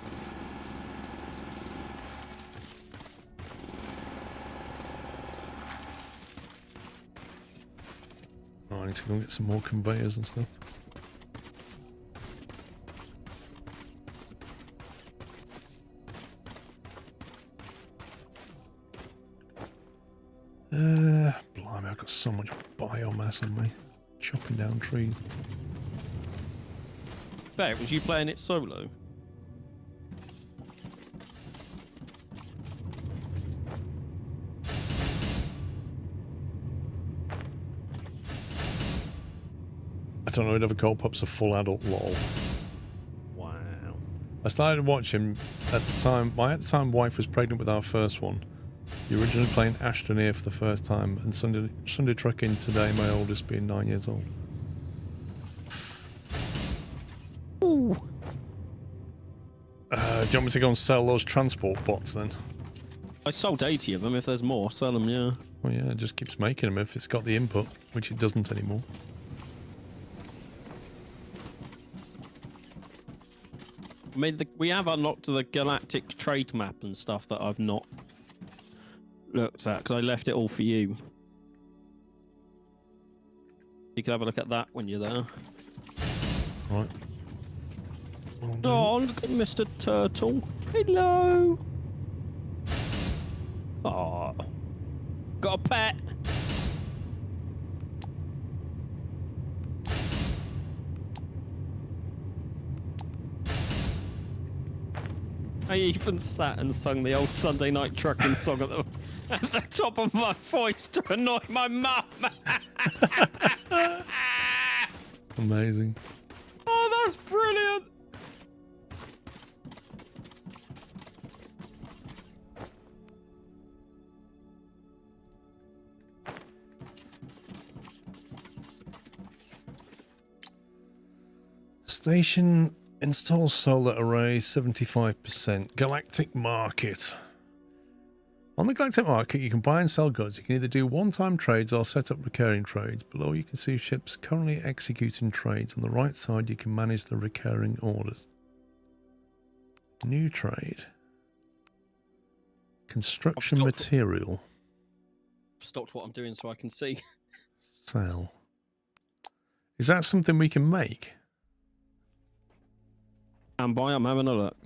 Oh, I need to go and get some more conveyors and stuff. Blimey, I've got so much biomass on me. Chopping down trees. Bear, was you playing it solo? I don't know, who'd ever call Pups a full adult lol. Wow. I started watching at the time, my wife was pregnant with our first one. The originally playing Ashtoneer for the first time, and Sunday Trucking today, my oldest being 9 years old. Ooh. Do you want me to go and sell those transport bots then? I sold 80 of them. If there's more, sell them, yeah. Well, yeah, it just keeps making them if it's got the input, which it doesn't anymore. I mean, we have unlocked the galactic trade map and stuff that I've not looked at because I left it all for you. You can have a look at that when you're there. Right. Oh, look at Mr. Turtle. Hello. Oh, got a pet. I even sat and sung the old Sunday night trucking song at the top of my voice to annoy my mum. Amazing. Oh, that's brilliant. Station install solar array 75%. Galactic market. On the Galactic market, you can buy and sell goods. You can either do one-time trades or set up recurring trades. Below, you can see ships currently executing trades. On the right side, you can manage the recurring orders. New trade. Construction material. Stopped what I'm doing so I can see. Sell. Is that something we can make? And by, I'm having a look.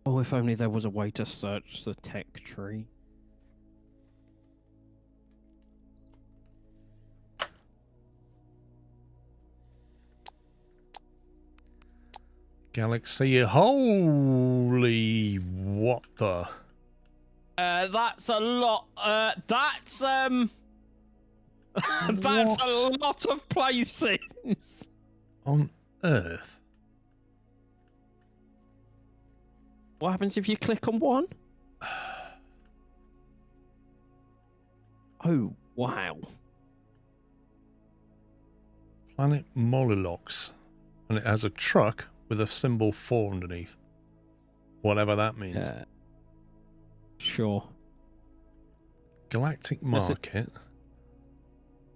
Oh, if only there was a way to search the tech tree. Galaxy. Holy, what the? That's a lot. That's that's a lot of places. On Earth? What happens if you click on one? Oh, wow. Planet Molilox. And it has a truck with a symbol 4 underneath. Whatever that means. Yeah. Sure. Galactic market.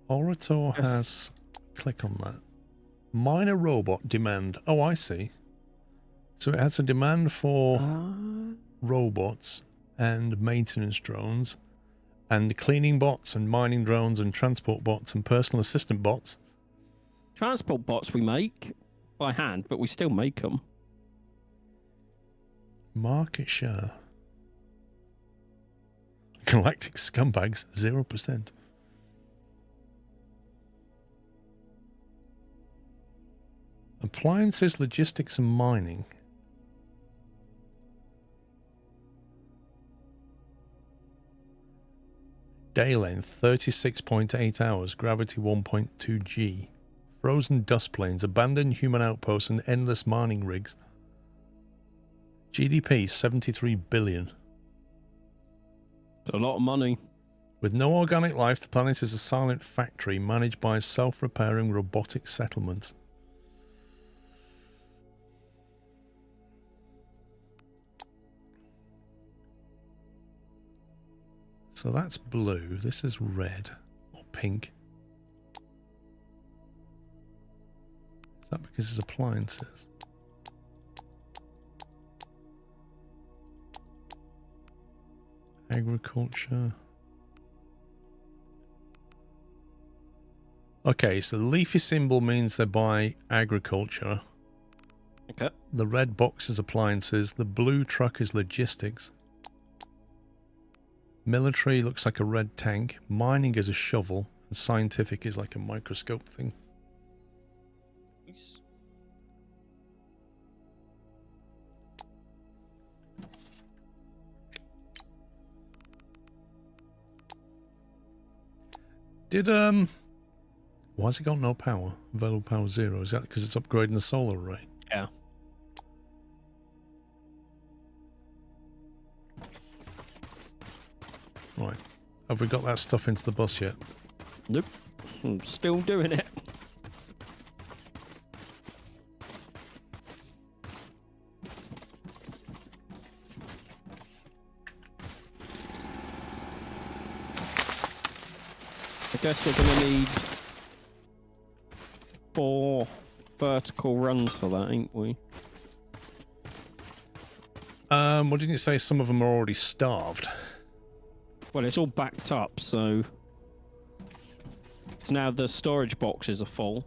Orator has... Click on that. Minor robot demand. Oh, I see. So it has a demand for robots and maintenance drones and cleaning bots and mining drones and transport bots and personal assistant bots. Transport bots we make by hand, but we still make them. Market share. Galactic scumbags, 0%. Appliances, logistics and mining. Day length 36.8 hours, gravity 1.2 G. Frozen dust plains, abandoned human outposts and endless mining rigs. GDP 73 billion. A lot of money. With no organic life, the planet is a silent factory managed by self-repairing robotic settlements. So that's blue. This is red or pink. Is that because it's appliances? Agriculture. Okay, so the leafy symbol means they're by agriculture. Okay. The red box is appliances. The blue truck is logistics. Military looks like a red tank. Mining is a shovel. And scientific is like a microscope thing. Nice. Did, why has it got no power? Available power 0. Is that because it's upgrading the solar array? Yeah. Right. Have we got that stuff into the bus yet? Nope. I'm still doing it. I guess we're going to need 4 vertical runs for that, ain't we? Well, didn't you say some of them are already starved? Well, it's all backed up, so now the storage boxes are full.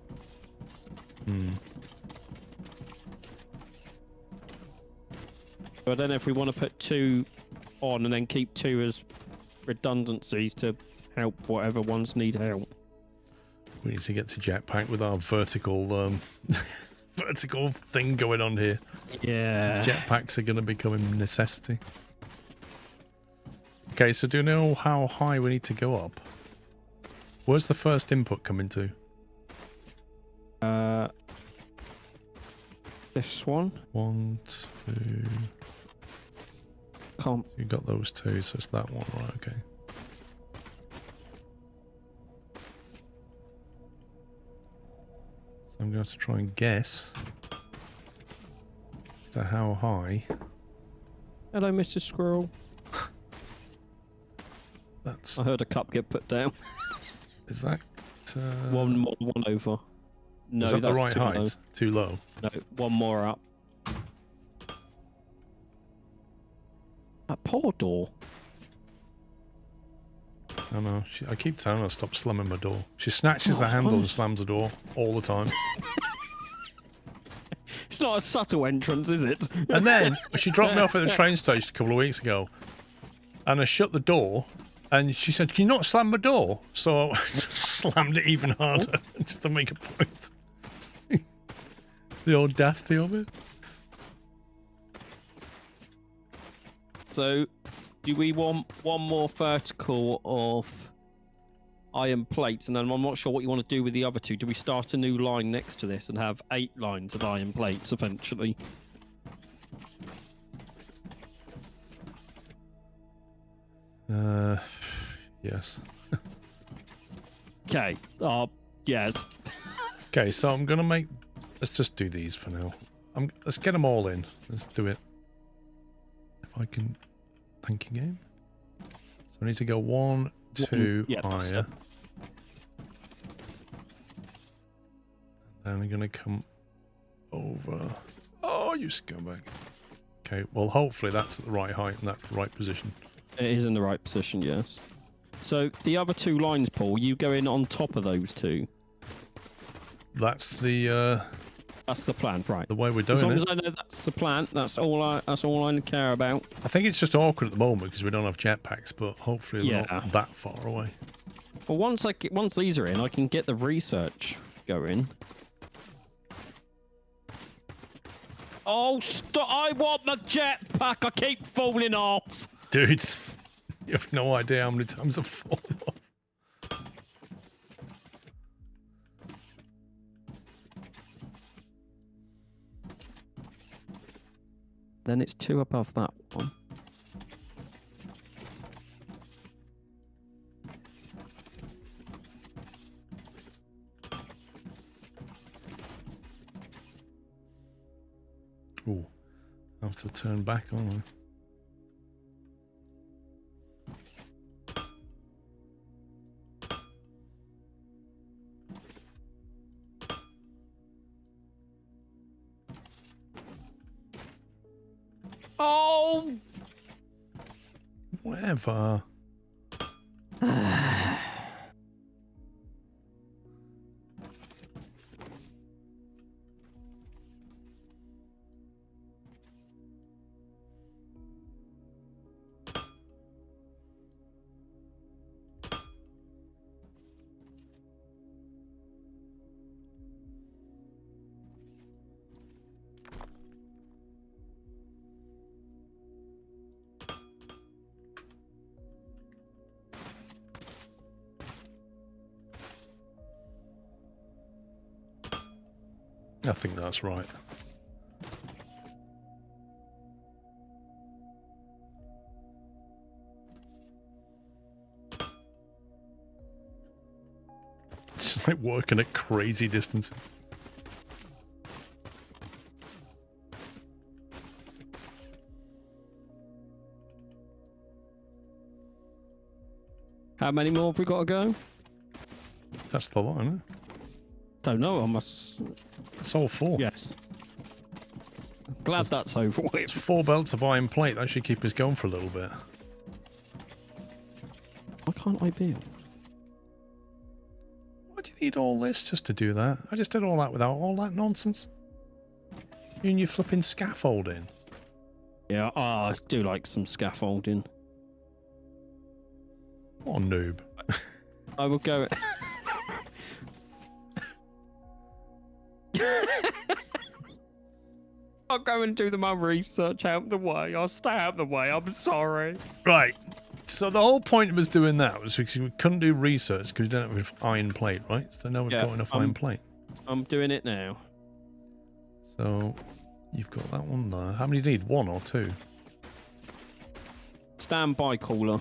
But I don't know if we want to put 2 on and then keep 2 as redundancies to help whatever ones need help. We need to get to Jetpack with our vertical vertical thing going on here. Yeah. Jetpacks are going to become a necessity. Okay, so do you know how high we need to go up? Where's the first input coming to? This one. 1, 2. Can't. You got those 2, so it's that one, right? Okay. So I'm going to try and guess to how high. Hello, Mr. Squirrel. That's. I heard a cup get put down. Is that? One more, one over. No, is that the that's right too height? low. Too low. No, one more up. That poor door. I know. I keep telling her to stop slamming my door. She snatches the it's handle and punished. slams the door all the time. It's not a subtle entrance, is it? And then she dropped me off at the train station a couple of weeks ago, and I shut the door, and she said, "Can you not slam my door?" So I slammed it even harder just to make a point. The audacity of it. So, do we want one more vertical of iron plates? And then I'm not sure what you want to do with the other 2. Do we start a new line next to this and have 8 lines of iron plates eventually? Yes. Okay. Yes. Okay, so I'm gonna make. Let's just do these for now. Let's get them all in. Let's do it. If I can think again. So I need to go 1, 2 yeah, that's higher. it. Then I'm gonna come over. Oh, you scumbag. Okay, well, hopefully that's at the right height and that's the right position. It is in the right position, yes. So, the other 2 lines, Paul, you go in on top of those 2. That's the That's the plan, right? way we're As long doing as it. I know that's the plan, that's all I care about. I think it's just awkward at the moment because we don't have jetpacks, but hopefully they're Yeah. not that far away. Well, once these are in, I can get the research going. Oh, stop! I want my jetpack. I keep falling off. Dude, you have no idea how many times I've fallen off. Then it's 2 above that one. Ooh, I have to turn back on. Oh! Whatever. I think that's right. It's like working at crazy distances. How many more have we got to go? That's the lot, isn't it? Don't know. I must. It's all 4. Yes. Glad that's over with. It's 4 belts of iron plate. That should keep us going for a little bit. Why can't I build? Why do you need all this just to do that? I just did all that without all that nonsense. You and your flipping scaffolding. Yeah, I do like some scaffolding. What a noob. I will go. I'll go and do my research out of the way. I'll stay out of the way. I'm sorry. Right. So the whole point of us doing that was because we couldn't do research because we don't have enough iron plate, right? So now we've got enough iron plate. I'm doing it now. So you've got that one there. How many do you need? 1 or 2? Standby caller.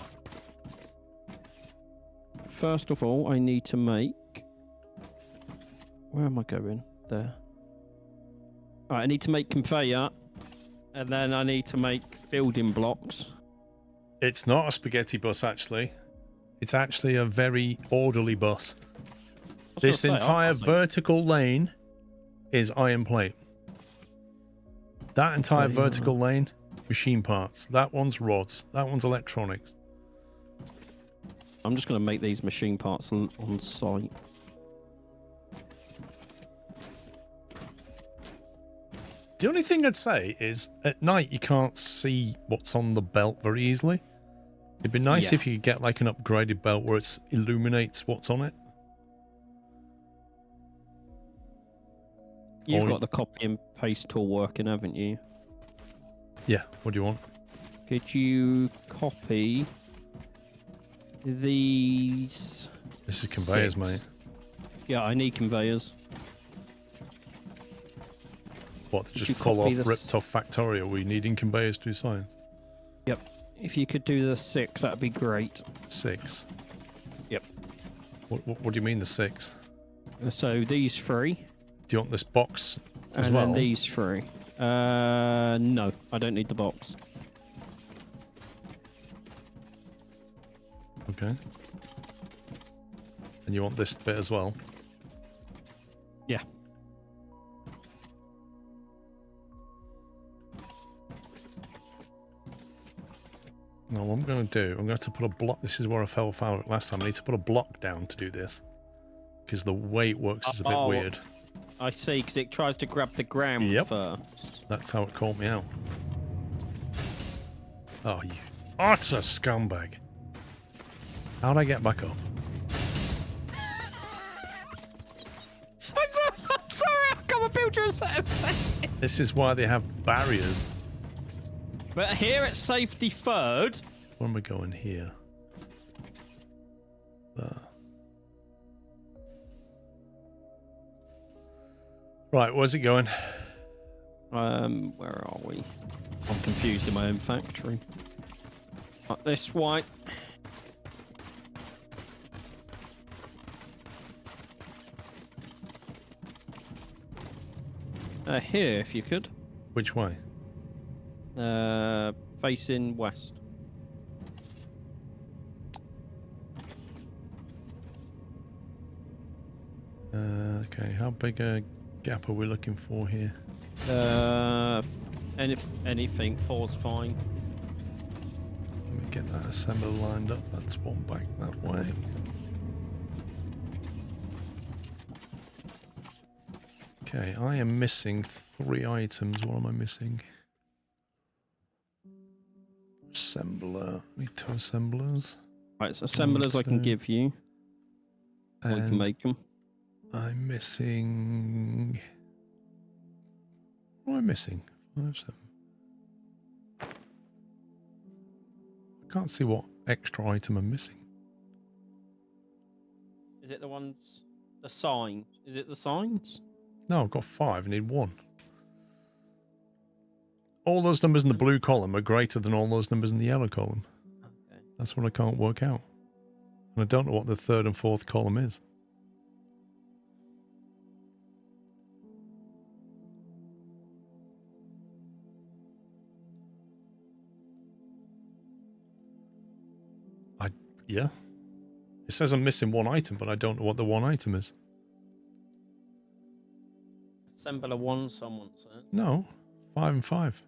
First of all, I need to make... Where am I going? There. Right, I need to make conveyor. And then I need to make building blocks. It's not a spaghetti bus, actually. It's actually a very orderly bus. This entire vertical lane is iron plate. That entire vertical lane, machine parts. That one's rods. That one's electronics. I'm just going to make these machine parts on site. The only thing I'd say is at night you can't see what's on the belt very easily. It'd be nice if you could get like an upgraded belt where it illuminates what's on it. You've got the copy and paste tool working, haven't you? Yeah, what do you want? Could you copy these? This is conveyors, 6? mate. Yeah, I need conveyors. What, Could you just fall copy off, this? ripped off Factorio? We needing conveyors to do science? Yep. If you could do the 6, that'd be great. 6? Yep. What do you mean the 6? So these 3. Do you want this box as And well? then these 3. No, I don't need the box. Okay. And you want this bit as well? Yeah. No, what I'm going to do, I'm going to have to put a block. This is where I fell foul last time. I need to put a block down to do this. Because the way it works is a bit weird. I see, because it tries to grab the ground first. That's how it caught me out. Oh, you utter scumbag. How'd I get back up? I'm sorry, I've got a builder. This is why they have barriers. But here at safety 3rd. Where am I going here? There. Right, where's it going? Where are we? I'm confused in my own factory. Up this way. Here, if you could. Which way? Facing west. Okay, how big a gap are we looking for here? Anything, 4's fine. Let me get that assembler lined up. That's one back that way. Okay, I am missing 3 items. What am I missing? Assembler. I need 2 assemblers. Right, so assemblers I can give you. Or we can make them. I'm missing... What am I missing? 5, 7. I can't see what extra item I'm missing. Is it the ones... The sign? Is it the signs? No, I've got 5. I need 1. All those numbers in the blue column are greater than all those numbers in the yellow column. Okay. That's what I can't work out. And I don't know what the 3rd and 4th column is. Yeah. It says I'm missing 1 item, but I don't know what the 1 item is. Assembler 1, someone said. No. 5 and 5.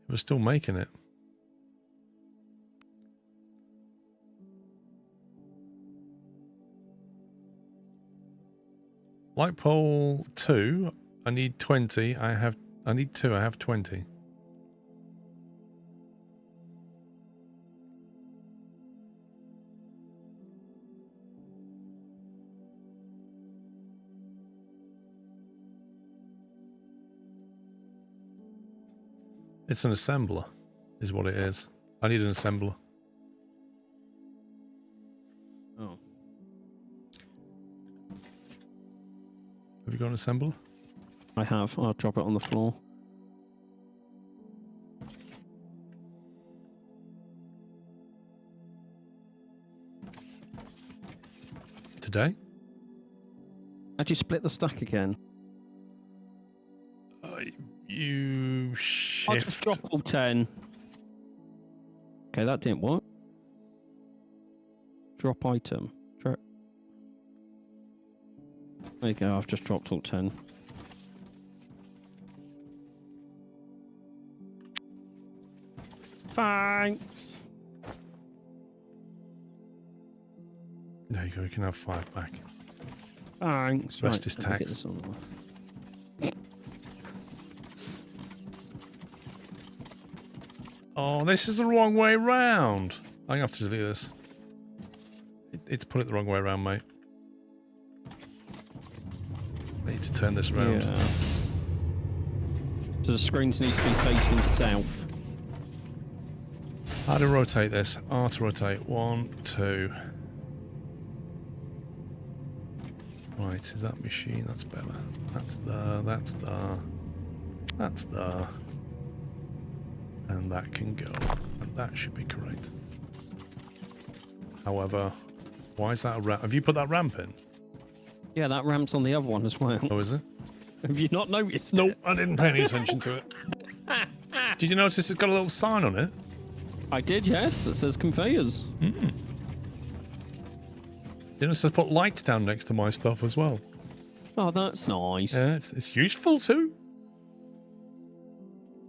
We're still making it. Light pole 2. I need 20. I need 2. I have 20. It's an assembler, is what it is. I need an assembler. Oh. Have you got an assembler? I have. I'll drop it on the floor. Today? How'd you split the stack again? You shift. I'll just drop all 10. Okay, that didn't work. Drop item. There you go, I've just dropped all 10. Thanks. There you go, you can have 5 back. Thanks. Rest is let me get tax. this on the- Oh, this is the wrong way round. I'm going to have to delete this. It's put it the wrong way around, mate. I need to turn this round. Yeah. So the screens need to be facing south. How to rotate this? R to rotate. 1, 2. Right, is that machine? That's better. That's there, that's there. That's there. And that can go. And that should be correct. However, why is that a ramp? Have you put that ramp in? Yeah, that ramp's on the other one as well. Oh, is it? Have you not noticed? Nope, it? I didn't pay any attention to it. Did you notice it's got a little sign on it? I did, yes. That says conveyors. You notice I put lights down next to my stuff as well. Oh, that's nice. Yeah, it's useful too.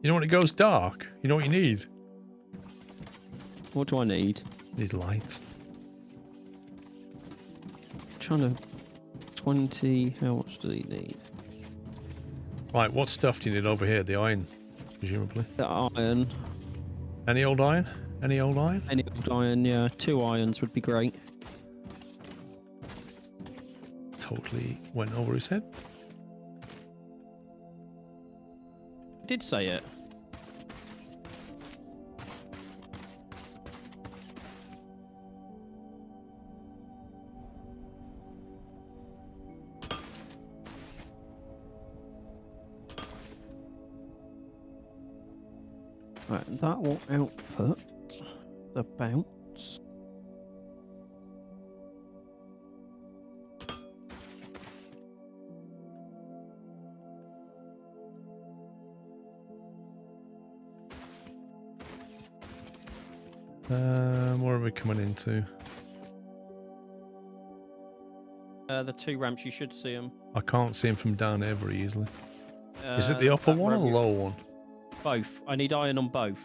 You know when it goes dark? You know what you need? What do I need? You need lights. Trying to 20. How much do you need? Right, what stuff do you need over here? The iron, presumably. The iron. Any old iron? Any old iron? Any old iron, yeah. 2 irons would be great. Totally went over his head. I did say it. Right, that will output the bounce. Where are we coming into? The 2 ramps, you should see them. I can't see him from down here very easily. Is it the upper one or the lower one? Both. I need iron on both.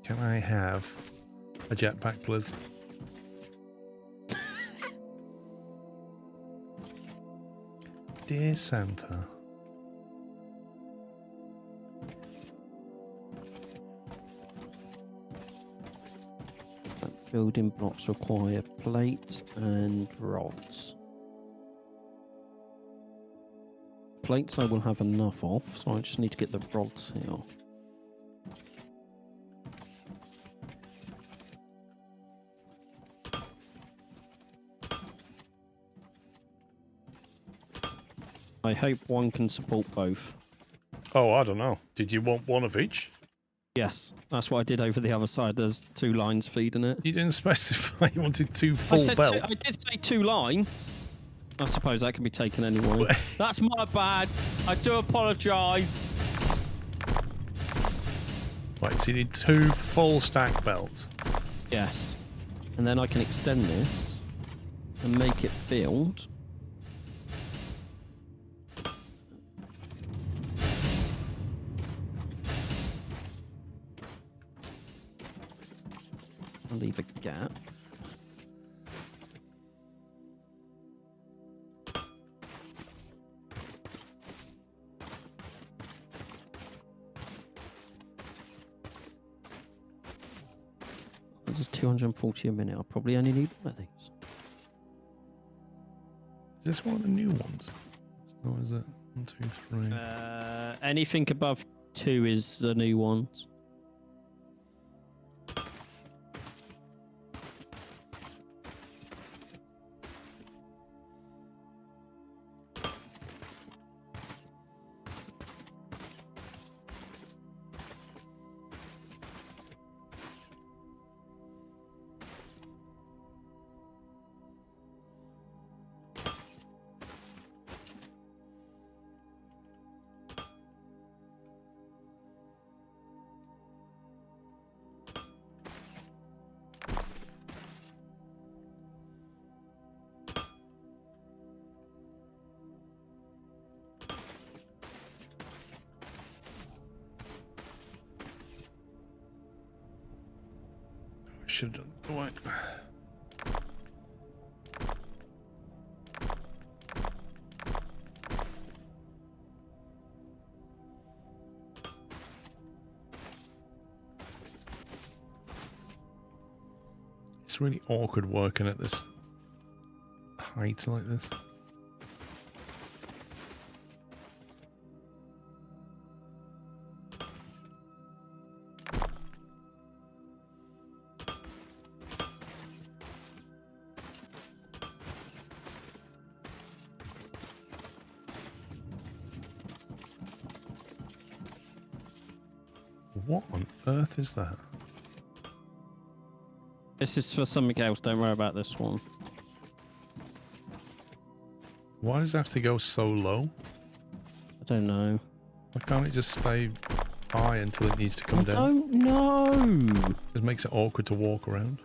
Can I have a jetpack, please? Dear Santa. Building blocks require plates and rods. Plates I will have enough of, so I just need to get the rods here. I hope one can support both. Oh, I don't know. Did you want one of each? Yes, that's what I did over the other side. There's 2 lines feeding it. You didn't specify you wanted 2 full belts. I did say 2 lines. I suppose that can be taken anyway. That's my bad. I do apologise. Right, so you need 2 full stack belts. Yes. And then I can extend this and make it build. I'll leave a gap. This is 240 a minute. I'll probably only need one of these. Is this one of the new ones? No, is it? 1, 2, 3. Anything above 2 is the new ones. Should have done. Right. It's really awkward working at this height like this. What on earth is that? This is for something else. Don't worry about this one. Why does it have to go so low? I don't know. Why can't it just stay high until it needs to come down? I don't know. It makes it awkward to walk around.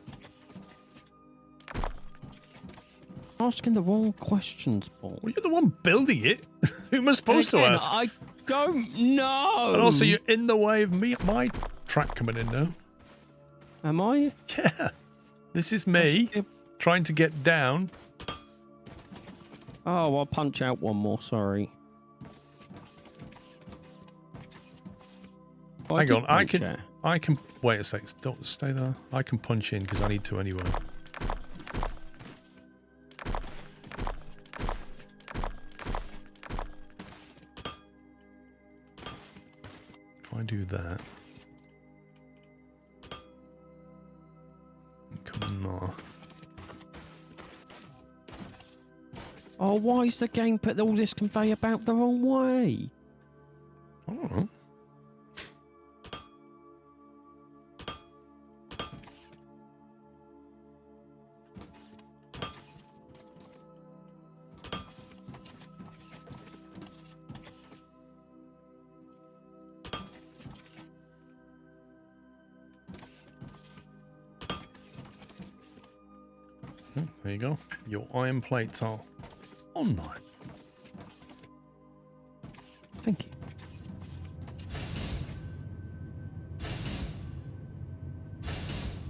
Asking the wrong questions, Paul. Well, you're the one building it. Who am I supposed to ask? I don't know. And also, you're in the way of me, my track coming in now. Am I? Yeah. This is me trying to get down. Oh, I'll punch out one more. Sorry. Oh, Hang did on, I punch out. can wait a sec. Don't stay there. I can punch in because I need to anyway. If I do that, come on. Oh, why is the game put all this conveyor belt the wrong way? I don't know. There you go. Your iron plates are online. Thank you.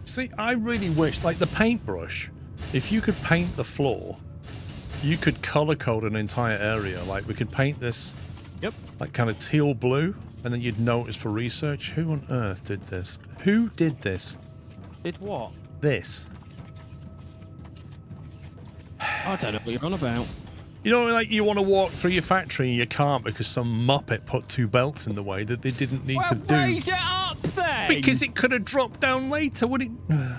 See, I really wish, like the paintbrush, if you could paint the floor, you could color code an entire area. Like we could paint this, Yep. like kind of teal blue, and then you'd notice for research, who on earth did this? Who did this? Did what? This. I don't know what you're on about. You know, like you want to walk through your factory and you can't because some muppet put two belts in the way that they didn't need to do. Raise it up then! Because it could have dropped down later, wouldn't it?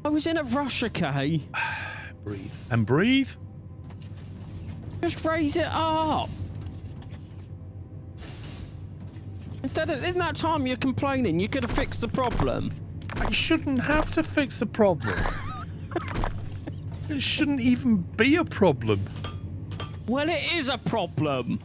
I was in a rush, okay? Breathe. And breathe? Just raise it up. Instead of, in that time you're complaining, you could have fixed the problem. I shouldn't have to fix the problem. It shouldn't even be a problem. Well, it is a problem.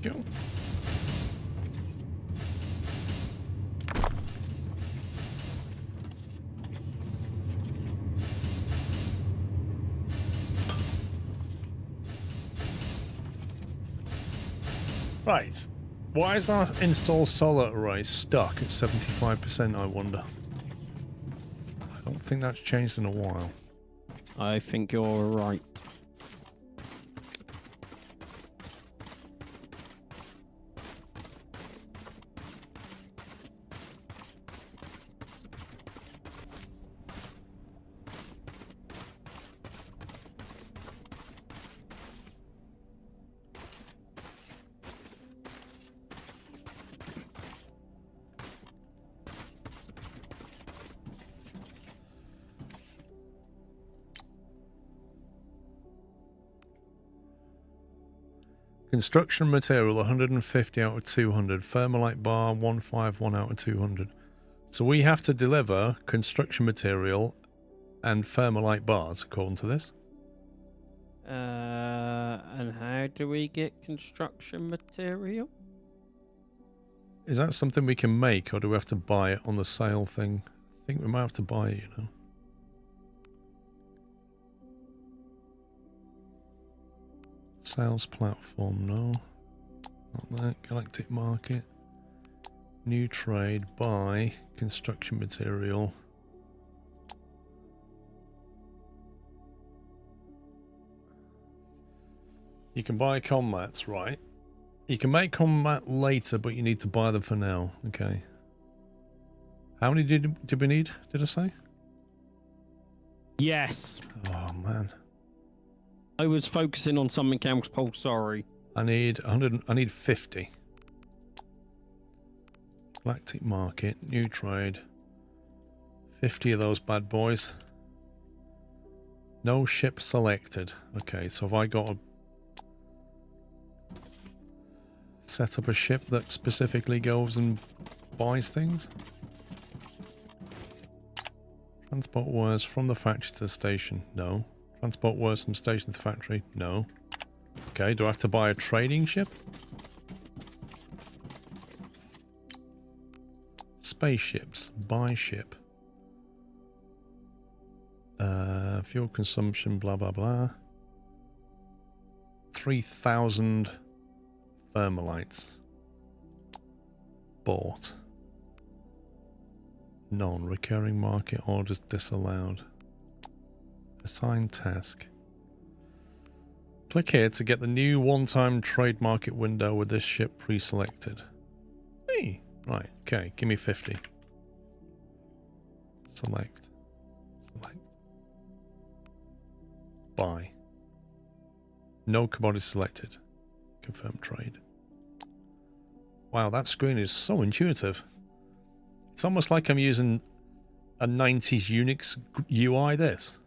Go. Right. Why is our install solar array stuck at 75%, I wonder? I don't think that's changed in a while. I think you're right. Construction material 150 out of 200. Thermalite bar 151 out of 200. So we have to deliver construction material and thermalite bars according to this. And how do we get construction material? Is that something we can make or do we have to buy it on the sale thing? I think we might have to buy it, you know. Sales platform, no. Not that. Galactic market. New trade, buy, construction material. You can buy combats, right? You can make combat later, but you need to buy them for now. Okay. How many did we need, did I say? Yes. Oh, man. I was focusing on something else, Paul, sorry. I need 100. I need 50. Galactic market, new trade. 50 of those bad boys. No ship selected. Okay, so have I got to set up a ship that specifically goes and buys things? Transport wares from the factory to the station. No. Transport wares from station to the factory. No. Okay, do I have to buy a trading ship? Spaceships. Buy ship. Fuel consumption, blah, blah, blah. 3,000 thermalites. Bought. None. Recurring market orders disallowed. Assign task. Click here to get the new one-time trade market window with this ship pre-selected. Hey, right, okay, give me 50. Select. Select. Buy. No commodity selected. Confirm trade. Wow, that screen is so intuitive. It's almost like I'm using a 90s Unix UI, this.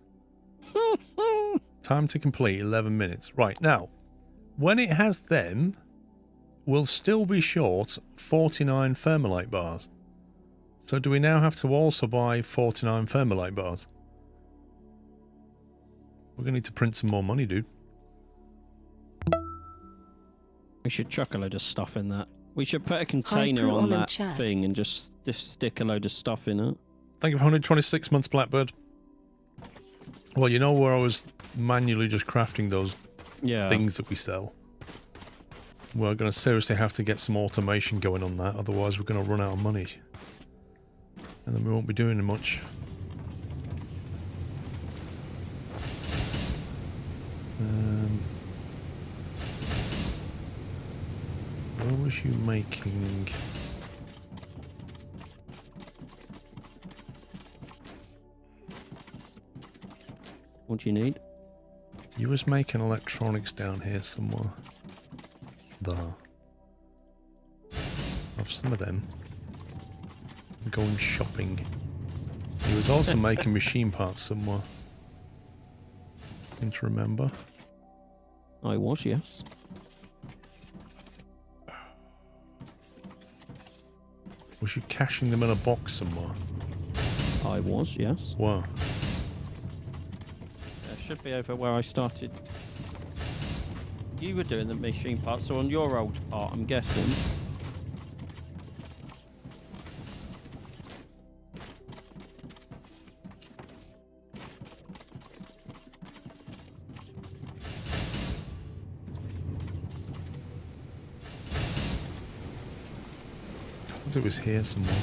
Time to complete, 11 minutes. Right, now, when it has them, we'll still be short 49 thermalite bars. So do we now have to also buy 49 thermalite bars? We're going to need to print some more money, dude. We should chuck a load of stuff in that. We should put a container on that thing and just stick a load of stuff in it. Thank you for 126 months, Blackbird. Well, you know where I was manually just crafting those things that we sell? We're going to seriously have to get some automation going on that, otherwise we're going to run out of money. And then we won't be doing much. What was you making? What do you need? You was making electronics down here somewhere. There. Have some of them. I'm going shopping. He was also making machine parts somewhere. Seem to remember. I was, yes. Was you caching them in a box somewhere? I was, yes. Wow. Should be over where I started. You were doing the machine part, so on your old part, I'm guessing. It was here somewhere.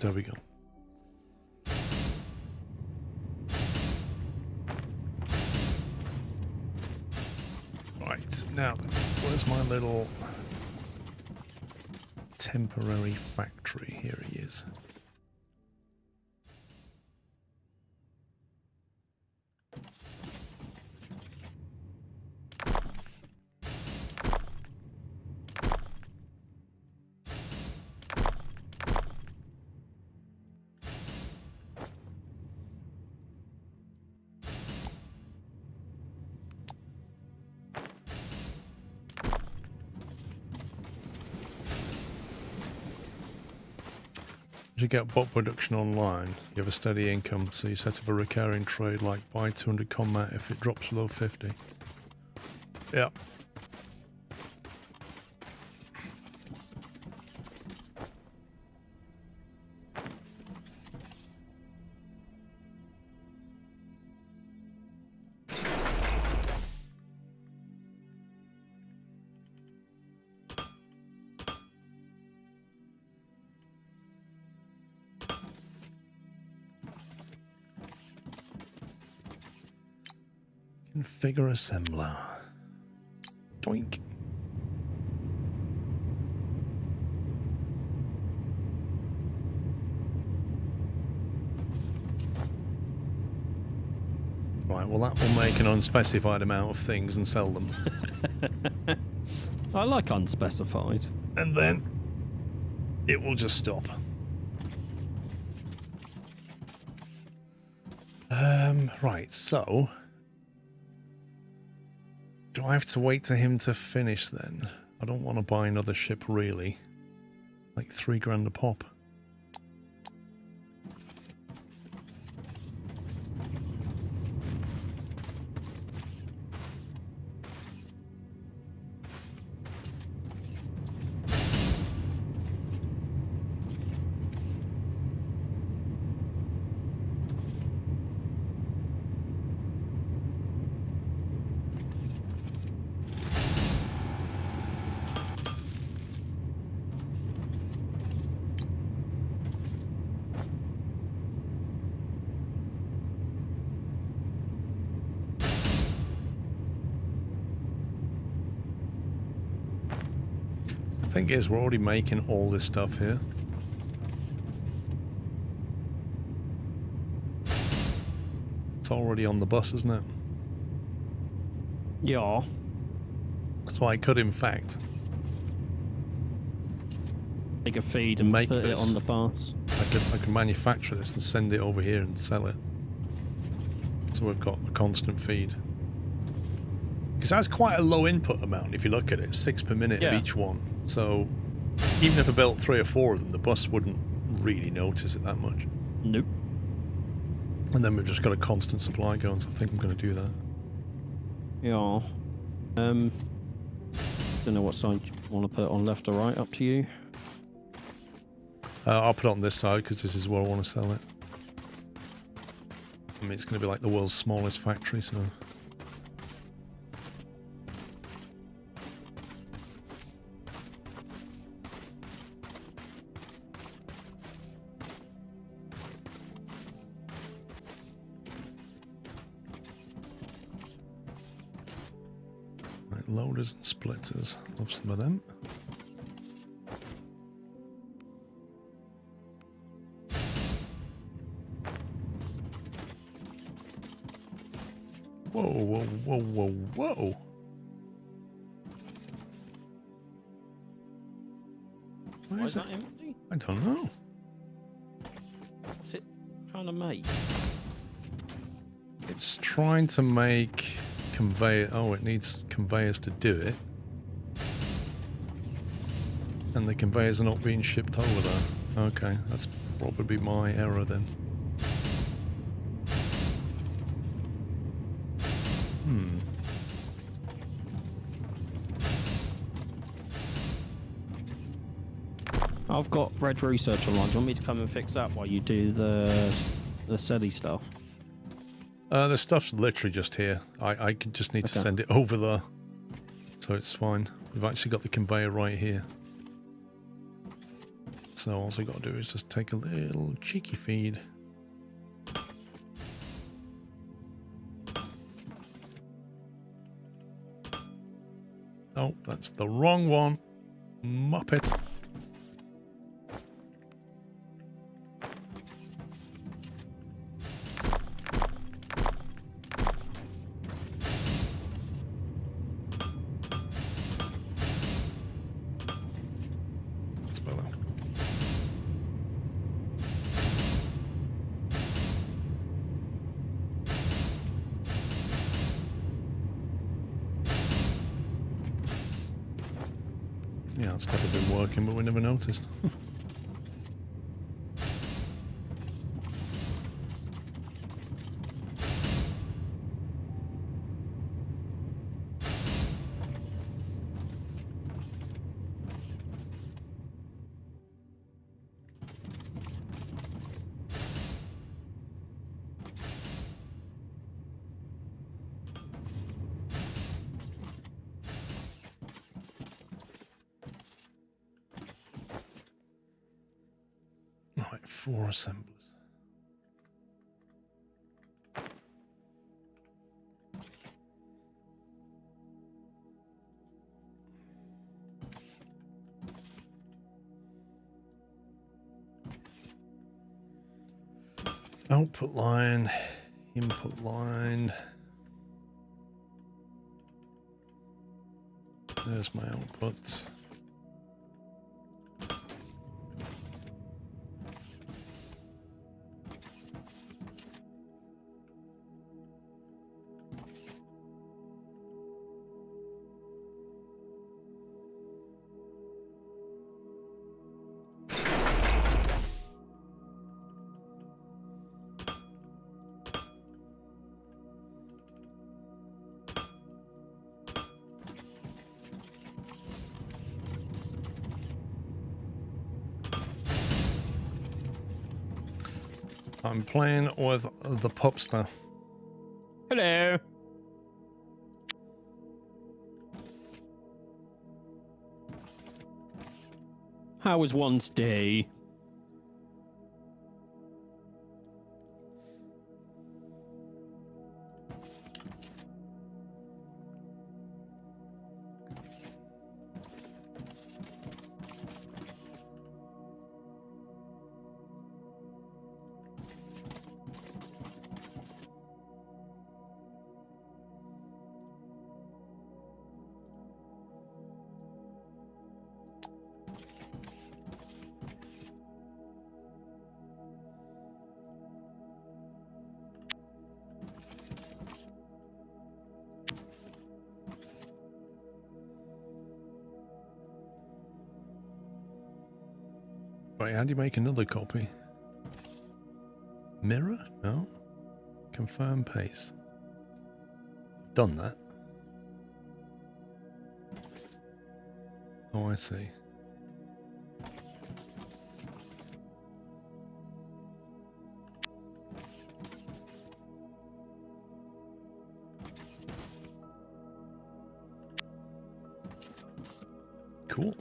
There we go. Right, now where's my little temporary factory? Here he is. You get bot production online, you have a steady income, so you set up a recurring trade like buy 200 combat if it drops below 50. Yeah. Configure assembler. Doink. Right, well that will make an unspecified amount of things and sell them. I like unspecified. And then it will just stop. Right, so do I have to wait to him to finish then? I don't want to buy another ship really. Like $3 a pop. The thing is, we're already making all this stuff here. It's already on the bus, isn't it? Yeah. So I could, in fact, Take a feed and make put this. it on the bus. I could manufacture this and send it over here and sell it. So we've got a constant feed. Because that's quite a low input amount if you look at it, 6 per minute of each one. So even if I built 3 or 4 of them, the bus wouldn't really notice it that much. Nope. And then we've just got a constant supply going, so I think I'm going to do that. Yeah. Don't know what side you want to put it on, left or right, up to you. I'll put it on this side because this is where I want to sell it. I mean, it's going to be like the world's smallest factory, so... Right, loaders and splitters. Love some of them. Whoa, whoa, whoa, whoa, whoa. Why is that empty? I don't know. What's it trying to make? It's trying to make conveyor. Oh, it needs conveyors to do it. And the conveyors are not being shipped over there. Okay, that's probably my error then. I've got Red Research online. Do you want me to come and fix that while you do the SETI stuff? The stuff's literally just here. I just need to send it over there. So it's fine. We've actually got the conveyor right here. So all we got to do is just take a little cheeky feed. Oh, that's the wrong one. Muppet. Yeah, it's never been working, but we never noticed. Right, 4 assemblers. Output line Input line. There's my output. I'm playing with the pupster. Hello. How was one's day? Right, how do you make another copy? Mirror? No. Confirm paste. Done that. Oh, I see. Cool.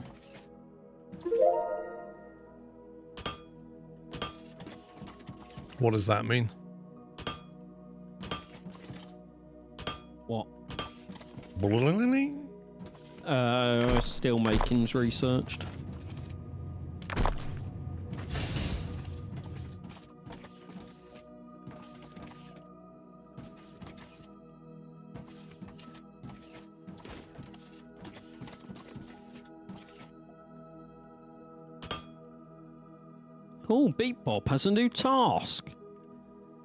What does that mean? What? Bling? Steel makings researched. Oh, Beat Bob has a new task.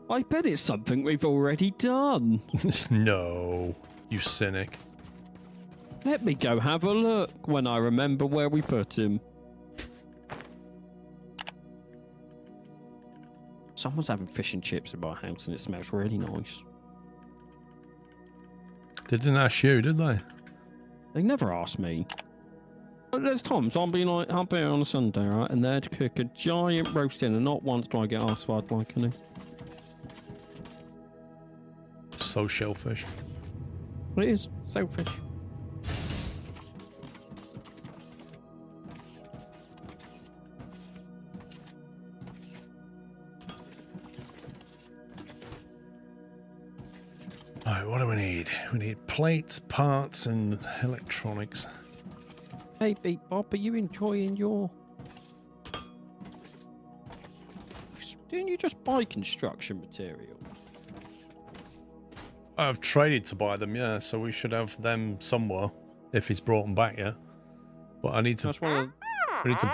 I bet it's something we've already done. No, you cynic. Let me go have a look when I remember where we put him. Someone's having fish and chips in my house and it smells really nice. They didn't ask you, did they? They never asked me. There's times I'll be on a Sunday, right, and they'd cook a giant roast dinner. Not once do I get asked for I'd like any. So shellfish. It is selfish. Alright, what do we need? We need plates, parts, and electronics. Hey, Beat Bob, are you enjoying your... Didn't you just buy construction material? I've traded to buy them, yeah, so we should have them somewhere if he's brought them back yet. But I need to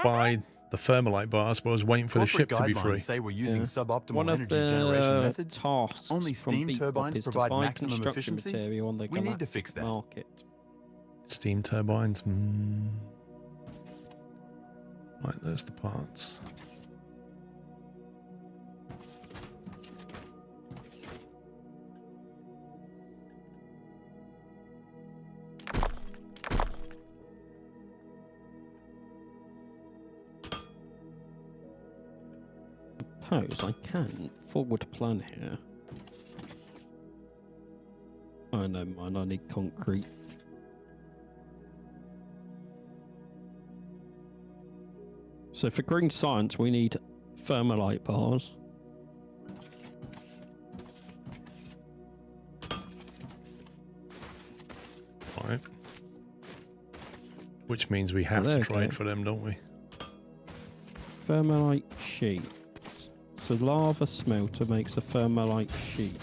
buy the thermalite bars, but I was waiting for the ship to be free. Say we're using suboptimal One of energy the generation methods. tasks Only from steam Beat Bob turbines is to provide buy maximum construction efficiency. material on the We need to galactic fix that. market. Steam turbines. Right, there's the parts. Suppose I can forward plan here. Oh, no mind, I need concrete. So for green science, we need thermalite bars. Right. Which means we have there to we trade go. for them, don't we? Thermalite sheet. So lava smelter makes a thermalite sheet.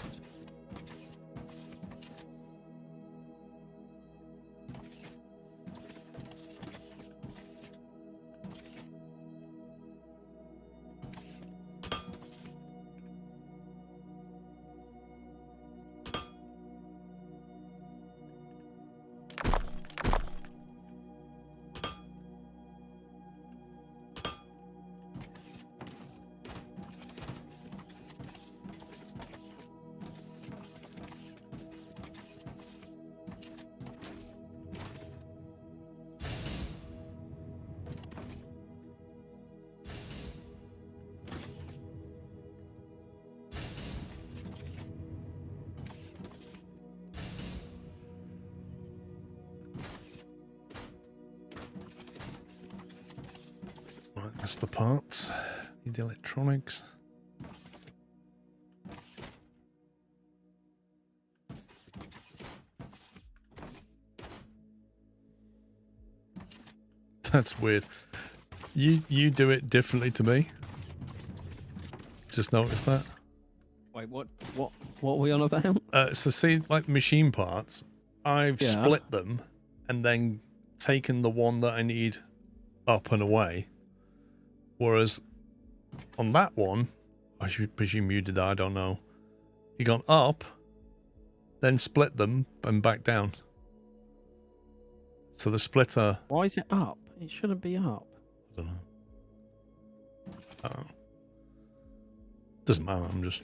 Right, that's the parts. Need the electronics. That's weird. You do it differently to me. Just noticed that. Wait, what are we on about? So see, like machine parts, I've Yeah. split them and then taken the one that I need up and away. Whereas on that one, I should presume you did that, I don't know. You gone up, then split them and back down. So the splitter, Why is it up? It shouldn't be up. I don't know. Doesn't matter, I'm just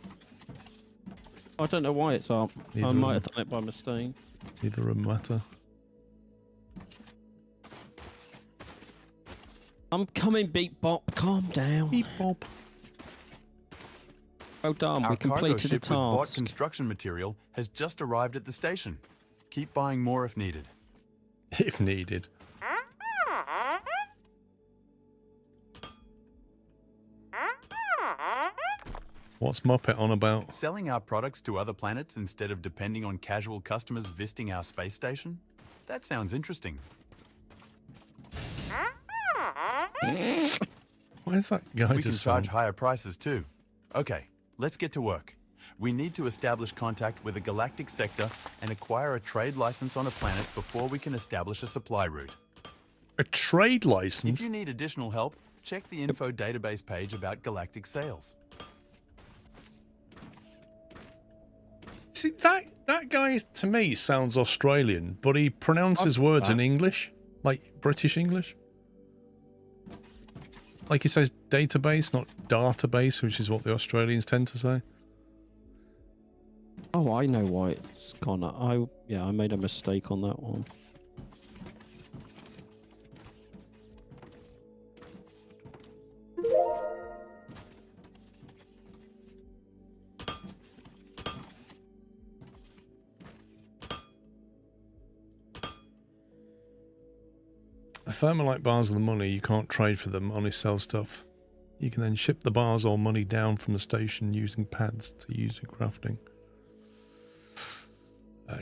I don't know why it's up. Neither I of might have them. done it by mistake. neither of them matter. I'm coming, Beat Bop. Calm down. Beep bop. Well done. Our We cargo completed the ship with bought task. construction material has just arrived at the station. Keep buying more if needed. If needed. What's Muppet on about? Selling our products to other planets instead of depending on casual customers visiting our space station? That sounds interesting. Why is that guy We can just charge sound... higher prices too. Okay, let's get to work. We need to establish contact with a galactic sector and acquire a trade license on a planet before we can establish a supply route. a trade If license? you need additional help, check the info database page about galactic sales. See, that guy to me sounds Australian, but he pronounces words in English, like British English. Like he says database, not database, which is what the Australians tend to say. Oh, I know why it's gone up. I made a mistake on that one. The thermalite bars are the money. You can't trade for them, only sell stuff. You can then ship the bars or money down from the station using pads to use in crafting.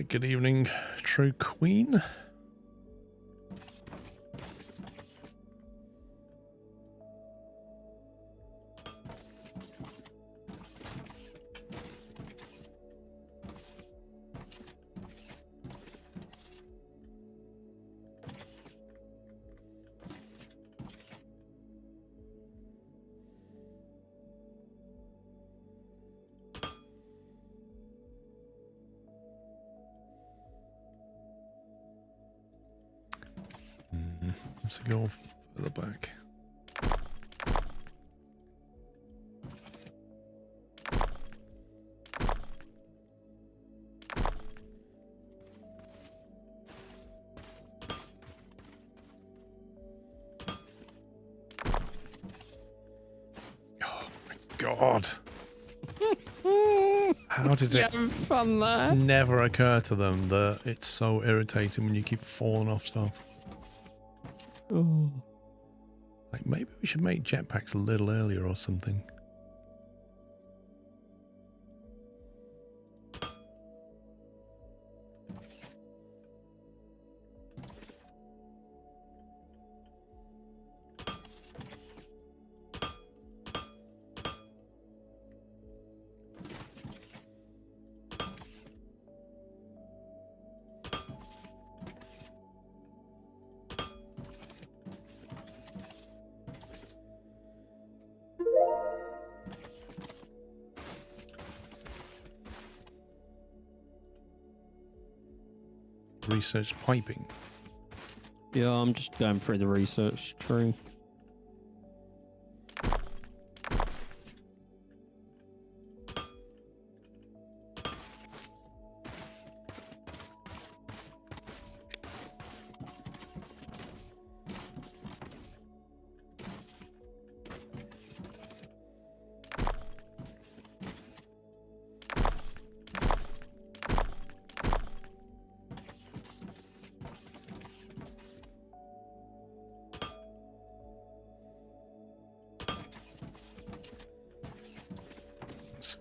Good evening, True Queen. Let's go further back. Oh my god. How did You it having fun there? never occur to them that it's so irritating when you keep falling off stuff? Oh. Like, maybe we should make jetpacks a little earlier or something. Research piping. Yeah, I'm just going through the research tree.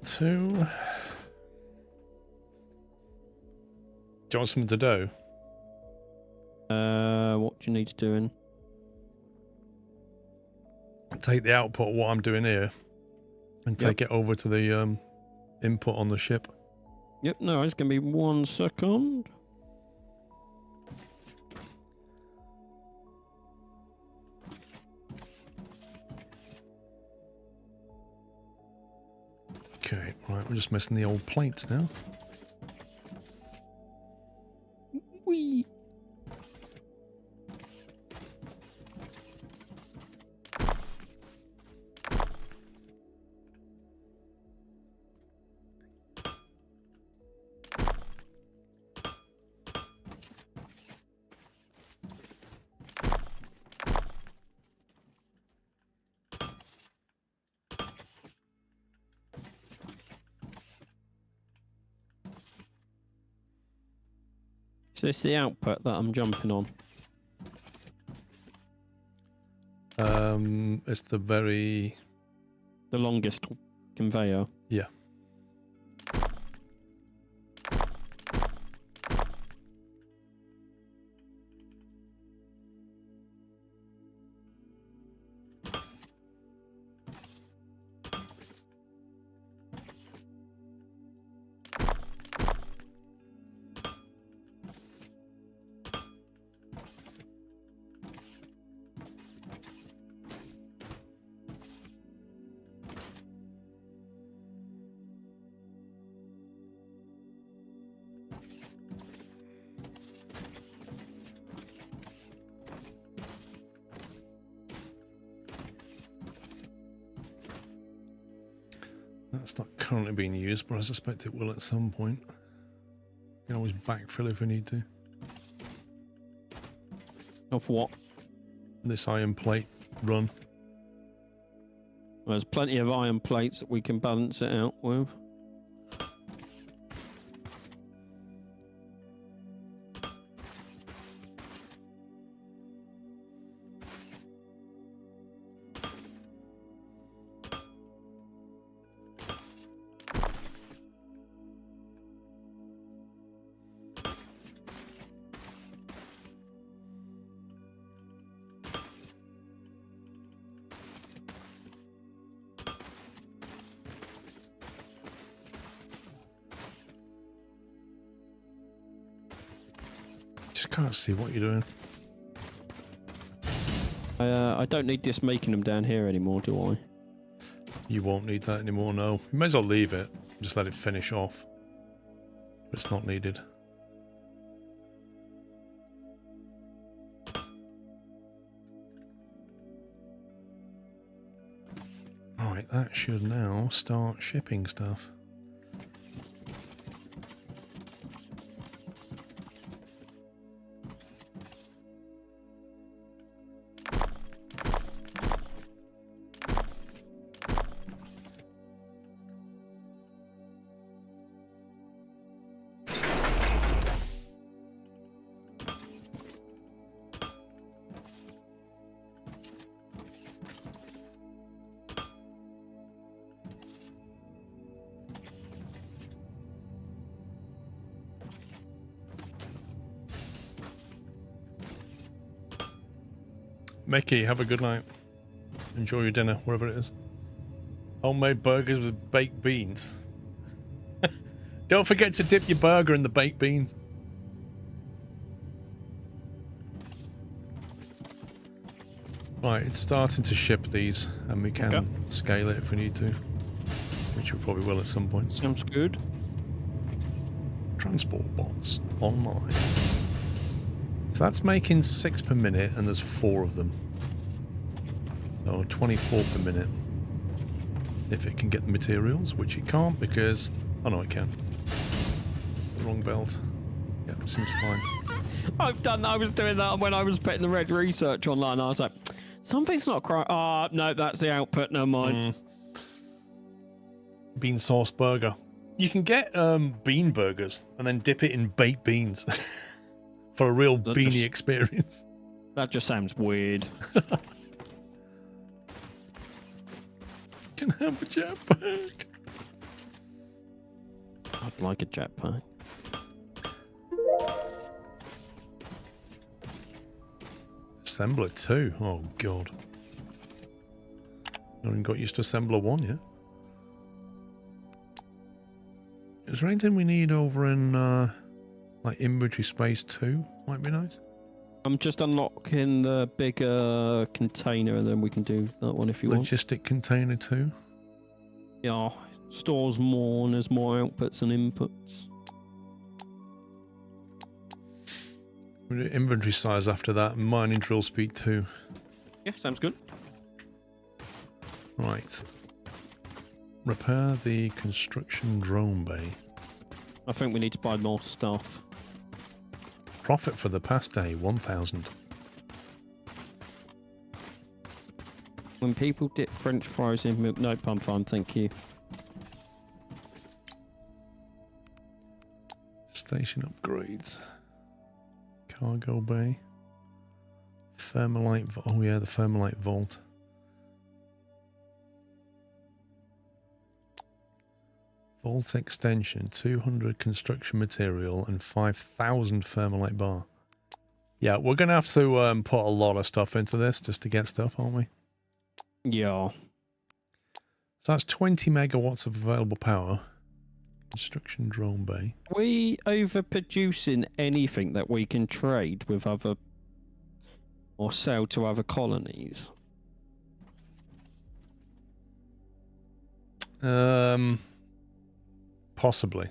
Two. Do you want something to do? What do you need to do in? Take the output of what I'm doing here and take it over to the input on the ship. Yep, no, it's going to be 1 second. Okay, right, we're just missing the old plates now. Whee! So it's the output that I'm jumping on. It's the very... The longest conveyor. Yeah. That's not currently being used, but I suspect it will at some point. You can always backfill if we need to. Of what? This iron plate run. There's plenty of iron plates that we can balance it out with. Just can't see what you're doing. I don't need this making them down here anymore, do I? You won't need that anymore, no. You may as well leave it. Just let it finish off. But it's not needed. Alright, that should now start shipping stuff. Mickey, have a good night. Enjoy your dinner, wherever it is. Homemade burgers with baked beans. Don't forget to dip your burger in the baked beans. Right, it's starting to ship these, and we can scale it if we need to. Which we probably will at some point. Sounds good. Transport bots online. So that's making 6 per minute, and there's 4 of them. So 24 per minute. If it can get the materials, which it can't because... Oh no, it can. It's the wrong belt. Yeah, seems fine. I was doing that when I was putting the red research online. I was like, something's not quite... Ah, no, that's the output. Never mind. Bean sauce burger. You can get bean burgers and then dip it in baked beans for a real beanie experience. That just sounds weird. Can have a jetpack. I'd like a jetpack. Assembler 2. Oh god. I haven't got used to Assembler 1 yet. Is there anything we need over in like inventory space 2? Might be nice. I'm just unlocking the bigger container and then we can do that one if you want. Logistic container 2. Yeah, stores more and there's more outputs and inputs. Inventory size after that, mining drill speed 2. Yeah, sounds good. Right. Repair the construction drone bay. I think we need to buy more stuff. Profit for the past day, 1,000. When people dip French fries in milk, no, I'm fine, thank you. Station upgrades. Cargo bay. Thermalite, oh yeah, the thermalite vault. Vault extension, 200 construction material and 5,000 thermalite bar. Yeah, we're going to have to put a lot of stuff into this just to get stuff, aren't we? Yeah. So that's 20 megawatts of available power. Construction drone bay. Are we overproducing anything that we can trade with other or sell to other colonies? Possibly.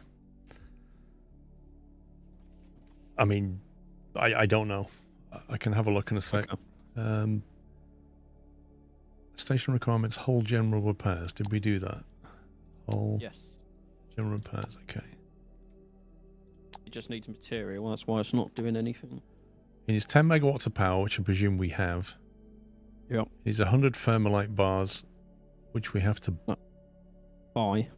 I mean, I don't know. I can have a look in a sec. Okay. Station requirements, whole general repairs. Did we do that? Whole Yes. general repairs, okay. It just needs material, that's why it's not doing anything. It needs 10 megawatts of power, which I presume we have. Yep. It needs 100 thermalite bars, which we have to Buy.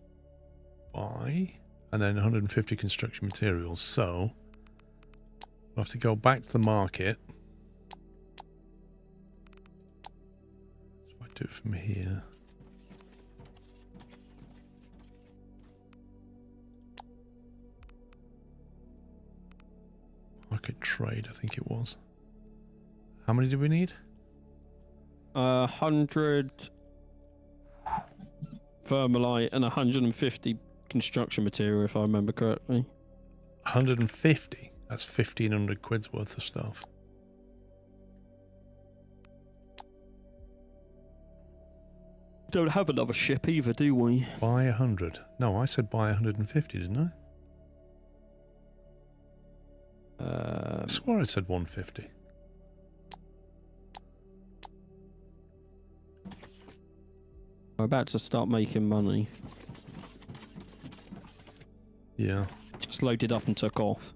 And then 150 construction materials. So we'll have to go back to the market. So I do it from here. Market trade, I think it was. How many do we need? 100 thermalite and 150 construction material, if I remember correctly. 150? That's 1,500 quid's worth of stuff. Don't have another ship either, do we? Buy 100. No, I said buy 150, didn't I? I swore I said 150. We're about to start making money. Yeah. Just loaded up and took off.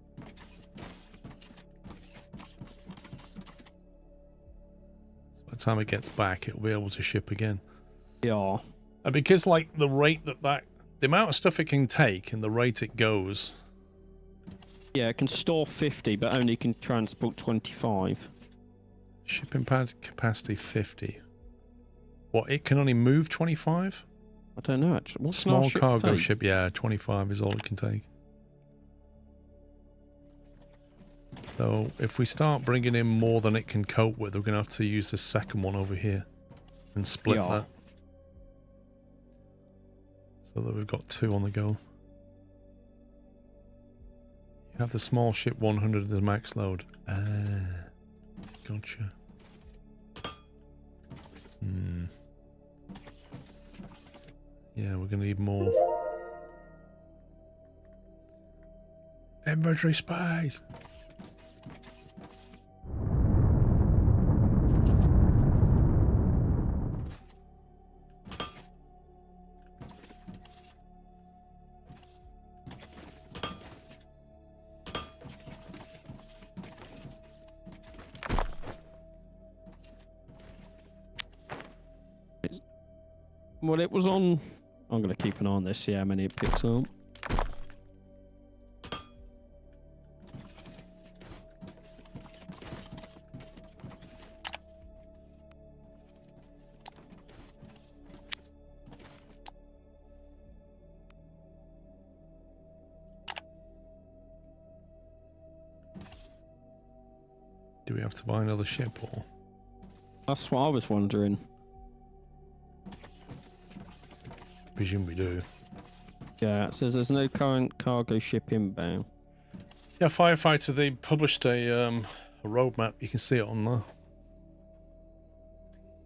By the time it gets back, it'll be able to ship again. Yeah. And because, like, the rate the amount of stuff it can take and the rate it goes. Yeah, it can store 50, but only can transport 25. Shipping pad capacity 50. What, it can only move 25? I don't know, actually. What's Small ship cargo take? ship, yeah, 25 is all it can take. So, if we start bringing in more than it can cope with, we're going to have to use this second one over here and split that. So that we've got 2 on the go. You have the small ship 100 as the max load. Ah, gotcha. Yeah, we're going to need more. Inventory space. Well, it was on. I'm going to keep an eye on this, see how many it picks up. Do we have to buy another ship or? That's what I was wondering. Presume we do. Yeah, it says there's no current cargo ship inbound. Yeah, Firefighter, they published a roadmap. You can see it on there.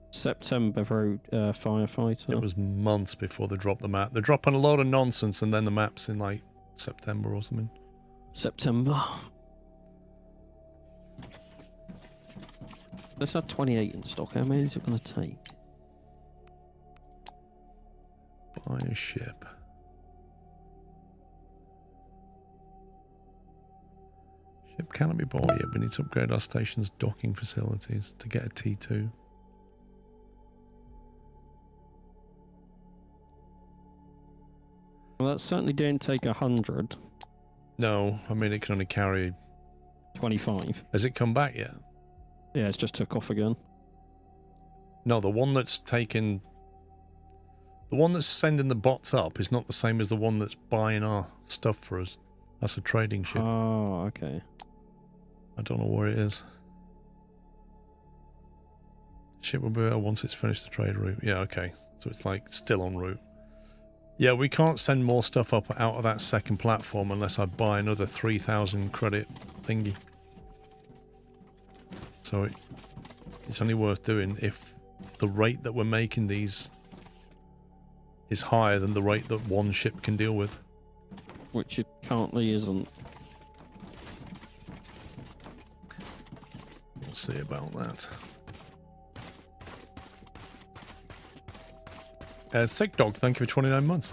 September road firefighter. It was months before they dropped the map. They're dropping a load of nonsense and then the map's in like September or something. September. Let's have 28 in stock. How many is it going to take? Buy a ship. Ship cannot be bought yet. We need to upgrade our station's docking facilities to get a T2. Well, that certainly didn't take 100. No, I mean it can only carry... 25. Has it come back yet? Yeah, it's just took off again. No, the one that's taking... The one that's sending the bots up is not the same as the one that's buying our stuff for us. That's a trading ship. Oh, okay. I don't know where it is. Ship will be there once it's finished the trade route. Yeah, okay. So it's like still en route. Yeah, we can't send more stuff up out of that second platform unless I buy another 3,000 credit thingy. So it's only worth doing if the rate that we're making these is higher than the rate that one ship can deal with. Which it currently isn't. We'll see about that. Sick Dog, thank you for 29 months.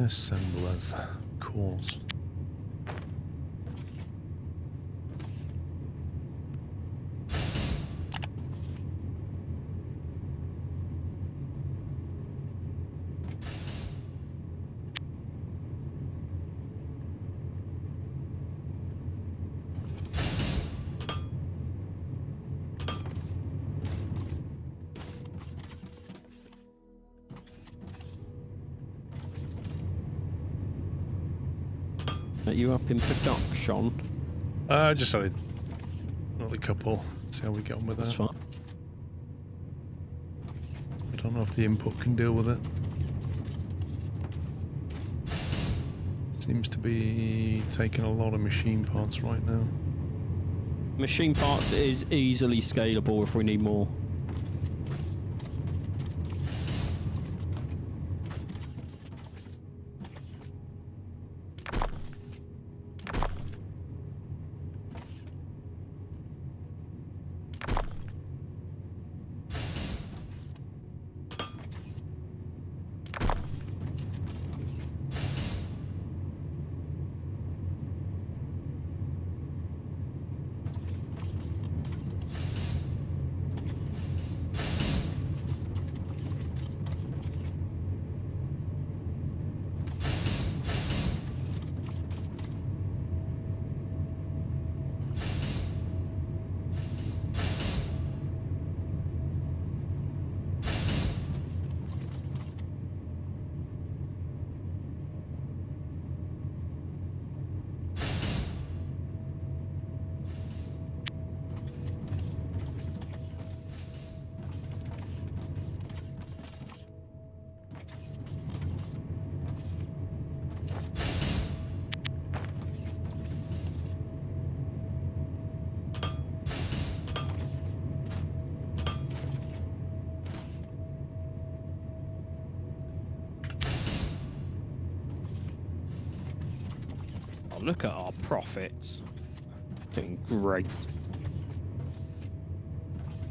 Assemblers, of course. Are you up in production? Just had another couple. See how we get on with That's that. fine. I don't know if the input can deal with it. Seems to be taking a lot of machine parts right now. Machine parts is easily scalable if we need more. Oh, look at our profits. Doing great.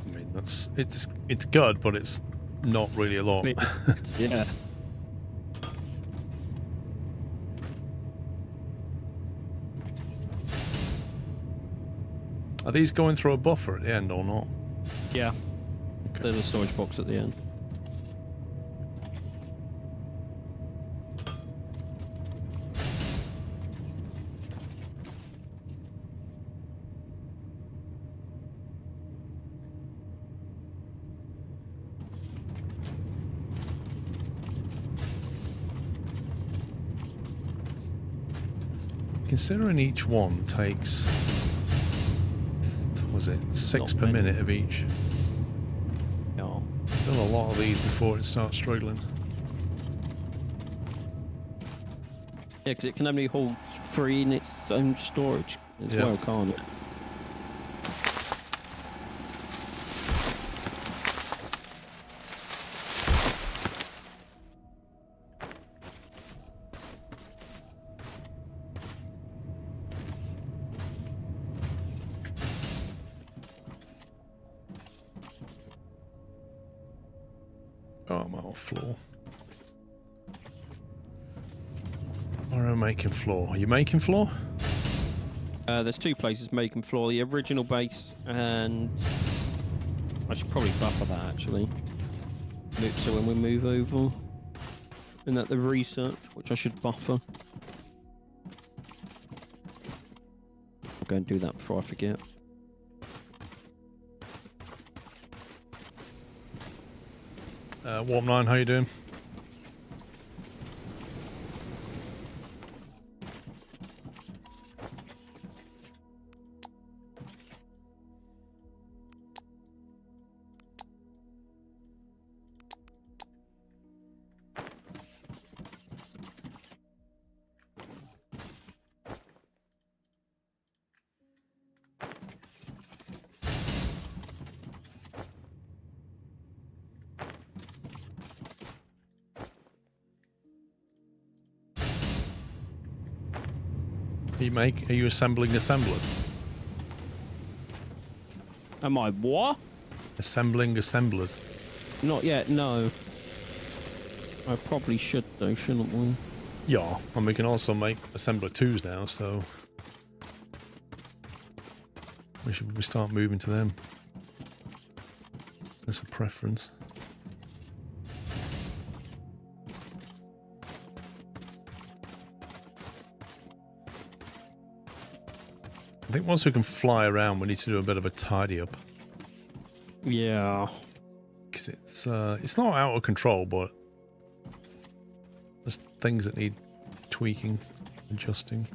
I mean, it's good, but it's not really a lot. Yeah. Are these going through a buffer at the end or not? Yeah. Okay. There's a storage box at the end. Considering each one takes, was it 6 per minute of each? Yeah. Done a lot of these before it starts struggling. Yeah, because it can only hold 3 in its own storage as well, can't it? Oh, I'm out of floor. Where am I making floor? Are you making floor? There's 2 places making floor. The original base, and I should probably buffer that actually. So when we move over, and that the research, which I should buffer. I'll go and do that before I forget. Warp 9, how you doing? Are you assembling assemblers? Am I what? Assembling assemblers. Not yet, no. I probably should though, shouldn't we? Yeah, and we can also make assembler 2s now, so we should probably start moving to them. That's a preference. I think once we can fly around, we need to do a bit of a tidy up. Yeah. Because it's not out of control, but there's things that need tweaking, adjusting.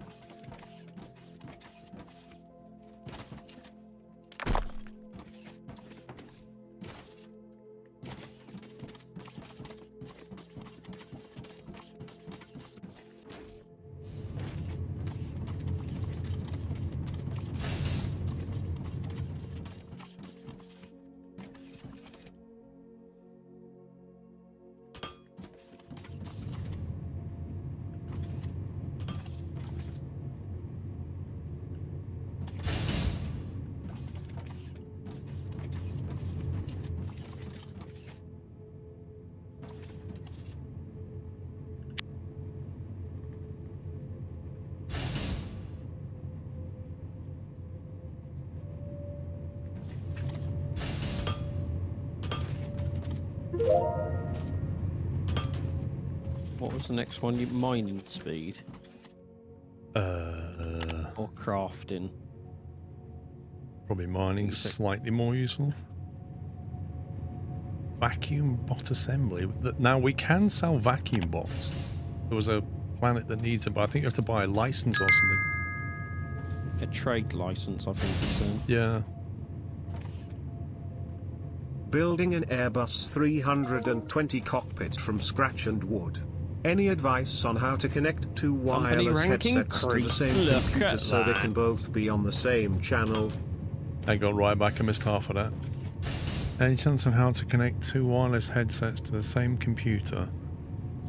What was the next one? Mining speed? Or crafting? Probably mining slightly more useful. Vacuum bot assembly. Now we can sell vacuum bots. There was a planet that needs it, but I think you have to buy a license or something. A trade license, I think you said. Yeah. Building an Airbus 320 cockpit from scratch and wood. Any advice on how to connect 2 wireless headsets to the same computer so they can both be on the same channel? I got right back. I missed half of that. Any chance on how to connect 2 wireless headsets to the same computer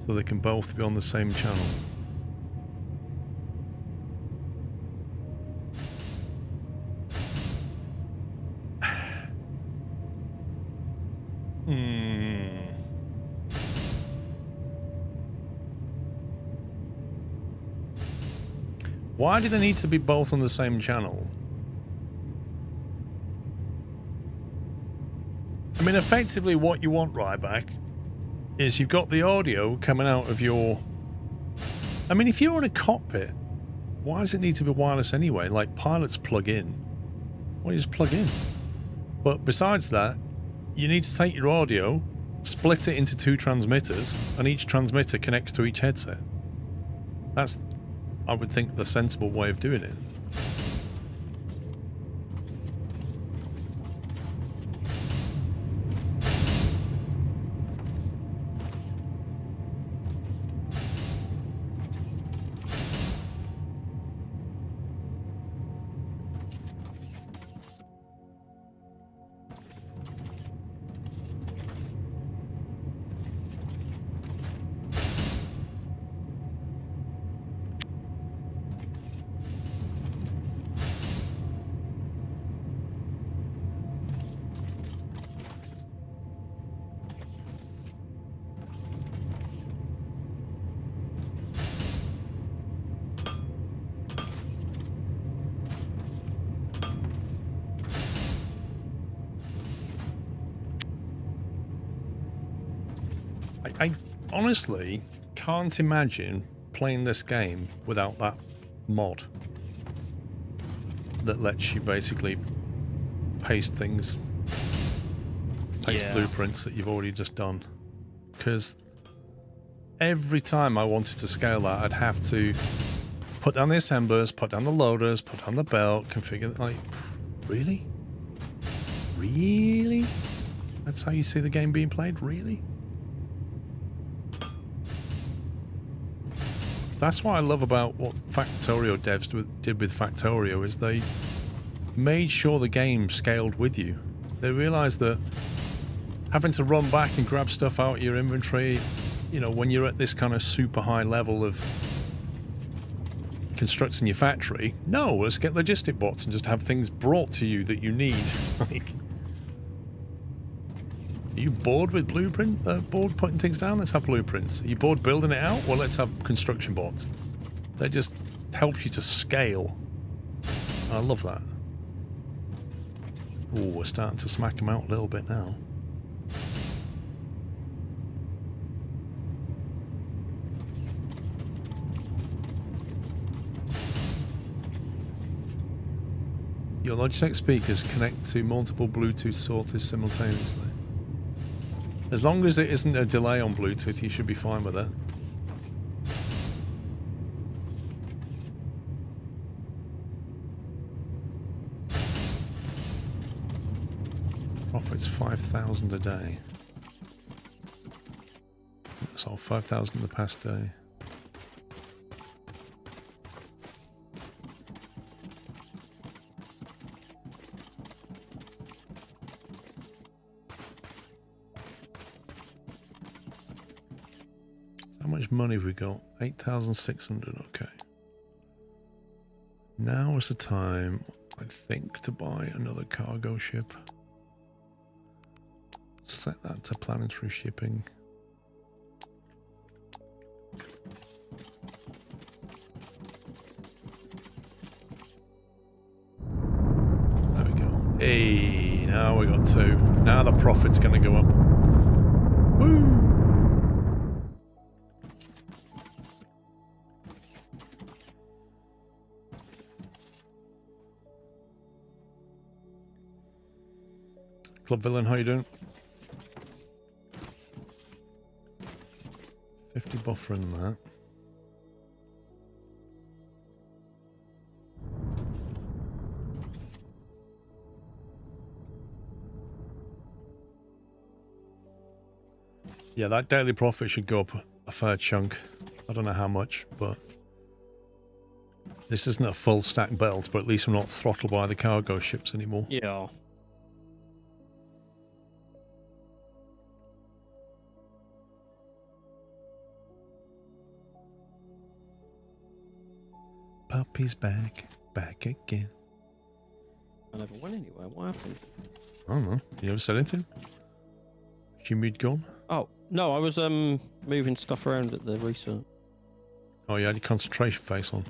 so they can both be on the same channel? Why do they need to be both on the same channel? I mean, effectively what you want, Ryback, is you've got the audio coming out of your... I mean, if you're in a cockpit, why does it need to be wireless anyway? Like, pilots plug in. Why don't you just plug in? But besides that, you need to take your audio, split it into 2 transmitters, and each transmitter connects to each headset. That's, I would think, the sensible way of doing it. I honestly can't imagine playing this game without that mod that lets you basically paste things, paste blueprints that you've already just done. Because every time I wanted to scale that, I'd have to put down the assemblers, put down the loaders, put down the belt, configure, like, really? Really? That's how you see the game being played? Really? That's what I love about what Factorio devs did with Factorio, is they made sure the game scaled with you. They realized that having to run back and grab stuff out of your inventory, you know, when you're at this kind of super high level of constructing your factory, no, let's get logistic bots and just have things brought to you that you need. Like, are you bored with blueprint? Bored putting things down? Let's have blueprints. Are you bored building it out? Well, let's have construction bots. They just help you to scale. I love that. Oh, we're starting to smack them out a little bit now. Your Logitech speakers connect to multiple Bluetooth sources simultaneously. As long as it isn't a delay on Bluetooth, you should be fine with it. Profits 5,000 a day. So 5,000 the past day. How much money have we got? 8,600, okay. Now is the time, I think, to buy another cargo ship. Set that to planetary shipping. There we go. Hey, now we got 2. Now the profit's going to go up. Woo! Club Villain, how you doing? 50 buffer in that. Yeah, that daily profit should go up a fair chunk. I don't know how much, but this isn't a full stack belt, but at least we're not throttled by the cargo ships anymore. Yeah. Puppy's back again. I never went anywhere. What happened? I don't know. You ever said anything? She mid-gone? Oh, no, I was moving stuff around at the research. Oh, you had your concentration face on.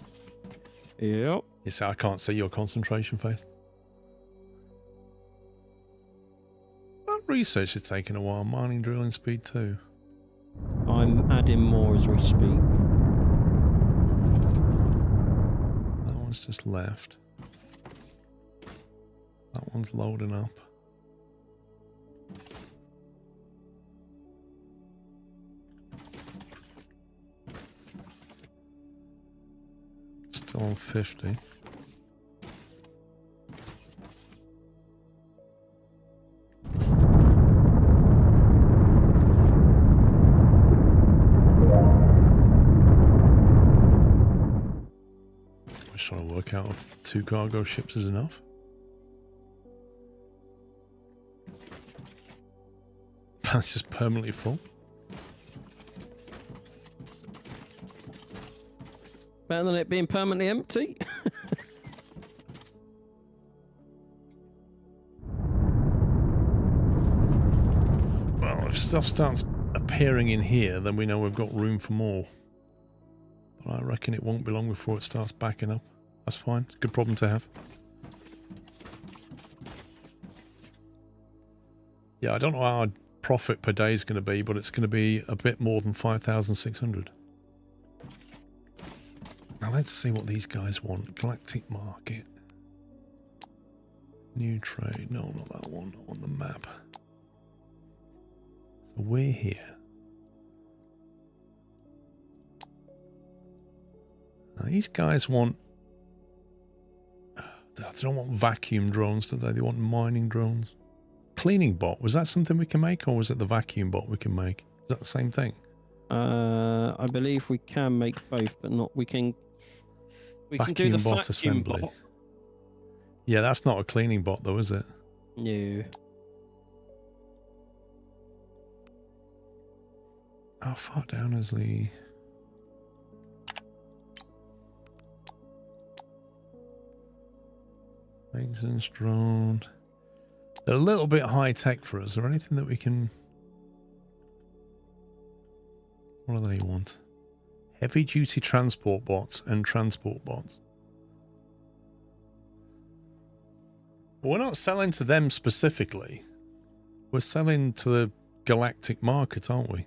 Yep. You see, I can't see your concentration face. That research is taking a while. Mining, drilling, speed 2. I'm adding more as we speak. That one's just left. That one's loading up. Still on 50. Just trying to work out if 2 cargo ships is enough. That's just permanently full. Better than it being permanently empty. Well, if stuff starts appearing in here, then we know we've got room for more. But I reckon it won't be long before it starts backing up. That's fine. Good problem to have. Yeah, I don't know how our profit per day is going to be, but it's going to be a bit more than 5,600. Now let's see what these guys want. Galactic market. New trade. No, not that one. On the map. So we're here. Now these guys want... They don't want vacuum drones, do they? They want mining drones. Cleaning bot. Was that something we can make, or was it the vacuum bot we can make? Is that the same thing? I believe we can make both, but not... We can do the Vacuum bot vacuum assembly. bot. Yeah, that's not a cleaning bot though, is it? No. How far down is the... Maintenance drone. They're a little bit high tech for us. Is there anything that we can... What do they want? Heavy duty transport bots and transport bots. But we're not selling to them specifically. We're selling to the galactic market, aren't we?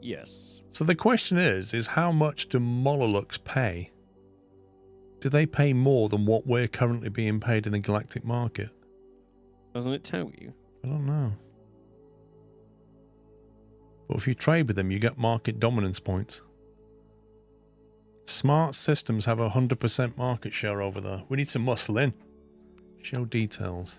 Yes. So the question is how much do Mololux pay? Do they pay more than what we're currently being paid in the galactic market? Doesn't it tell you? I don't know. But if you trade with them, you get market dominance points. Smart systems have 100% market share over there. We need to muscle in. Show details.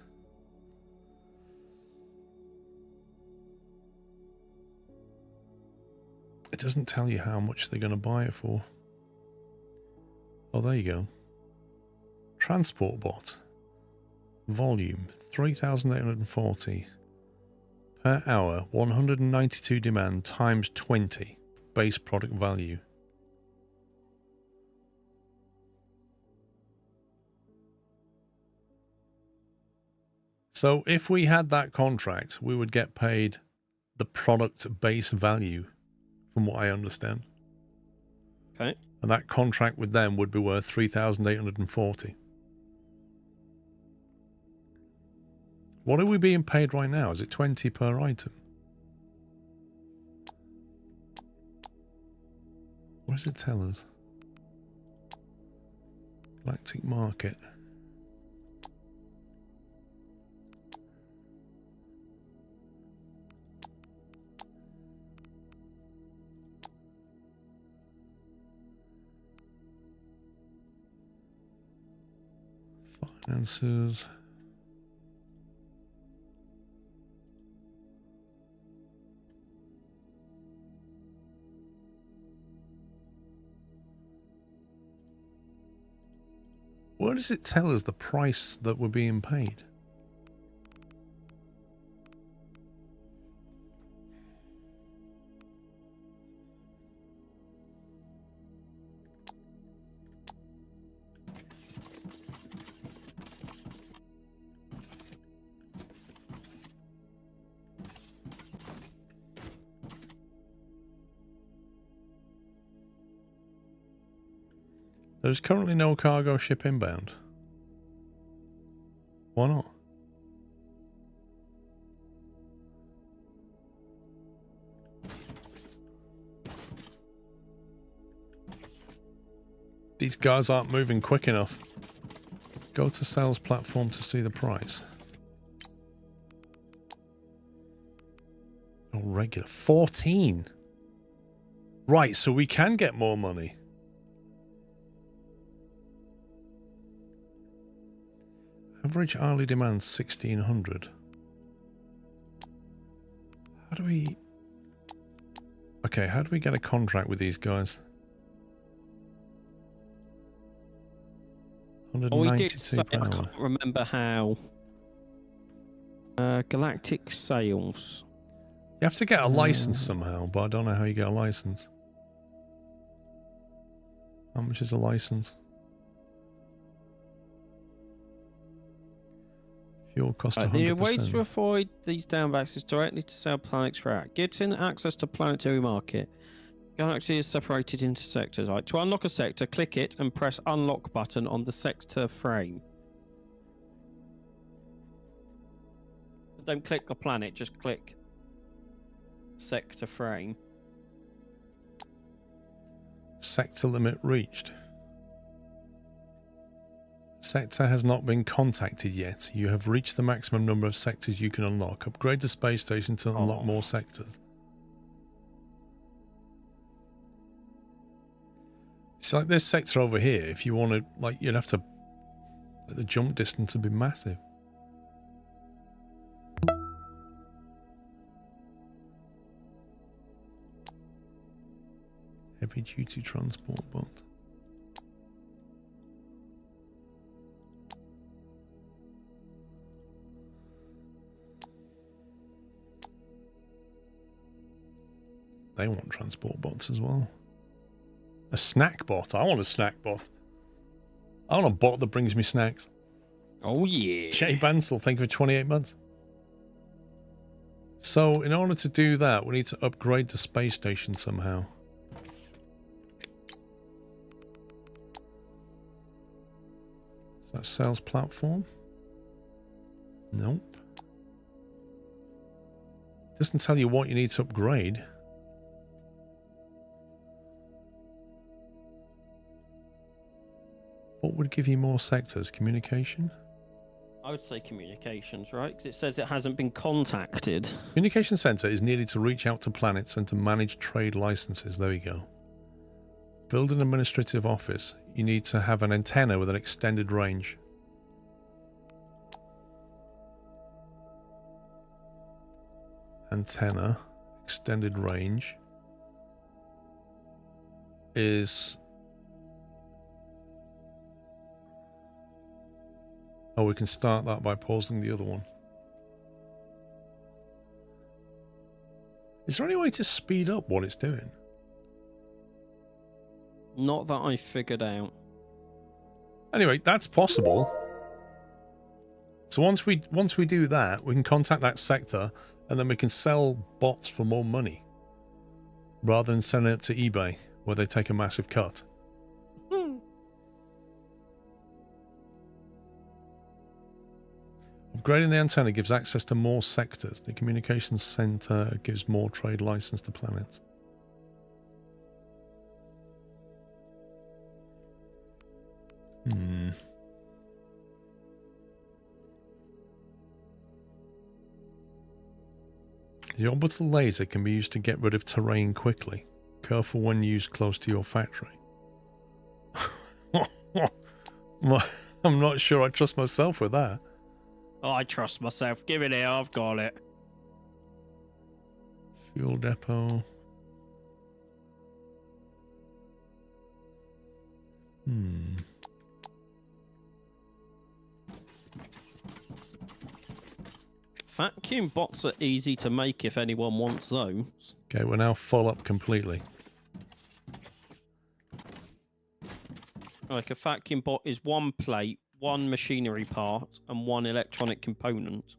It doesn't tell you how much they're going to buy it for. Oh, there you go. Transport bot. Volume 3,840. Per hour, 192 demand times 20. Base product value. So if we had that contract, we would get paid the product base value, from what I understand. Okay. And that contract with them would be worth 3,840. What are we being paid right now? Is it 20 per item? What does it tell us? Galactic market. Finances. Where does it tell us the price that we're being paid? There's currently no cargo ship inbound. Why not? These guys aren't moving quick enough. Go to sales platform to see the price. Oh, regular. 14. Right, so we can get more money. Average hourly demand 1600. How do we... Okay, how do we get a contract with these guys? Oh, we did 192 say, per I hour. can't remember how. Galactic sales. You have to get a license somehow, but I don't know how you get a license. How much is a license? Fuel cost 100%. The way to avoid these downbacks is directly to sell planets throughout. Getting access to planetary market. Galaxy is separated into sectors. Right, to unlock a sector, click it and press unlock button on the sector frame. Don't click a planet, just click sector frame. Sector limit reached. Sector has not been contacted yet. You have reached the maximum number of sectors you can unlock. Upgrade the space station to unlock more sectors. It's like this sector over here. If you want to, like, you'd have to... The jump distance would be massive. Heavy duty transport bot. They want transport bots as well. A snack bot. I want a snack bot. I want a bot that brings me snacks. Oh yeah. Jay Bansel, thank you for 28 months. So in order to do that, we need to upgrade the space station somehow. Is that sales platform? Nope. Doesn't tell you what you need to upgrade. What would give you more sectors? Communication? I would say communications, right? Because it says it hasn't been contacted. Communication center is needed to reach out to planets and to manage trade licenses. There you go. Build an administrative office. You need to have an antenna with an extended range. Antenna, extended range is... Oh, we can start that by pausing the other one. Is there any way to speed up what it's doing? Not that I figured out. Anyway, that's possible. So once we do that, we can contact that sector, and then we can sell bots for more money, rather than sending it to eBay, where they take a massive cut. Upgrading the antenna gives access to more sectors. The communications center gives more trade license to planets. The orbital laser can be used to get rid of terrain quickly. Careful when used close to your factory. I'm not sure I trust myself with that. Oh, I trust myself. Give it here. I've got it. Fuel depot. Vacuum bots are easy to make if anyone wants those. Okay, we're now full up completely. Like a vacuum bot is one plate, one machinery part, and one electronic component.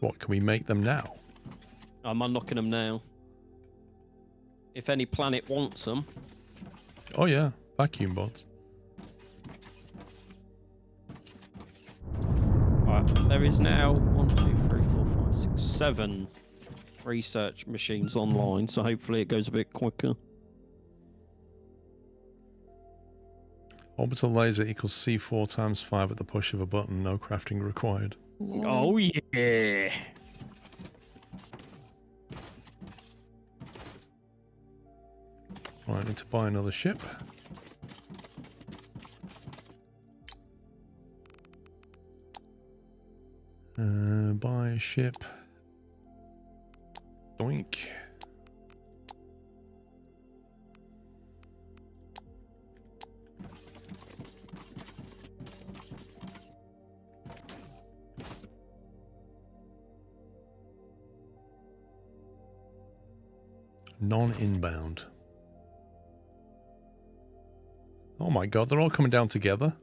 What, can we make them now? I'm unlocking them now. If any planet wants them. Oh yeah, vacuum bots. Right, there is now 1, 2, 3, 4, 5, 6, 7 research machines online, so hopefully it goes a bit quicker. Orbital laser equals C4 times 5 at the push of a button. No crafting required. Oh yeah. Right, I need to buy another ship. Buy a ship. Doink. Non-inbound. Oh my god, they're all coming down together.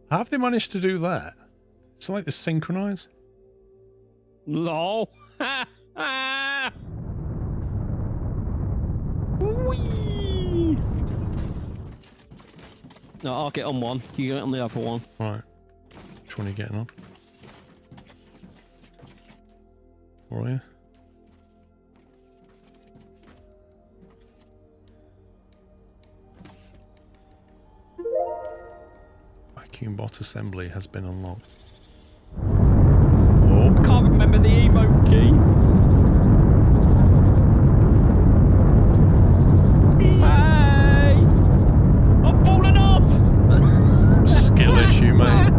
How have they managed to do that? It's like they synchronize. Lol. Ha ha. Whee! No, I'll get on one. You get on the other one. Right. Which one are you getting on? Where are you? Vacuum bot assembly has been unlocked. I can't remember the emote key. Hey! I'm falling off! Skill issue, mate.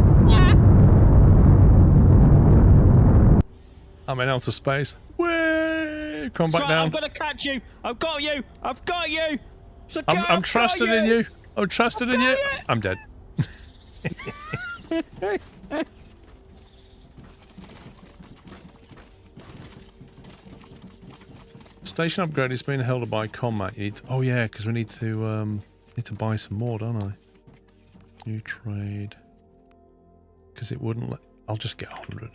I'm in outer space. Way! Come back down. I'm gonna catch you! I've got you! I've got you! I'm trusted in you. I'm trusted in you. I'm dead. Station upgrade is being held by combat. You need to, oh yeah, because we need to buy some more, don't I? New trade. Because it wouldn't let. I'll just get 100.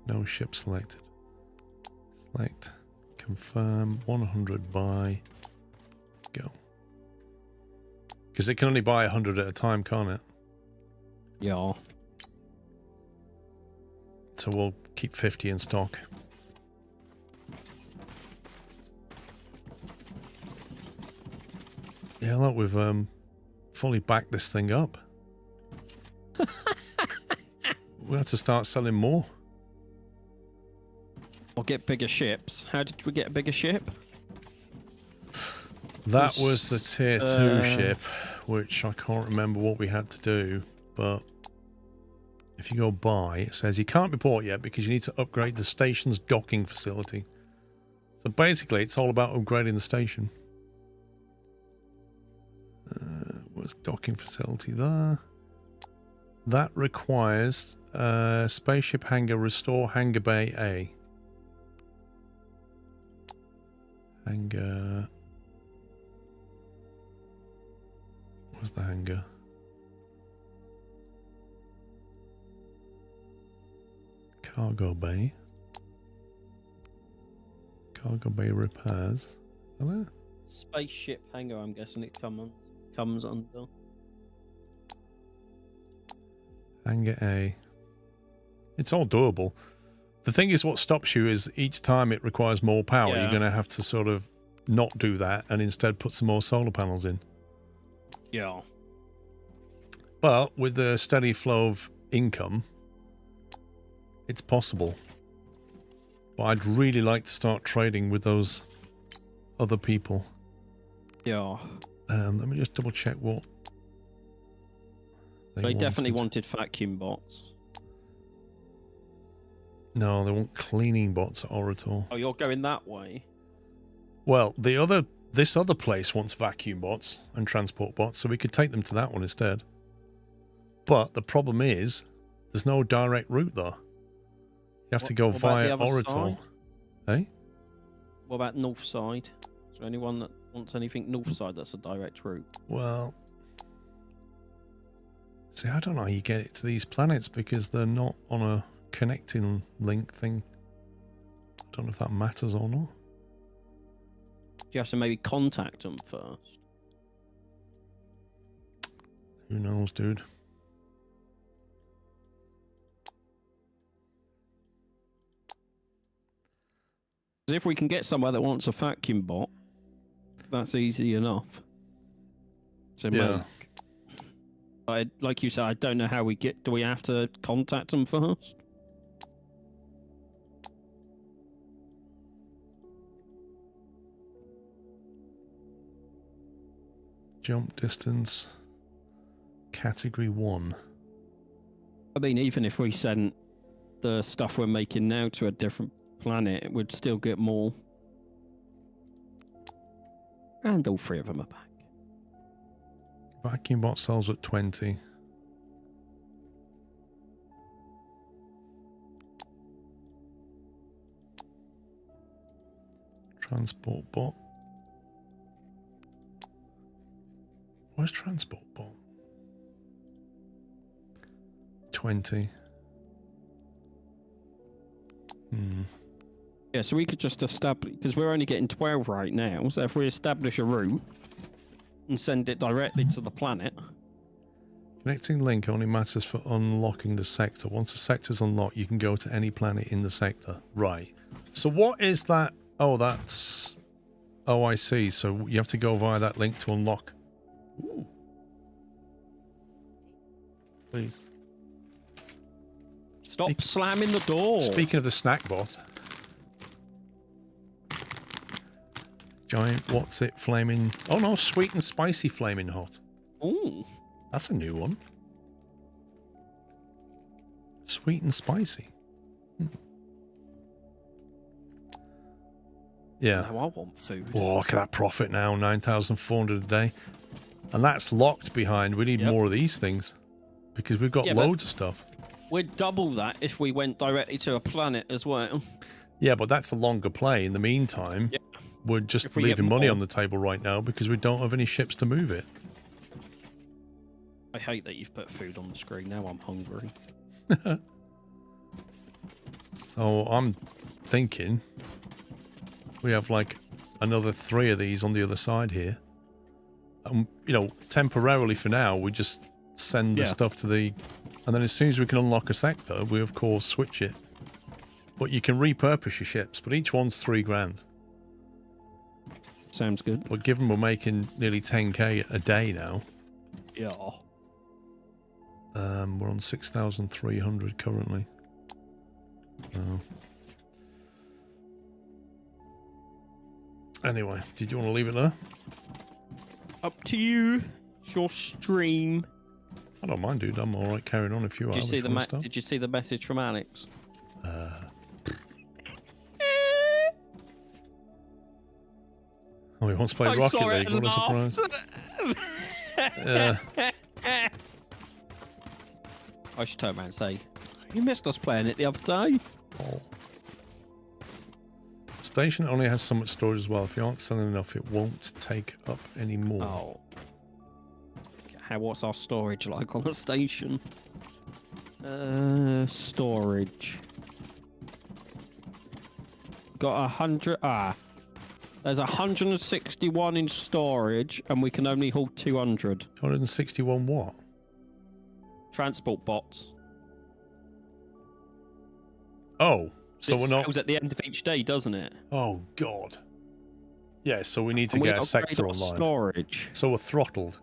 No ship selected. Select. Confirm. 100 buy. Go. Because it can only buy 100 at a time, can't it? Yeah. So we'll keep 50 in stock. Yeah, look, we've fully backed this thing up. We have to start selling more. Or get bigger ships. How did we get a bigger ship? That was the tier 2 ship, which I can't remember what we had to do, but if you go buy, it says you can't be bought yet because you need to upgrade the station's docking facility. So basically, it's all about upgrading the station. What's docking facility there? That requires spaceship hangar, restore hangar bay A. Hangar. Where's the hangar? Cargo bay. Cargo bay repairs. Hello? Spaceship hangar, I'm guessing it comes under. Hangar A. It's all doable. The thing is, what stops you is each time it requires more power, Yeah. you're going to have to sort of not do that and instead put some more solar panels in. Yeah. But with the steady flow of income, it's possible. But I'd really like to start trading with those other people. Yeah. Let me just double check what They definitely wanted vacuum bots. No, they want cleaning bots at Orator. Oh, you're going that way? Well, this other place wants vacuum bots and transport bots, so we could take them to that one instead. But the problem is, there's no direct route there. You have to go via Orator. Eh? What about north side? Is there anyone that wants anything north side that's a direct route? Well, See, I don't know how you get it to these planets because they're not on a connecting link thing. I don't know if that matters or not. You have to maybe contact them first. Who knows, dude? 'Cause if we can get somewhere that wants a vacuum bot, that's easy enough to make. Like you said, I don't know how we get. Do we have to contact them first? Jump distance, category 1. I mean, even if we sent the stuff we're making now to a different planet, it would still get more. And all 3 of them are back. Vacuum bot sells at 20. Transport bot. Where's transport bot? 20. Yeah, so we could just establish, because we're only getting 12 right now, so if we establish a route and send it directly to the planet. Connecting link only matters for unlocking the sector. Once the sector is unlocked, you can go to any planet in the sector. Right. So what is that? Oh, that's... Oh, I see. So you have to go via that link to unlock. Ooh. Please. Stop slamming the door. Speaking of the snack bot. Giant, what's it, flaming... Oh no, sweet and spicy flaming hot. Ooh. That's a new one. Sweet and spicy. Yeah. Now I want food. Oh, look at that profit now, 9,400 a day. And that's locked behind. We need more of these things. Because we've got loads of stuff. We'd double that if we went directly to a planet as well. Yeah, but that's a longer play. In the meantime, we're just leaving money on the table right now because we don't have any ships to move it. I hate that you've put food on the screen. Now I'm hungry. So I'm thinking we have like another 3 of these on the other side here. You know, temporarily for now, we just send the stuff to the... And then as soon as we can unlock a sector, we of course switch it. But you can repurpose your ships, but each one's 3 grand. Sounds good. But given we're making nearly 10k a day now. Yeah. We're on 6,300 currently. Anyway, did you want to leave it there? Up to you. It's your stream. I don't mind, dude. I'm all right carrying on if you are. Did you see the message from Alex? Oh, he wants to play Rocket League. What a surprise. I should turn around and say, you missed us playing it the other day. Oh. Station only has so much storage as well. If you aren't selling enough, it won't take up any more. Oh. What's our storage like on the station? Storage. Got 100. There's 161 in storage, and we can only hold 200. 161 what? Transport bots. Oh, so we're not. It at the end of each day, doesn't it? Oh God. Yeah, so we need to get a sector online. Storage. So we're throttled.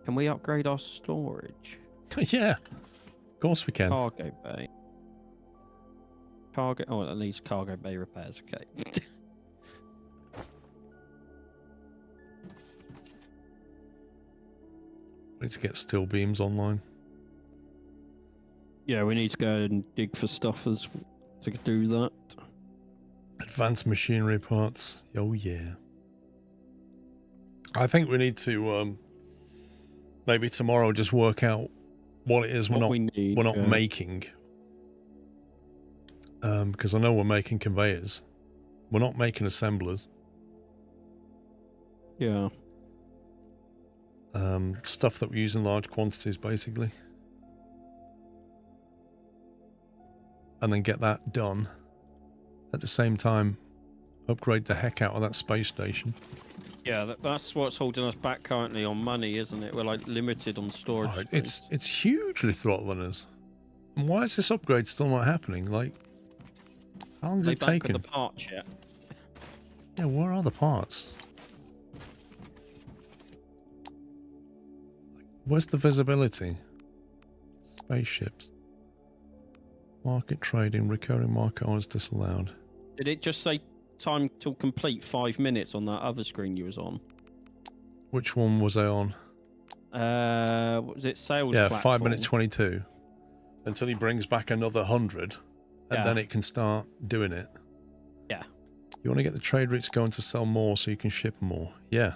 Can we upgrade our storage? Yeah, of course we can. Cargo bay. Cargo. Oh, at least cargo bay repairs. Okay. We need to get steel beams online. Yeah, we need to go and dig for stuff to do that. Advanced machinery parts. Oh yeah. I think we need to maybe tomorrow just work out what it is we're not making. Because I know we're making conveyors. We're not making assemblers. Yeah. stuff that we use in large quantities, basically. And then get that done. At the same time, upgrade the heck out of that space station. Yeah, that's what's holding us back currently on money, isn't it? We're like limited on storage space. It's hugely throttling us. And why is this upgrade still not happening? Like, how long has it taken? With the parts yet? Yeah, where are the parts? Where's the visibility? Spaceships. Market trading, recurring market hours disallowed. Did it just say time till complete 5 minutes on that other screen you was on? Which one was I on? What was it? Sales Yeah, platform? 5 minutes 22. Until he brings back another 100, and then it can start doing it. Yeah. You want to get the trade routes going to sell more so you can ship more. Yeah.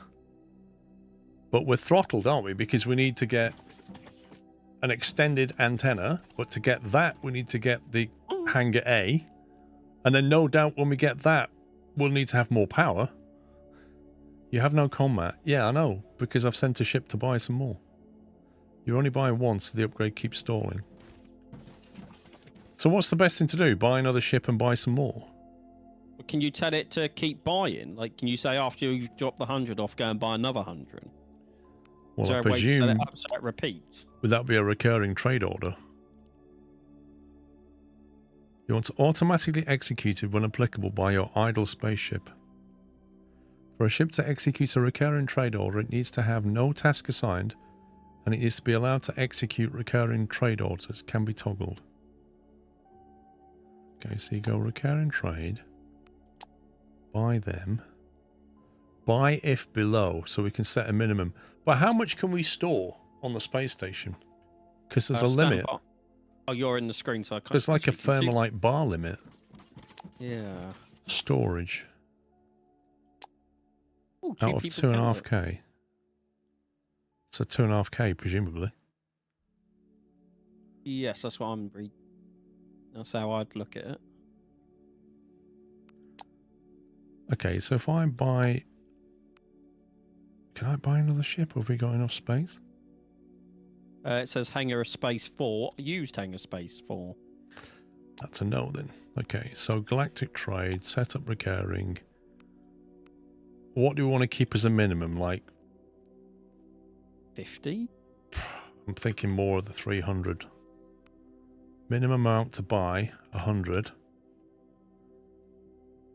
But we're throttled, aren't we? Because we need to get an extended antenna, but to get that, we need to get the hangar A. And then no doubt when we get that, we'll need to have more power. You have no combat. Yeah, I know, because I've sent a ship to buy some more. You're only buying once, so the upgrade keeps stalling. So what's the best thing to do? Buy another ship and buy some more? Can you tell it to keep buying? Like, can you say after you've dropped the 100 off, go and buy another 100? Well, Is there I a way to set presume, it up so it repeats? would that be a recurring trade order? You want to automatically execute it when applicable by your idle spaceship. For a ship to execute a recurring trade order, it needs to have no task assigned, and it needs to be allowed to execute recurring trade orders. Can be toggled. Okay, so you go recurring trade. Buy them. Buy if below, so we can set a minimum. But how much can we store on the space station? Because there's a limit. Oh, you're in the screen, so I can't. There's like a thermalite bar limit. Yeah. Storage. Ooh, Out of 2.5k. It's a 2.5k, presumably. Yes, that's what I'm reading. That's how I'd look at it. Okay, so if I buy... Can I buy another ship, or have we got enough space? It says hangar space 4, used hangar space 4. That's a no then. Okay, so galactic trade, setup recurring. What do we want to keep as a minimum? Like 50? I'm thinking more of the 300. Minimum amount to buy, 100.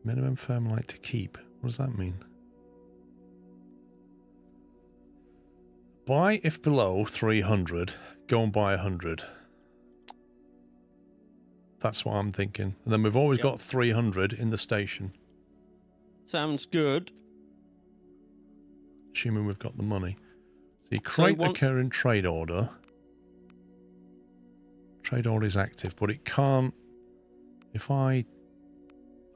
Minimum thermalite to keep. What does that mean? Buy if below 300. Go and buy 100. That's what I'm thinking. And then we've always got 300 in the station. Sounds good. Assuming we've got the money. So you create the current trade order. Trade order is active, but it can't... If I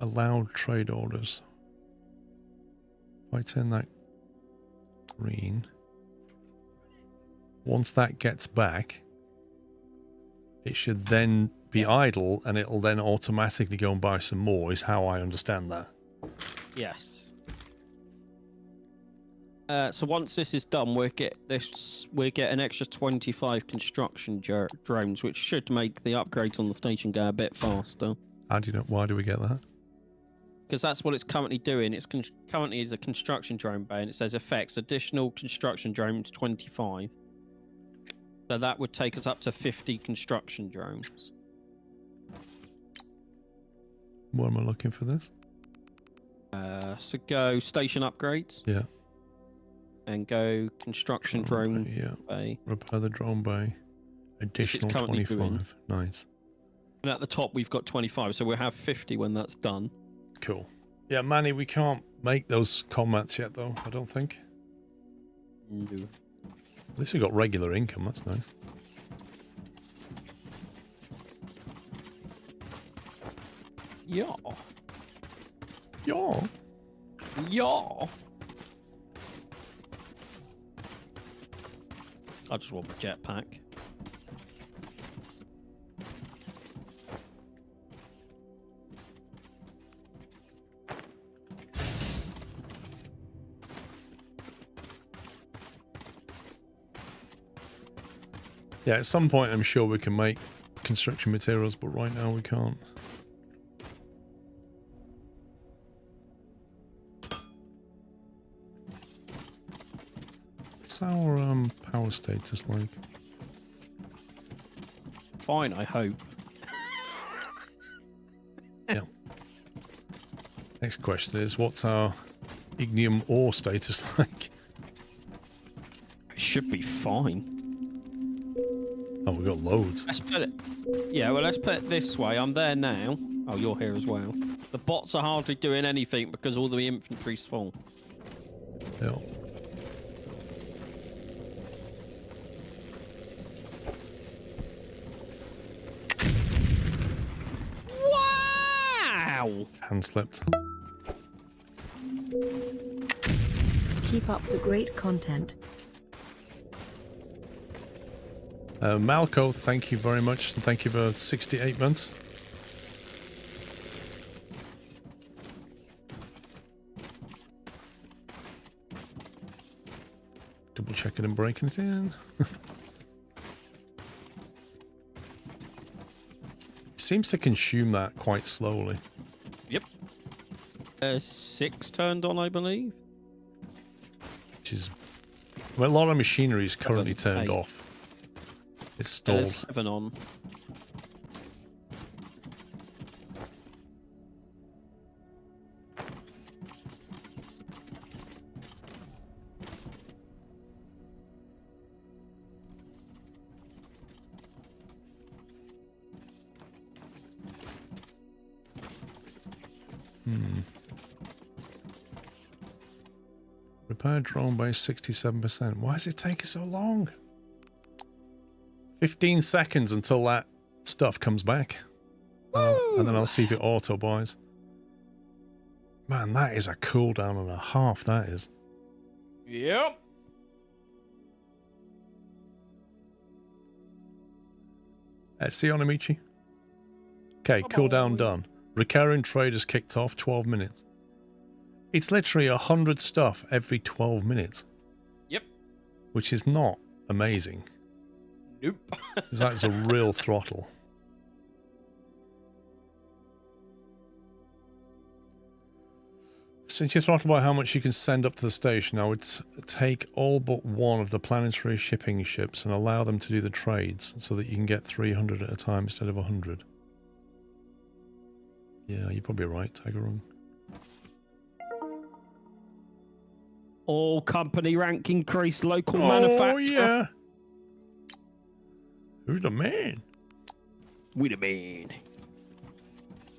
allow trade orders... If I turn that green... Once that gets back, it should then be idle, and it'll then automatically go and buy some more, is how I understand that. Yes. So once this is done, we'll get an extra 25 construction drones, which should make the upgrades on the station go a bit faster. How do you know? Why do we get that? Because that's what it's currently doing. It's currently is a construction drone bay, and it says effects additional construction drones 25. So that would take us up to 50 construction drones. Where am I looking for this? So go station upgrades. Yeah. And go construction drone bay. Repair the drone bay. Additional 25. Doing. Nice. And at the top we've got 25, so we'll have 50 when that's done. Cool. Yeah, Manny, we can't make those combats yet, though, I don't think. No. At least we got regular income, that's nice. Yeah. Yeah. Yeah. I just want my jetpack. Yeah, at some point I'm sure we can make construction materials, but right now we can't. What's our power status like? Fine, I hope. Yeah. Next question is, what's our ignium ore status like? It should be fine. Oh, we've got loads. Let's put it. Yeah, well, let's put it this way. I'm there now. Oh, you're here as well. The bots are hardly doing anything because all the infantry's full. Yeah. Wow! Hand slipped. Keep up the great content. Malco, thank you very much. And thank you for 68 months. Double check it and breaking it in. Seems to consume that quite slowly. Yep. 6 turned on, I believe. Which is... Well, a lot of machinery is currently 7, turned 8. off. It's stalled. There's 7 on. Repair drone by 67%. Why does it take so long? 15 seconds until that stuff comes back. And then I'll see if it auto buys. Man, that is a cooldown and a half, that is. Yep. See you, Amici. Okay, cooldown done. Recurring trade has kicked off, 12 minutes. It's literally 100 stuff every 12 minutes. Yep. Which is not amazing. Nope. That's a real throttle. Since you're throttled by how much you can send up to the station, I would take all but one of the planetary shipping ships and allow them to do the trades so that you can get 300 at a time instead of 100. Yeah, you're probably right, Tagarung. All company rank increase, local manufacturer. Oh, yeah. Who's the man? We the man.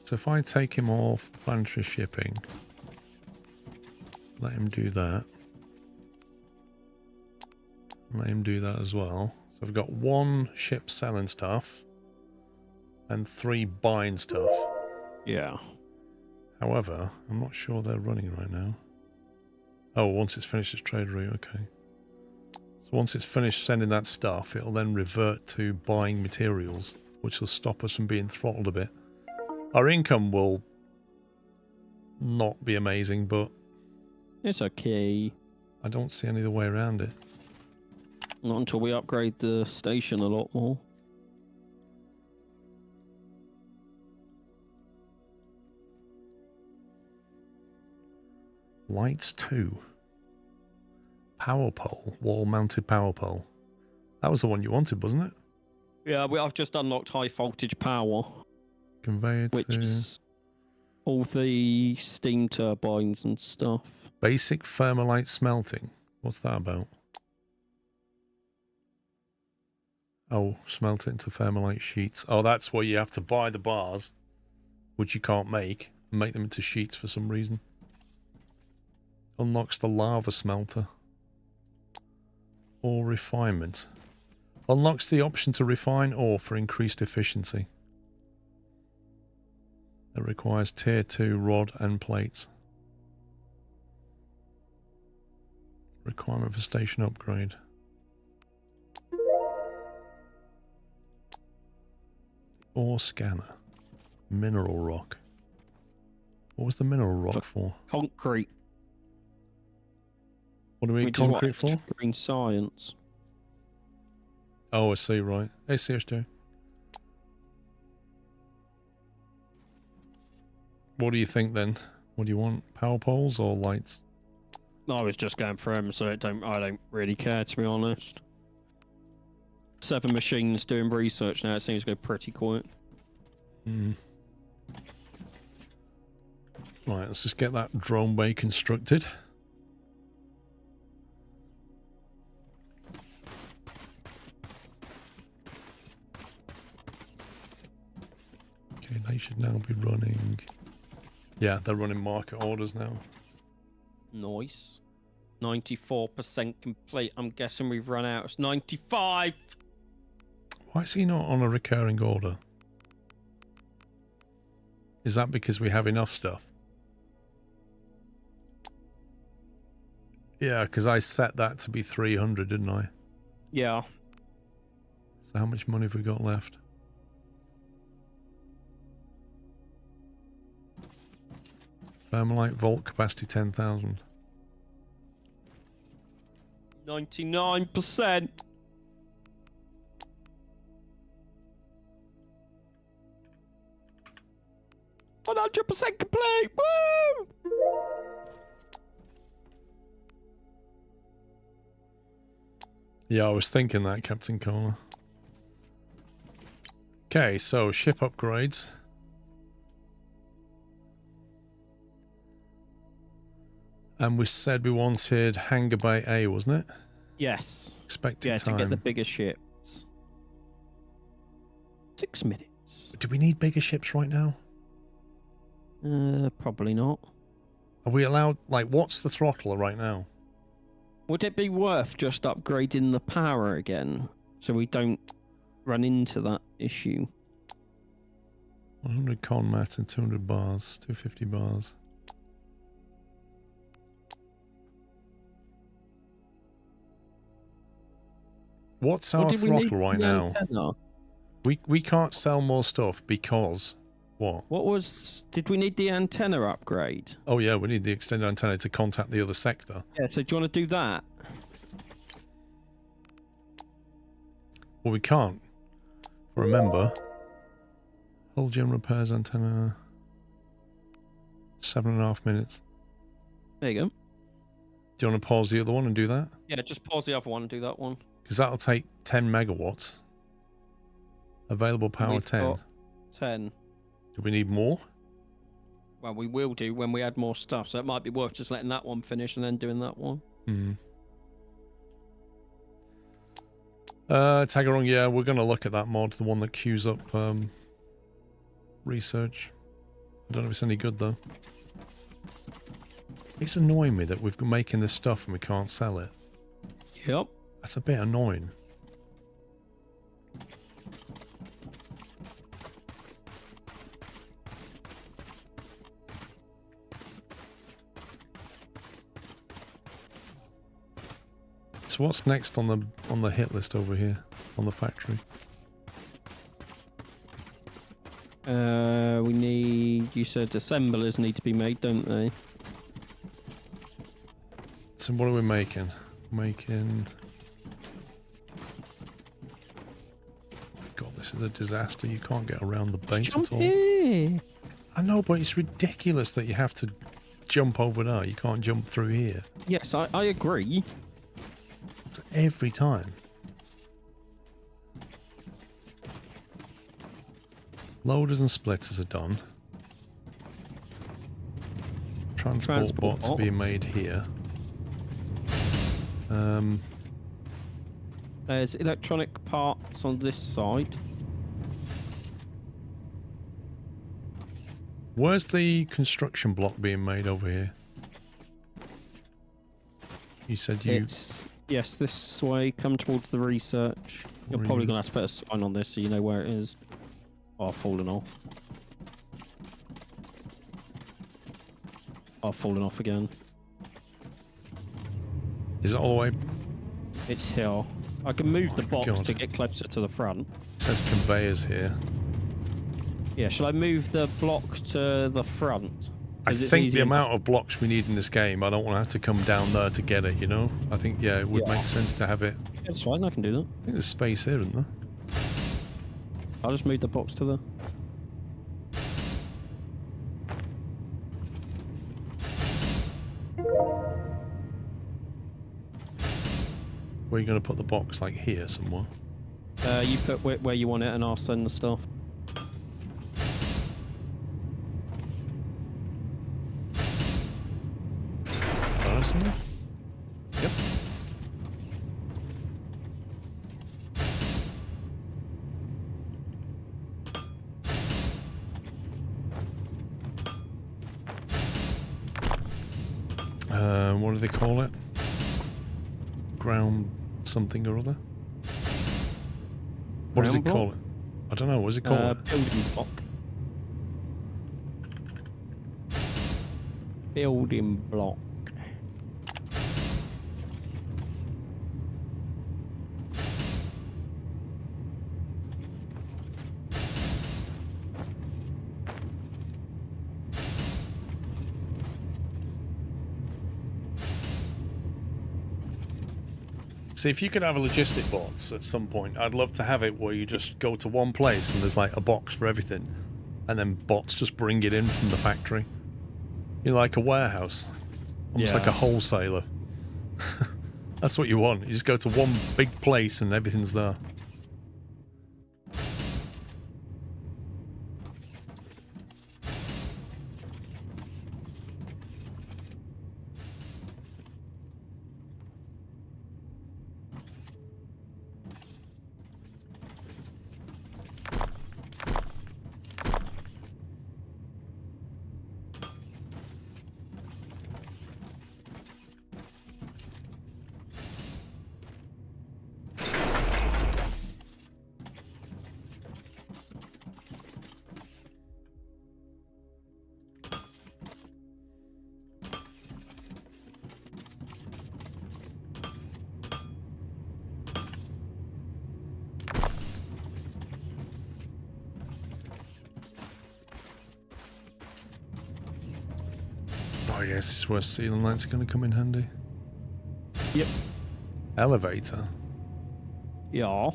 So if I take him off planetary shipping, let him do that. Let him do that as well. So I've got 1 ship selling stuff and 3 buying stuff. Yeah. However, I'm not sure they're running right now. Oh, once it's finished its trade route, okay. So once it's finished sending that stuff, it'll then revert to buying materials, which will stop us from being throttled a bit. Our income will not be amazing, but It's okay. I don't see any other way around it. Not until we upgrade the station a lot more. Lights 2. Power pole. Wall-mounted power pole. That was the one you wanted, wasn't it? Yeah, I've just unlocked high voltage power, Conveyor which to... is all the steam turbines and stuff. Basic thermalite smelting. What's that about? Oh, smelt it into thermalite sheets. Oh, that's where you have to buy the bars, which you can't make, and make them into sheets for some reason. Unlocks the lava smelter. Ore refinement. Unlocks the option to refine ore for increased efficiency. It requires tier 2 rod and plates. Requirement for station upgrade. Ore scanner. Mineral rock. What was the mineral rock for? Concrete. What do we need Which is what concrete for? Green science. Oh, I see, right. ACH2. What do you think then? What do you want? Power poles or lights? I was just going for them, so I don't really care, to be honest. 7 machines doing research now. It seems to go pretty quiet. Right, let's just get that drone bay constructed. Okay, they should now be running... Yeah, they're running market orders now. Nice. 94% complete. I'm guessing we've run out. It's 95! Why is he not on a recurring order? Is that because we have enough stuff? Yeah, because I set that to be 300, didn't I? Yeah. So how much money have we got left? Thermalite vault capacity 10,000. 99%. %100% complete. Woo! Yeah, I was thinking that, Captain Connor. Okay, so ship upgrades. And we said we wanted Hangar Bay A, wasn't it? Yes. Expected time. To get the bigger ships. 6 minutes. Do we need bigger ships right now? Probably not. Are we allowed, like, what's the throttle right now? Would it be worth just upgrading the power again so we don't run into that issue? 100 con mat and 200 bars, 250 bars. What's our throttle right now? We can't sell more stuff because what? Did we need the antenna upgrade? Oh yeah, we need the extended antenna to contact the other sector. Yeah, so do you want to do that? Well, we can't. Remember, hull gem repairs antenna. 7.5 minutes. There you go. Do you want to pause the other one and do that? Yeah, just pause the other one and do that one. Because that'll take 10 megawatts. Available power 10. 10. Do we need more? Well, we will do when we add more stuff, so it might be worth just letting that one finish and then doing that one. Tagarong, yeah, we're going to look at that mod, the one that queues up research. I don't know if it's any good, though. It's annoying me that we've been making this stuff and we can't sell it. Yep. That's a bit annoying. So what's next on the hit list over here on the factory? We need, you said assemblers need to be made, don't they? So what are we making? Making... God, this is a disaster. You can't get around the base at all. Here. I know, but it's ridiculous that you have to jump over there. You can't jump through here. Yes, I agree. It's every time. Loaders and splitters are done. Transport bots are being made here. There's electronic parts on this side. Where's the construction block being made over here? You said you... Yes, this way. Come towards the research. You're probably going to have to put a sign on this so you know where it is. Oh, I've fallen off. I've fallen off again. Is it all the way? It's here. I can move the box to get closer to the front. It says conveyors here. Yeah, shall I move the block to the front? I think the amount of blocks we need in this game, I don't want to have to come down there to get it, you know? I think, yeah, it would make sense to have it. That's fine, I can do that. I think there's space here, isn't there? I'll just move the box to the... Where are you going to put the box? Like here somewhere? You put where you want it and I'll send the stuff. Yep. What do they call it? Ground something or other? What does it call it? I don't know. What does it call it? Building block. Building block. See, if you could have a logistic bots at some point, I'd love to have it where you just go to one place and there's like a box for everything, and then bots just bring it in from the factory. You're like a warehouse, almost like a wholesaler. That's what you want. You just go to one big place and everything's there. Oh yes, this is where ceiling lights are going to come in handy. Yep. Elevator. Yeah.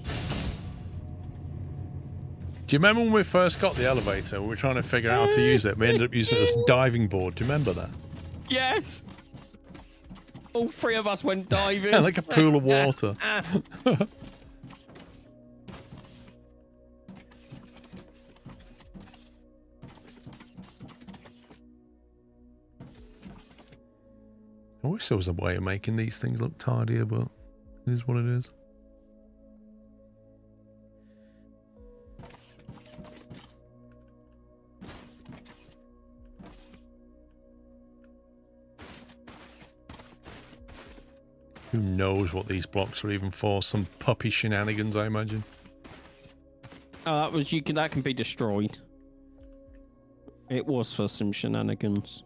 Do you remember when we first got the elevator? We were trying to figure out how to use it. We ended up using it as a diving board. Do you remember that? Yes. All three of us went diving. Yeah, like a pool of water. I wish there was a way of making these things look tidier, but it is what it is. Who knows what these blocks are even for? Some puppy shenanigans, I imagine. Oh, that was that can be destroyed. It was for some shenanigans.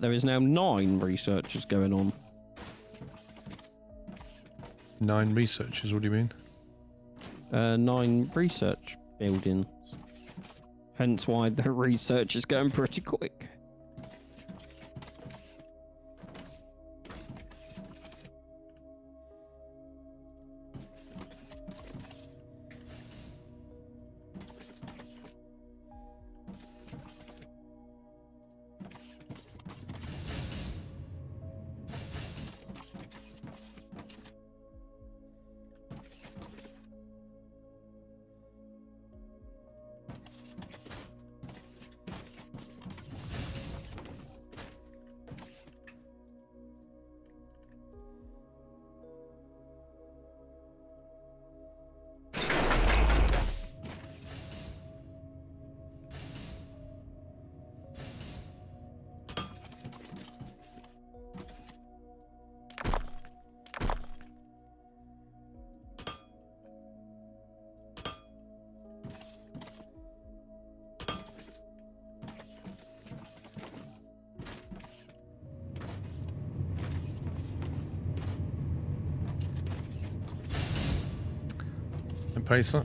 There is now 9 researchers going on. 9 researchers, what do you mean? 9 research buildings. Hence why the research is going pretty quick. and pacer.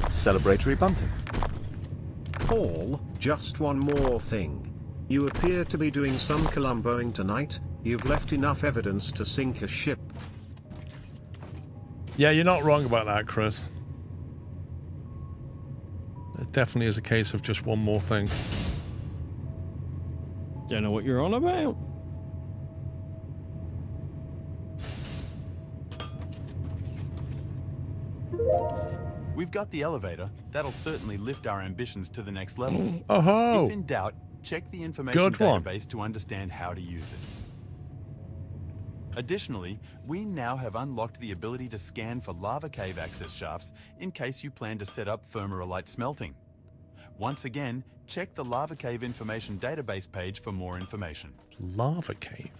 Celebratory bunting. Paul, just one more thing. You appear to be doing some Columboing tonight. You've left enough evidence to sink a ship. Yeah, you're not wrong about that, Chris. It definitely is a case of just one more thing. Don't know what you're on about. We've got the elevator. That'll certainly lift our ambitions to the next level. Oh-ho! If in doubt, check the information Good one. database to understand how to use it. Additionally, we now have unlocked the ability to scan for lava cave access shafts in case you plan to set up thermorelite smelting. Once again, check the lava cave information database page for more information. Lava cave.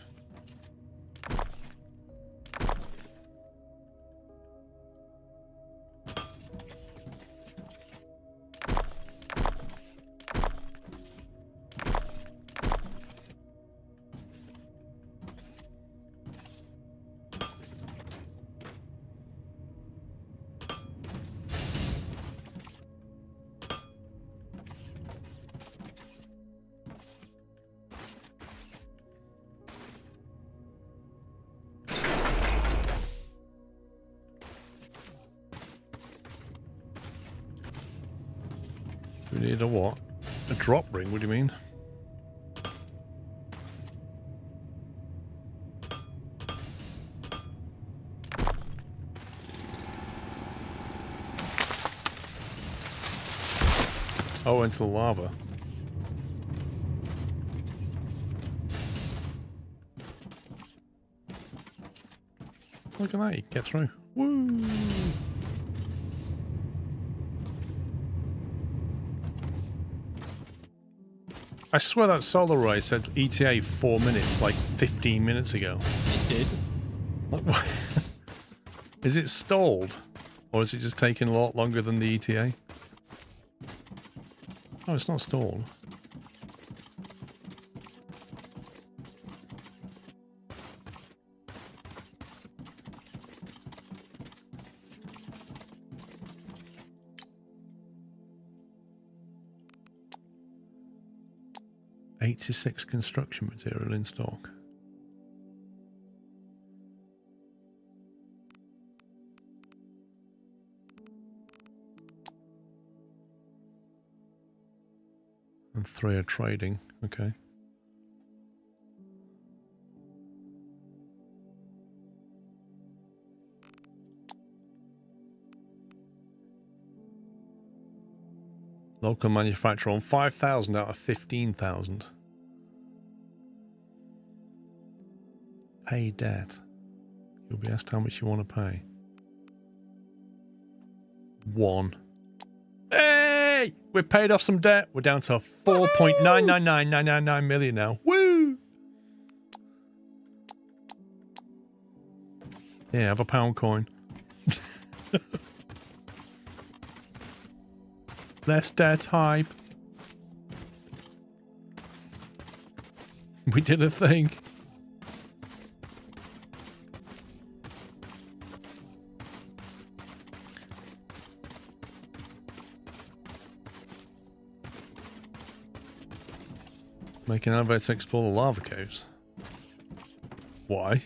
We need a what? A drop ring? What do you mean? Oh, into the lava. Look at that, you can get through. Woo! I swear that solar array said ETA 4 minutes like 15 minutes ago. It did. Like, what? Is it stalled? Or is it just taking a lot longer than the ETA? Oh, it's not stalled. $86 construction material in stock. And 3 are trading. Okay. Local manufacturer on 5,000 out of 15,000. Pay debt. You'll be asked how much you want to pay. 1. Hey! We've paid off some debt. We're down to 4.999999 million now. Woo! Yeah, have a pound coin. Less debt hype. We did a thing. Make an elevator to explore the lava caves. Why?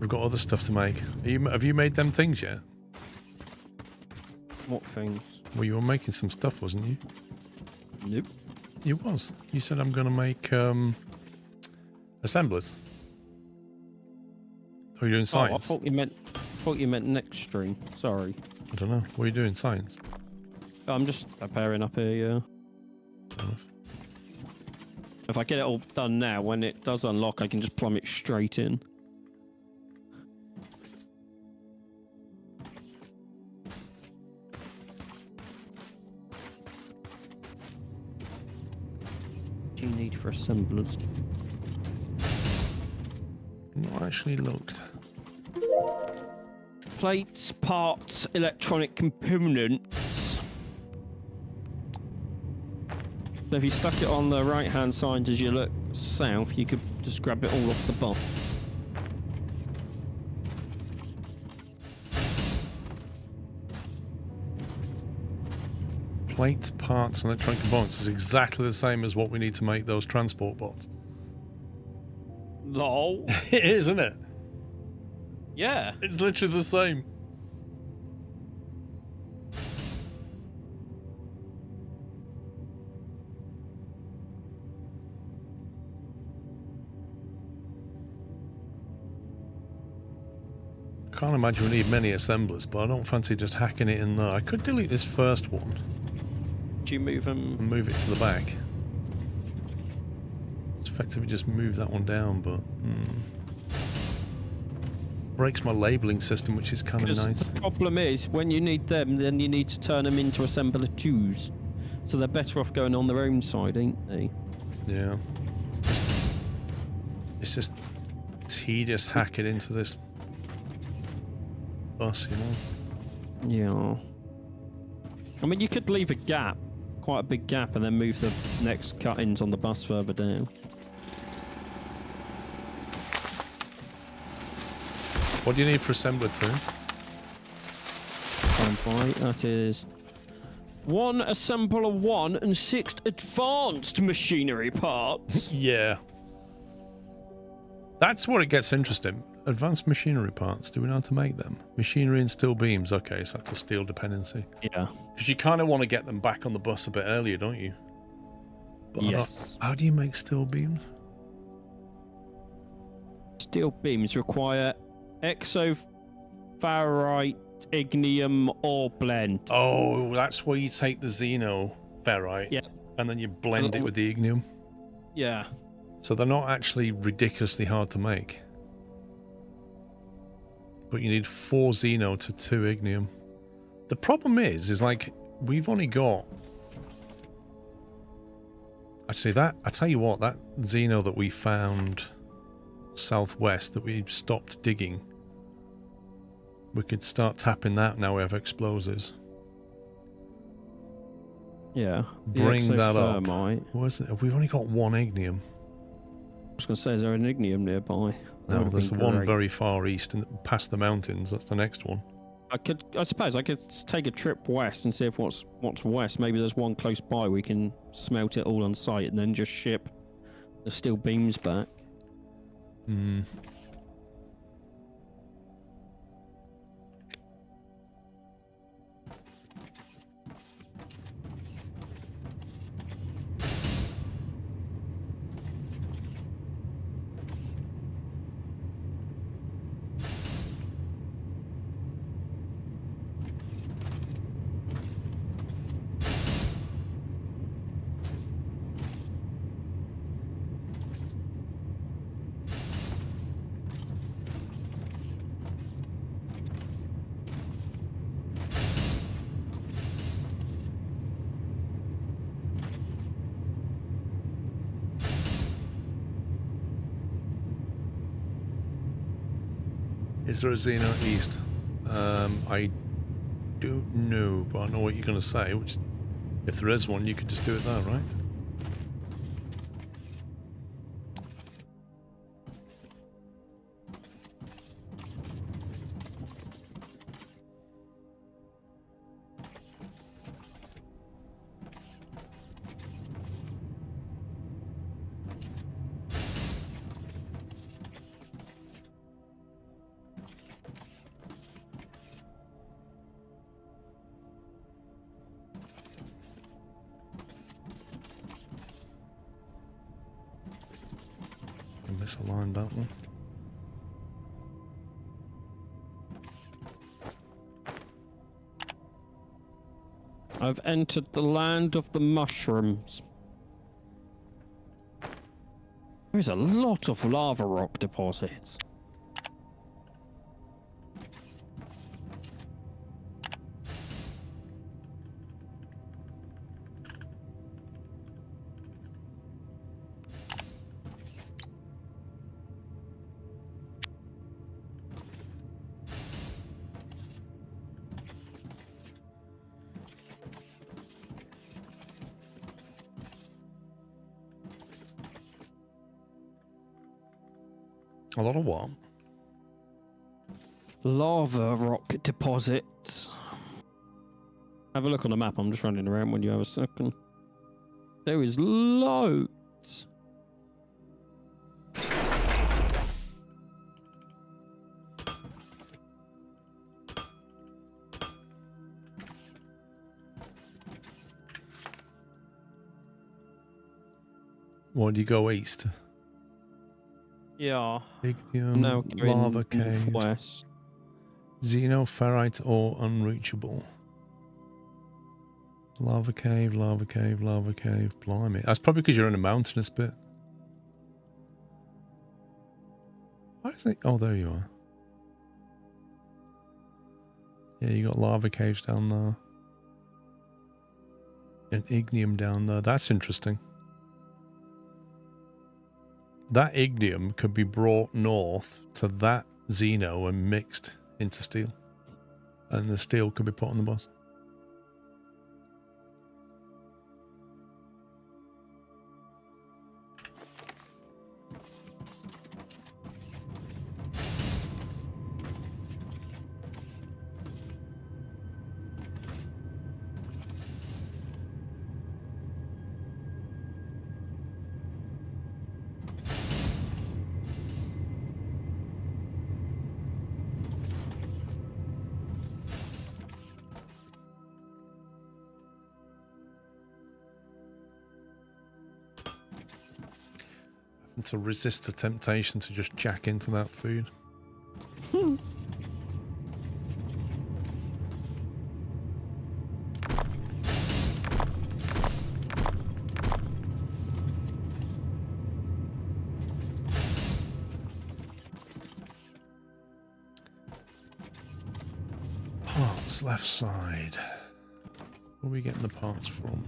We've got other stuff to make. Have you made them things yet? What things? Well, you were making some stuff, wasn't you? Nope. You was. You said I'm going to make assemblers. Or are you doing science? Oh, I thought you meant next stream. Sorry. I don't know. What are you doing? Science? I'm just pairing up here, yeah. Fair enough. If I get it all done now, when it does unlock, I can just plumb it straight in. What do you need for assemblers? Not actually looked. Plates, parts, electronic components. So if you stuck it on the right-hand side as you look south, you could just grab it all off the bus. Plates, parts, and electronic components is exactly the same as what we need to make those transport bots. Lol. It is, isn't it? Yeah. It's literally the same. Can't imagine we need many assemblers, but I don't fancy just hacking it in there. I could delete this first one. Do you move them? And move it to the back. It's effectively just move that one down, but breaks my labeling system, which is kind of nice. The problem is, when you need them, then you need to turn them into assembler 2s. So they're better off going on their own side, ain't they? Yeah. It's just tedious hacking into this bus, you know? Yeah. I mean, you could leave a gap, quite a big gap, and then move the next cut-ins on the bus further down. What do you need for assembler 2? That is 1 assembler 1 and 6 advanced machinery parts. Yeah. That's where it gets interesting. Advanced machinery parts, do we know how to make them? Machinery and steel beams, okay, so that's a steel dependency. Yeah. Because you kind of want to get them back on the bus a bit earlier, don't you? But yes. How do you make steel beams? Steel beams require exoferrite, ignium, or blend. Oh, that's where you take the xenoferrite, Yep. and then you blend it with the ignium. Yeah. So they're not actually ridiculously hard to make. But you need 4 xeno to 2 ignium. The problem is like, we've only got... Actually, I tell you what, that xeno that we found southwest, that we stopped digging, we could start tapping that now we have explosives. Yeah. Bring that up. Exothermite. Where's it? We've only got 1 ignium. I was going to say, is there an ignium nearby? No, there's one very far east and past the mountains. That's the next one. I suppose I could take a trip west and see if what's west. Maybe there's one close by. We can smelt it all on site and then just ship the steel beams back. Hmm. Is there a Xeno East? I don't know, but I know what you're going to say. Which, if there is one, you could just do it there, right? Misaligned that one. I've entered the land of the mushrooms. There's a lot of lava rock deposits. A lot of what? Lava rock deposits. Have a look on the map. I'm just running around when you have a second. There is loads. Why do you go east? Yeah. Ignium, lava cave, west. xenoferrite ore unreachable. Lava cave, lava cave, lava cave. Blimey. That's probably because you're in a mountainous bit. Why is it? Oh, there you are. Yeah, you got lava caves down there. And ignium down there. That's interesting. That ignium could be brought north to that xeno and mixed into steel. And the steel could be put on the bus. To resist the temptation to just jack into that food. Parts left side. Where are we getting the parts from?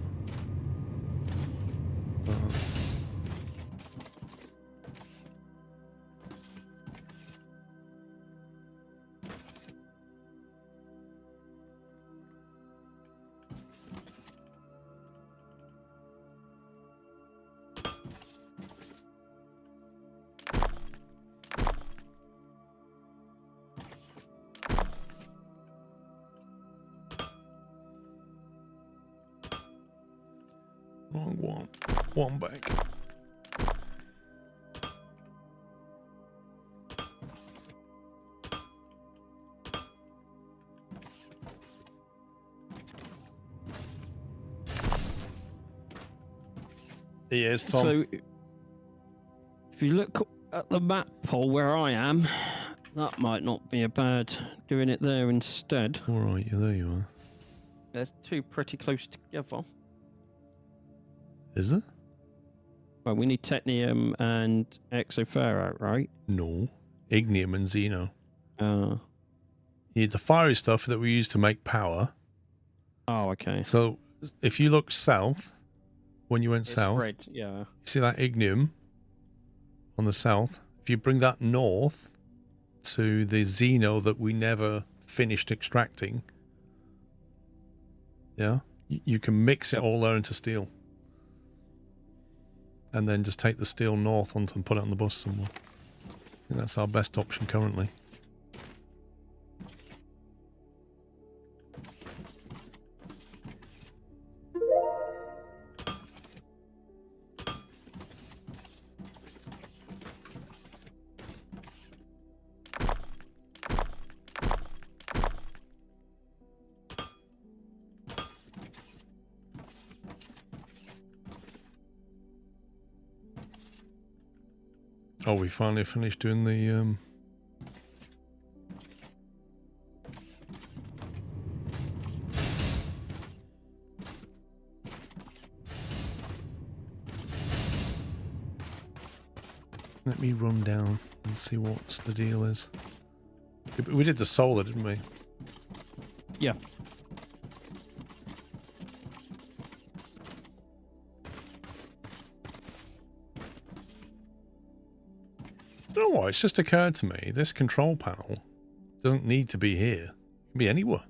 Wrong one. One back. He is, Tom. So, if you look at the map, Paul, where I am, that might not be a bad doing it there instead. All right, yeah, there you are. There's two pretty close together. Is it? Well, we need technium and exoferrite, right? No. Ignium and xeno. You need the fiery stuff that we use to make power. Oh, okay. So, if you look south, when you went south, red, yeah. You see that ignium on the south? If you bring that north to the xeno that we never finished extracting, yeah, you can mix it all there into steel. And then just take the steel north onto and put it on the bus somewhere. I think that's our best option currently. Oh, we finally finished doing the let me run down and see what's the deal is. We did the solar, didn't we? Yeah. You know what? It's just occurred to me, this control panel doesn't need to be here. It can be anywhere.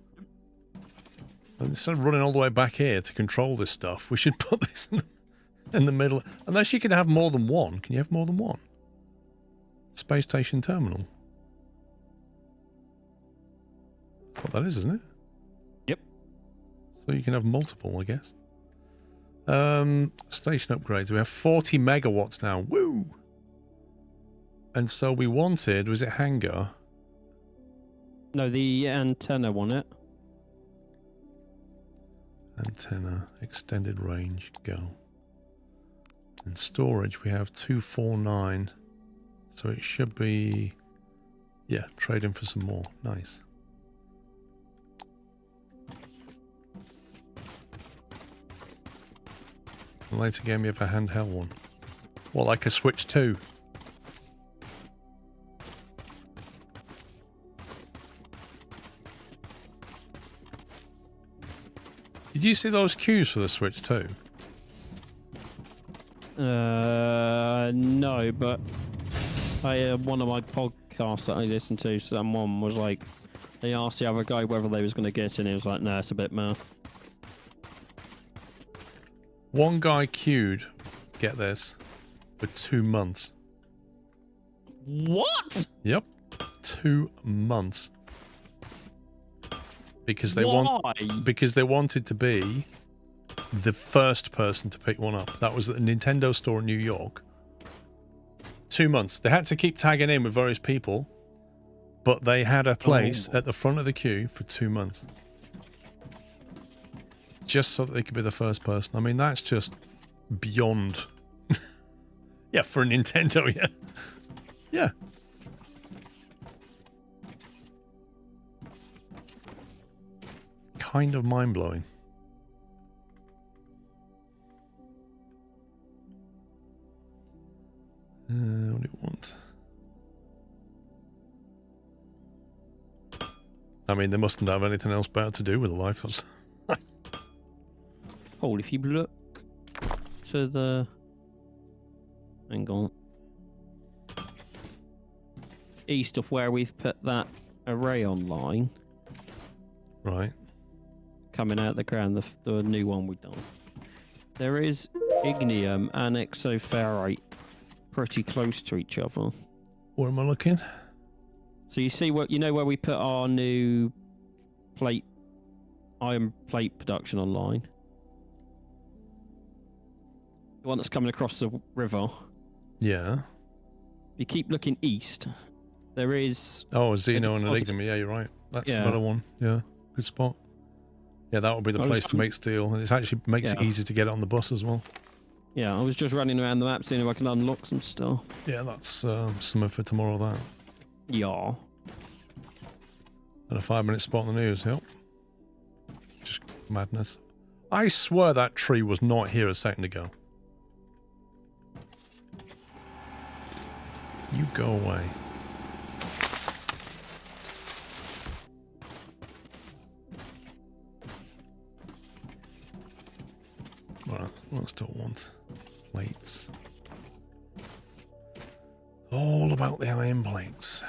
And instead of running all the way back here to control this stuff, we should put this in the middle. Unless you can have more than one. Can you have more than one? Space station terminal. That's what that is, isn't it? Yep. So you can have multiple, I guess. Station upgrades. We have 40 megawatts now. Woo! And so we wanted, was it hangar? No, the antenna on it. Antenna, extended range, go. And storage, we have 249. So it should be, yeah, trading for some more. Nice. The later game, you have a handheld one. What, like a Switch 2? Did you see those queues for the Switch 2? No, but one of my podcasts that I listened to, someone was like, they asked the other guy whether they was going to get it, and he was like, no, it's a bit meh. One guy queued, get this, for 2 months. What? Yep, 2 months. Because they because they wanted to be the first person to pick one up. That was at the Nintendo store in New York. 2 months. They had to keep tagging in with various people, but they had a place at the front of the queue for 2 months. Just so that they could be the first person. I mean, that's just beyond. Yeah, for a Nintendo, yeah. Yeah. Kind of mind-blowing. What do you want? I mean, they mustn't have anything else better to do with their life. Oh, if you look to the... Hang on. East of where we've put that array online. Right. Coming out the ground, the new one we've done. There is ignium and exoferrite pretty close to each other. Where am I looking? So you see what, you know where we put our new plate, iron plate production online? The one that's coming across the river. Yeah. If you keep looking east, there is... Oh, a Xeno and an Ignium. Yeah, you're right. That's another one. Yeah, good spot. Yeah, that would be the place to make steel. And it actually makes it easy to get it on the bus as well. Yeah, I was just running around the map seeing if I can unlock some stuff. Yeah, that's something for tomorrow, that. Yeah. And a 5-minute spot on the news, yep. Just madness. I swear that tree was not here a second ago. You go away. Right, what else do I want? Plates. All about the iron plates.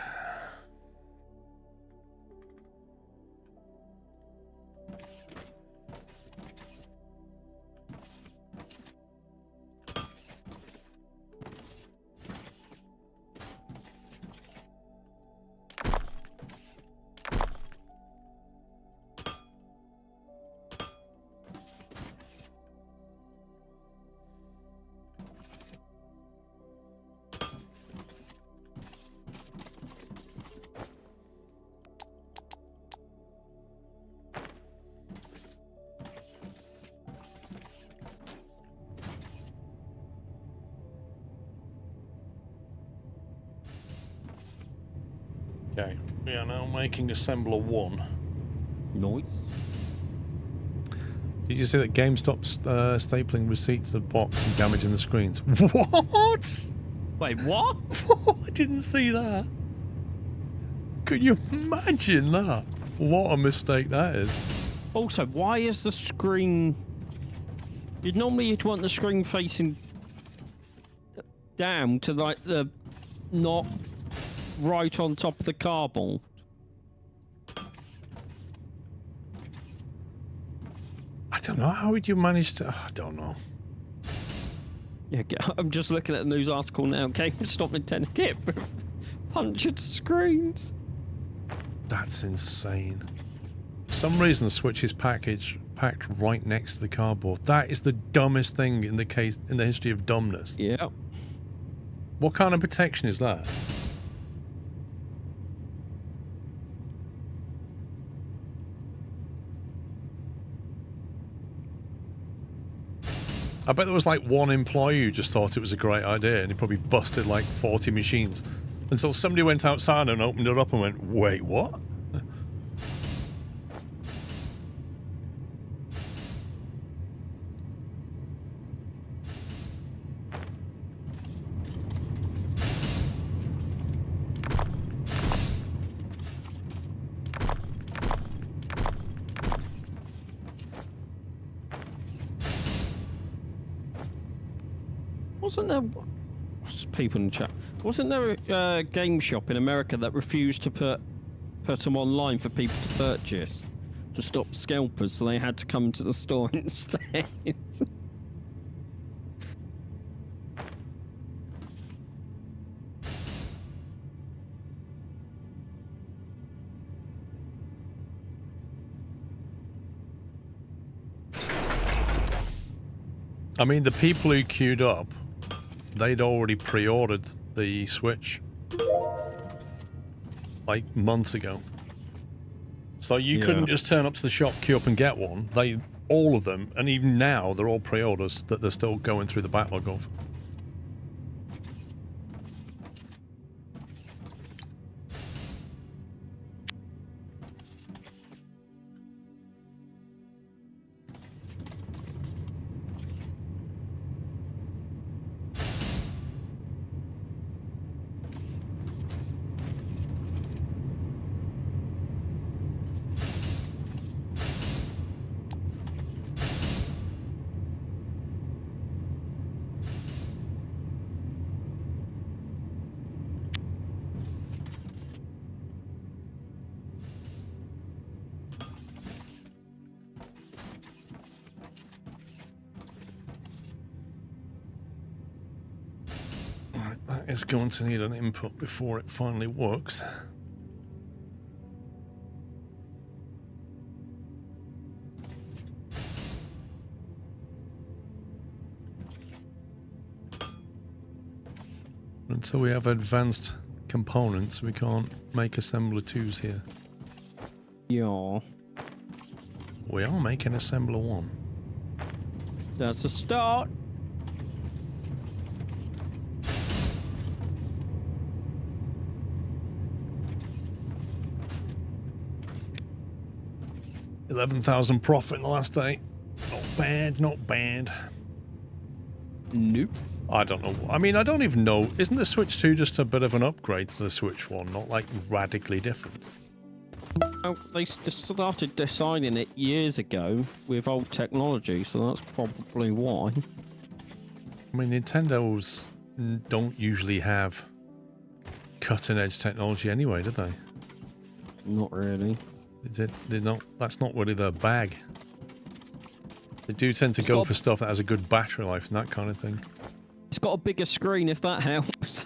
Okay, we are now making assembler 1. Nice. Did you see that GameStop's stapling receipts to the box and damaging the screens? What? Wait, what? I didn't see that. Could you imagine that? What a mistake that is. Also, why is the screen... You'd want the screen facing down to like the... not right on top of the cardboard. I don't know. How would you manage to... I don't know. Yeah, I'm just looking at the news article now. GameStop intended punctured screens. That's insane. For some reason, the Switch is packed right next to the cardboard. That is the dumbest thing in the history of dumbness. Yeah. What kind of protection is that? I bet there was like one employee who just thought it was a great idea and he probably busted like 40 machines until somebody went outside and opened it up and went, wait, what? Wasn't there... What's people in the chat? Wasn't there a game shop in America that refused to put them online for people to purchase? To stop scalpers, so they had to come to the store instead. I mean, the people who queued up, they'd already pre-ordered the Switch like months ago. So you couldn't just turn up to the shop, queue up and get one. All of them, and even now, they're all pre-orders that they're still going through the backlog of. Is going to need an input before it finally works. Until we have advanced components, we can't make assembler 2s here. Yeah. We are making assembler 1. That's a start. $11,000 profit in the last day. Not bad, not bad. Nope. I don't know. I mean, I don't even know. Isn't the Switch 2 just a bit of an upgrade to the Switch 1? Not like radically different. Oh, they just started designing it years ago with old technology, so that's probably why. I mean, Nintendo's don't usually have cutting edge technology anyway, do they? Not really. They're not. That's not really their bag. They do tend to go for stuff that has a good battery life and that kind of thing. It's got a bigger screen, if that helps.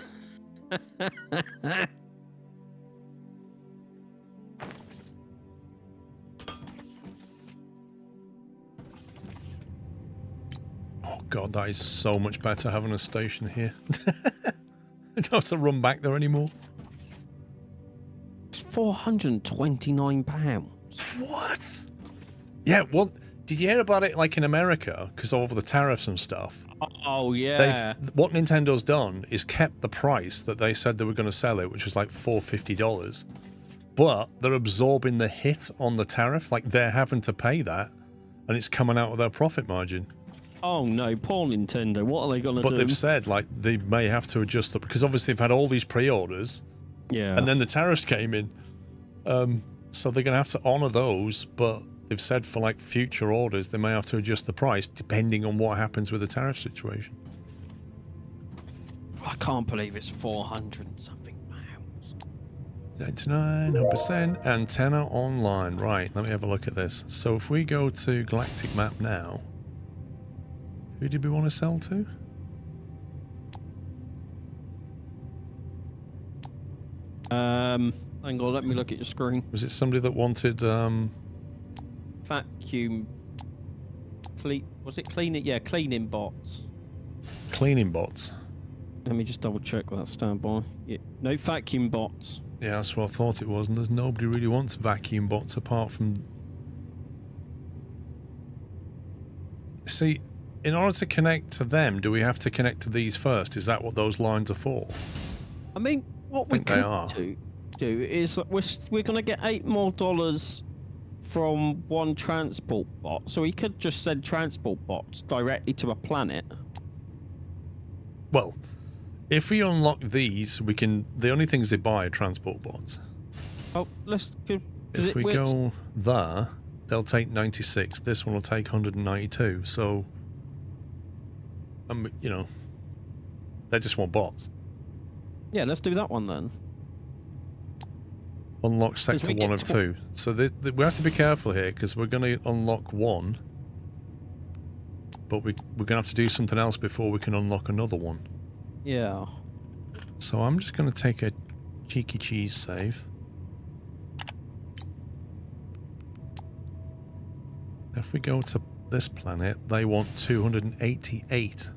Oh god, that is so much better having a station here. I don't have to run back there anymore. It's £429. What? Yeah, well, did you hear about it like in America? Because of all the tariffs and stuff. Oh, yeah. What Nintendo's done is kept the price that they said they were going to sell it, which was like $450. But they're absorbing the hit on the tariff. Like, they're having to pay that, and it's coming out of their profit margin. Oh, no. Poor Nintendo. What are they going to do? But they've said, like, they may have to adjust it, because obviously they've had all these pre-orders. Yeah. And then the tariffs came in. So they're going to have to honor those, but they've said for like future orders, they may have to adjust the price depending on what happens with the tariff situation. I can't believe it's 400 and something pounds. 99% antenna online. Right, let me have a look at this. So if we go to Galactic Map now, who did we want to sell to? Hang on, let me look at your screen. Was it somebody that wanted Vacuum. Was it cleaning? Yeah, cleaning bots. cleaning bots? Let me just double check that. Stand by. Yeah, no vacuum bots. Yeah, that's what I thought it was, and there's nobody really wants vacuum bots apart from... See, in order to connect to them, do we have to connect to these first? Is that what those lines are for? I mean, what we think they are. could do is we're going to get $8 more from one transport bot, so we could just send transport bots directly to a planet. Well, if we unlock these, we can... The only things they buy are transport bots. Oh, let's go... If we go there, they'll take 96. This one will take 192. So, you know, they just want bots. Yeah, let's do that one then. Unlock sector 1 of 2. So we have to be careful here because we're going to unlock one, but we're going to have to do something else before we can unlock another one. Yeah. So I'm just going to take a cheeky cheese save. If we go to this planet, they want 288.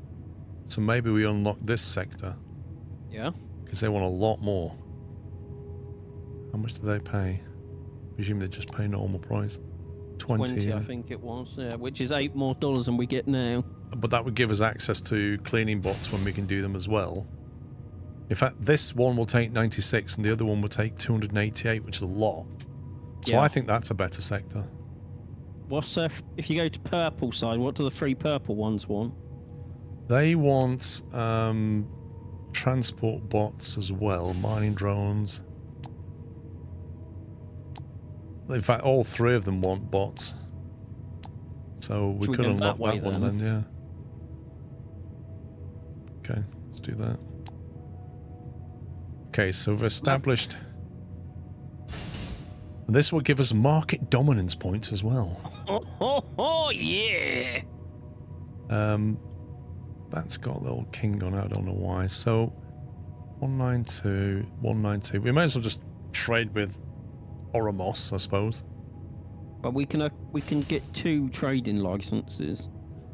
So maybe we unlock this sector. Yeah. Because they want a lot more. How much do they pay? Presume they just pay normal price. 20, yeah. I think it was. Yeah, which is $8 more than we get now. But that would give us access to cleaning bots when we can do them as well. In fact, this one will take 96 and the other one will take 288, which is a lot. So Yeah. I think that's a better sector. What's if you go to purple side, what do the 3 purple ones want? They want transport bots as well, mining drones. In fact, all 3 of them want bots. So we could unlock that one then, yeah. Okay, let's do that. Okay, so we've established... This will give us market dominance points as well. Oh yeah! That's got a little king on it, I don't know why. So, 192, 192. We may as well just trade with Oramos, I suppose. But we can get 2 trading licenses.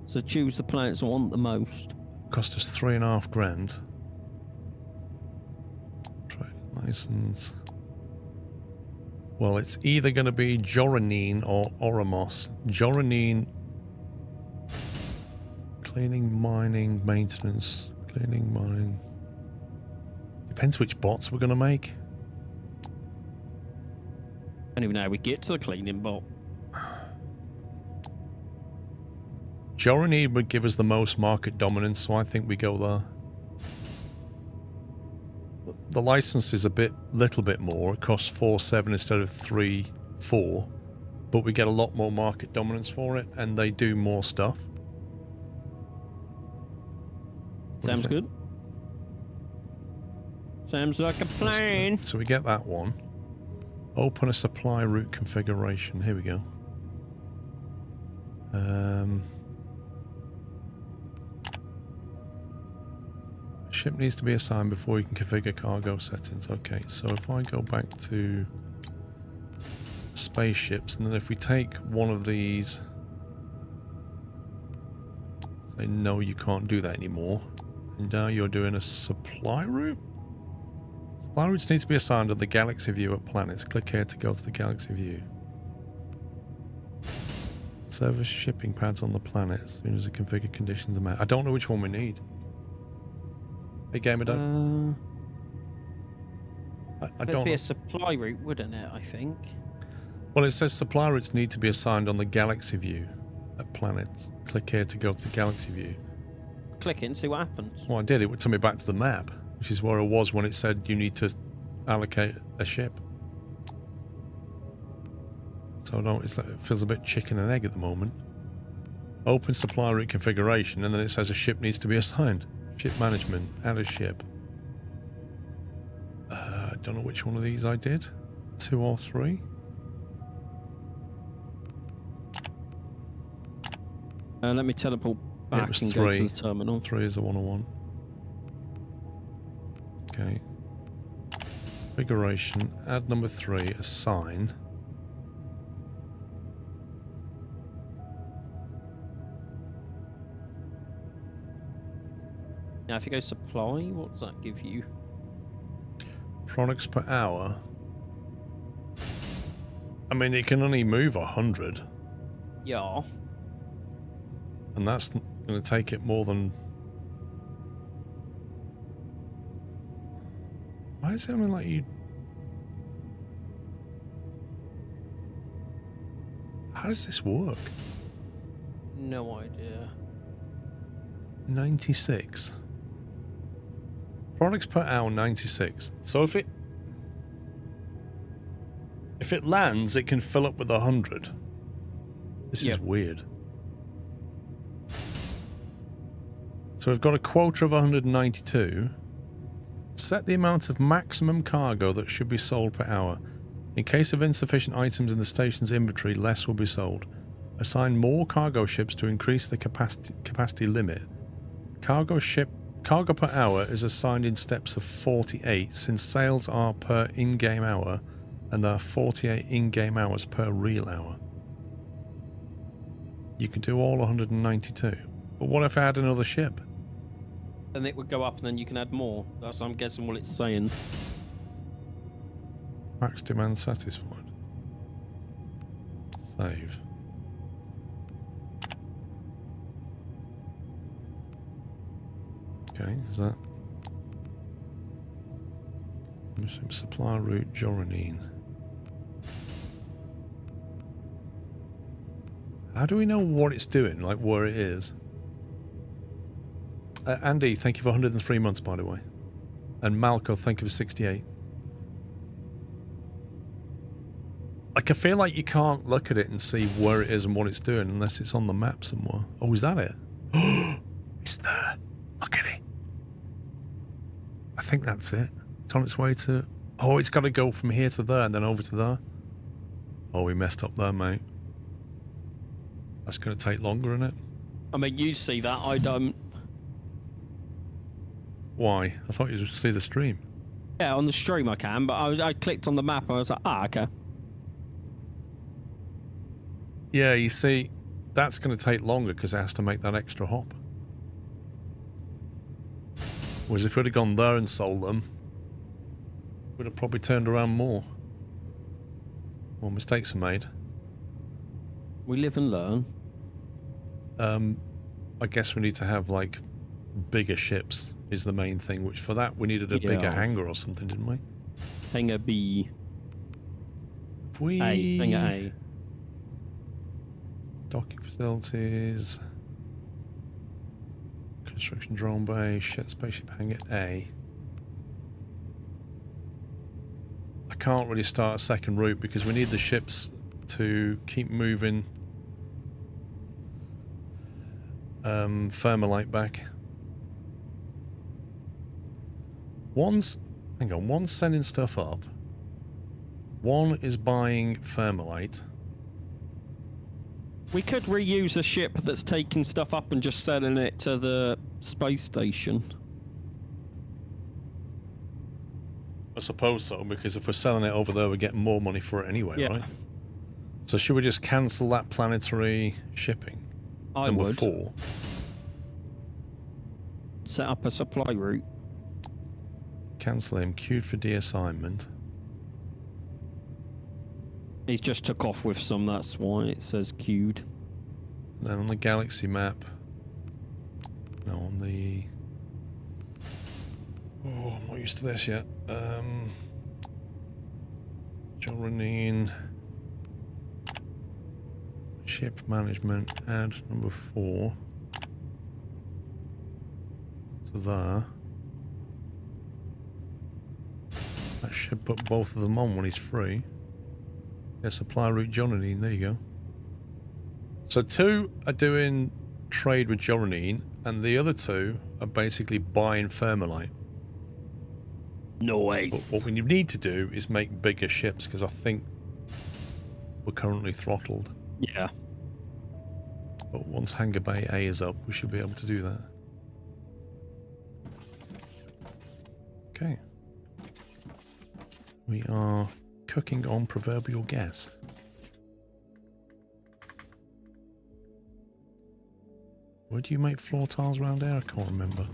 So choose the planets I want the most. Cost us 3.5 grand. Trade license. Well, it's either going to be Joranine or Oramos. Joranine... Cleaning, mining, maintenance. Cleaning, mining. Depends which bots we're going to make. I don't even know how we get to the cleaning bot. Joranine would give us the most market dominance, so I think we go there. The license is little bit more. It costs 4.7 instead of 3.4, but we get a lot more market dominance for it, and they do more stuff. Sounds good. Sounds like a plan. So we get that one. Open a supply route configuration. Here we go. Ship needs to be assigned before you can configure cargo settings. Okay, so if I go back to spaceships, and then if we take one of these, say no, you can't do that anymore. And now you're doing a supply route? Supply routes need to be assigned on the galaxy view at planets. Click here to go to the galaxy view. Service shipping pads on the planet as soon as the configured conditions are met. I don't know which one we need. Hey, Gamer Dad. I don't It'd be know. a supply route, wouldn't it, I think? Well, it says supply routes need to be assigned on the galaxy view at planets. Click here to go to the galaxy view. Click it and see what happens. Well, I did. It would take me back to the map, which is where I was when it said you need to allocate a ship. So it feels a bit chicken and egg at the moment. Open supply route configuration, and then it says a ship needs to be assigned. Ship management, add a ship. I don't know which one of these I did. 2 or 3. Let me teleport back was and 3. go to the terminal. 3 is the one I want. Okay. Configuration, add number 3, assign. Now, if you go supply, what does that give you? Products per hour. I mean, it can only move 100. Yeah. And that's going to take it more than... Why is it only like you... How does this work? No idea. 96. Products per hour, 96. So if it lands, it can fill up with 100. This is weird. So we've got a quota of 192. Set the amount of maximum cargo that should be sold per hour. In case of insufficient items in the station's inventory, less will be sold. Assign more cargo ships to increase the capacity limit. Cargo per hour is assigned in steps of 48 since sales are per in-game hour and there are 48 in-game hours per real hour. You can do all 192. But what if I add another ship? Then it would go up and then you can add more. That's, I'm guessing, what it's saying. Max demand satisfied. Save. Okay, is that... Supply route Joranine. How do we know what it's doing, like where it is? Andy, thank you for 103 months, by the way. And Malco, thank you for 68. Like, I feel like you can't look at it and see where it is and what it's doing unless it's on the map somewhere. Oh, is that it? It's there. Look at it. I think that's it. It's on its way to... Oh, it's got to go from here to there and then over to there. Oh, we messed up there, mate. That's going to take longer, isn't it? I mean, you see that, I don't. Why? I thought you just see the stream. Yeah, on the stream I can, but I clicked on the map and I was like, okay. Yeah, you see, that's going to take longer because it has to make that extra hop. Whereas if we'd have gone there and sold them, we'd have probably turned around more. More mistakes are made. We live and learn. I guess we need to have, like, bigger ships is the main thing, which for that we needed a bigger hangar or something, didn't we? Hangar B. If we... A. Hangar A. Docking facilities. Construction drone bay. Spaceship hangar A. I can't really start a second route because we need the ships to keep moving Thermalite back. One's sending stuff up. One is buying Thermalite. We could reuse a ship that's taking stuff up and just selling it to the space station. I suppose so, because if we're selling it over there, we're getting more money for it anyway, right? So should we just cancel that planetary shipping? I Number would. 4. Set up a supply route. Cancel him. Queued for de-assignment. He's just took off with some, that's why it says queued. Then on the galaxy map. No, on the... Oh, I'm not used to this yet. Joranine. Ship management. Add number 4. To there. That should put both of them on when he's free. Yeah, supply route Joranine, there you go. So 2 are doing trade with Joranine, and the other 2 are basically buying Thermalite. Nice. But what we need to do is make bigger ships, because I think we're currently throttled. Yeah. But once Hangar Bay A is up, we should be able to do that. We are cooking on proverbial gas. Where do you make floor tiles around here? I can't remember.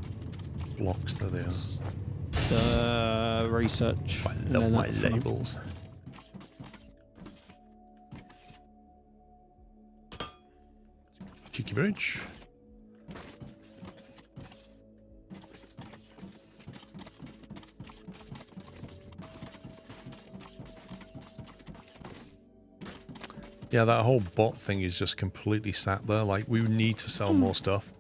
Blocks, there they are. Research. I love my labels. Cheeky bridge. Yeah, that whole bot thing is just completely sat there. Like, we need to sell more stuff.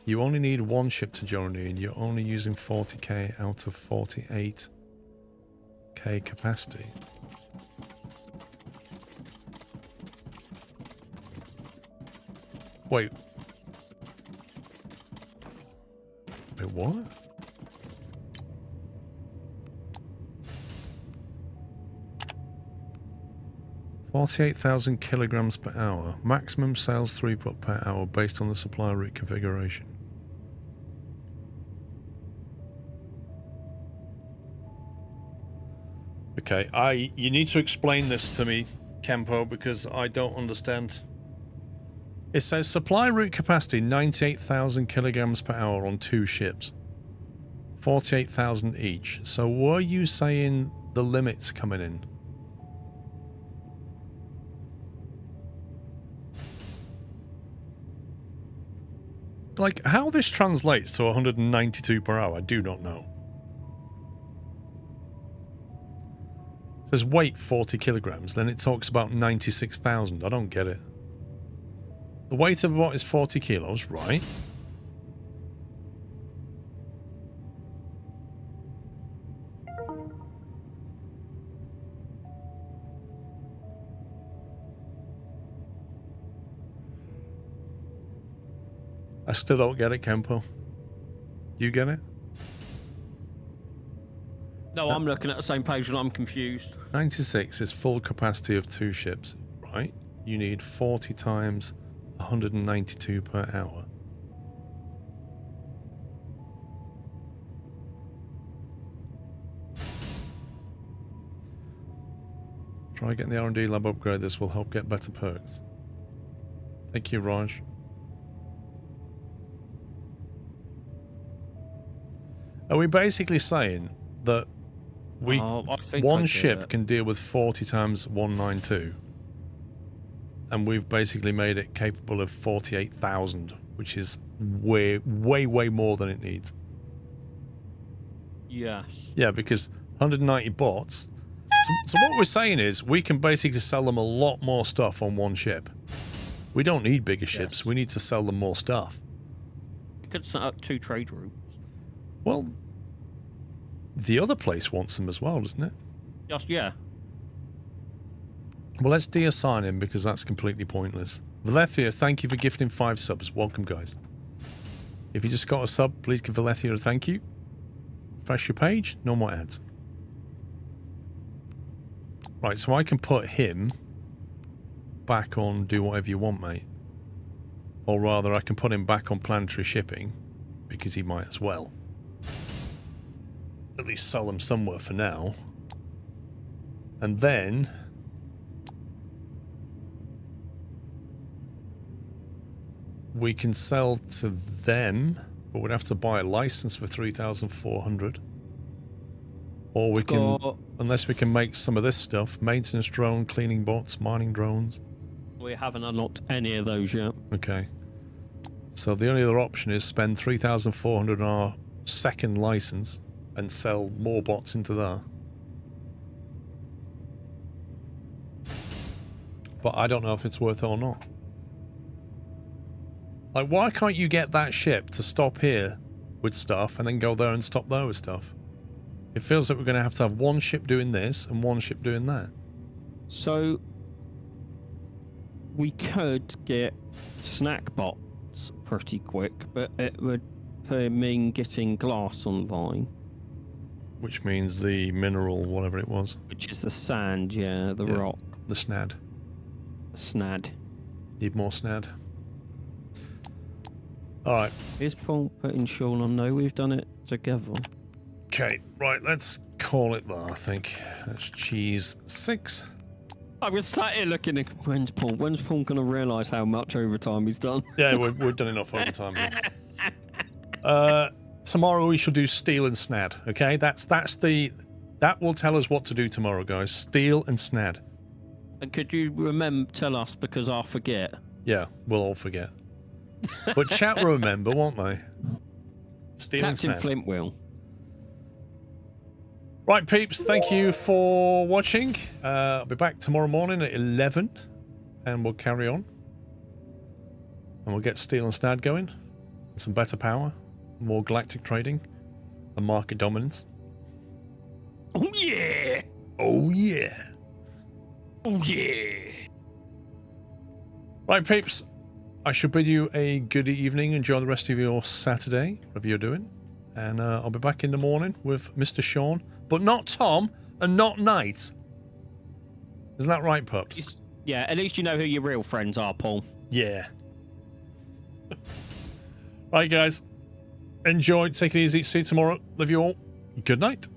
You only need one ship to journey, and you're only using 40k out of 48k capacity. Wait. Wait, what? $48,000 kilograms per hour. Maximum sales throughput per hour based on the supply route configuration. Okay, you need to explain this to me, Kempo, because I don't understand. It says supply route capacity 98,000 kilograms per hour on 2 ships. 48,000 each. So were you saying the limits coming in? Like, how this translates to 192 per hour, I do not know. It says weight 40 kilograms, then it talks about 96,000. I don't get it. The weight of what is 40 kilos, right? I still don't get it, Kempo. You get it? No, I'm looking at the same page and I'm confused. 96 is full capacity of 2 ships, right? You need 40 times 192 per hour. Try getting the R&D lab upgrade. This will help get better perks. Thank you, Raj. Are we basically saying that one ship can deal with 40 times 192, and we've basically made it capable of 48,000, which is way more than it needs? Yeah. Yeah, because 190 bots. So what we're saying is we can basically sell them a lot more stuff on one ship. We don't need bigger ships. We need to sell them more stuff. You could set up 2 trade routes. Well, the other place wants them as well, doesn't it? Just, yeah. Well, let's deassign him because that's completely pointless. Valethia, thank you for gifting 5 subs. Welcome, guys. If you just got a sub, please give Valethia a thank you. Refresh your page. No more ads. Right, so I can put him back on do whatever you want, mate. Or rather, I can put him back on planetary shipping because he might as well. At least sell them somewhere for now. And then we can sell to them, but we'd have to buy a license for 3,400. Or we can, unless we can make some of this stuff, maintenance drone, cleaning bots, mining drones. We haven't unlocked any of those yet. Okay. So the only other option is spend 3,400 on our second license and sell more bots into that. But I don't know if it's worth it or not. Like, why can't you get that ship to stop here with stuff and then go there and stop there with stuff? It feels like we're going to have one ship doing this and one ship doing that. So we could get snack bots pretty quick, but it would mean getting glass online. Which means the mineral, whatever it was. Which is the sand, yeah, the rock. The snad. The snad. Need more snad. Alright. Is Paul putting Sean on? No, we've done it together. Okay, right, let's call it there, I think. That's cheese 6. I was sat here looking at when's Paul going to realise how much overtime he's done? Yeah, we've done enough overtime here. Tomorrow we shall do steel and snad, okay? That will tell us what to do tomorrow, guys. Steel and snad. And could you tell us, because I'll forget? Yeah, we'll all forget. But chat will remember, won't they? Steel and Captain snad. Flint will. Right, peeps, thank you for watching. I'll be back tomorrow morning at 11, and we'll carry on. And we'll get steel and snad going. Some better power, more galactic trading, and market dominance. Oh, yeah! Oh, yeah. Oh, yeah! Right, peeps, I shall bid you a good evening. Enjoy the rest of your Saturday, whatever you're doing. And I'll be back in the morning with Mr. Sean, but not Tom and not Knight. Isn't that right, pups? Yeah, at least you know who your real friends are, Paul. Yeah. Right, guys. Enjoy. Take it easy. See you tomorrow. Love you all. Good night.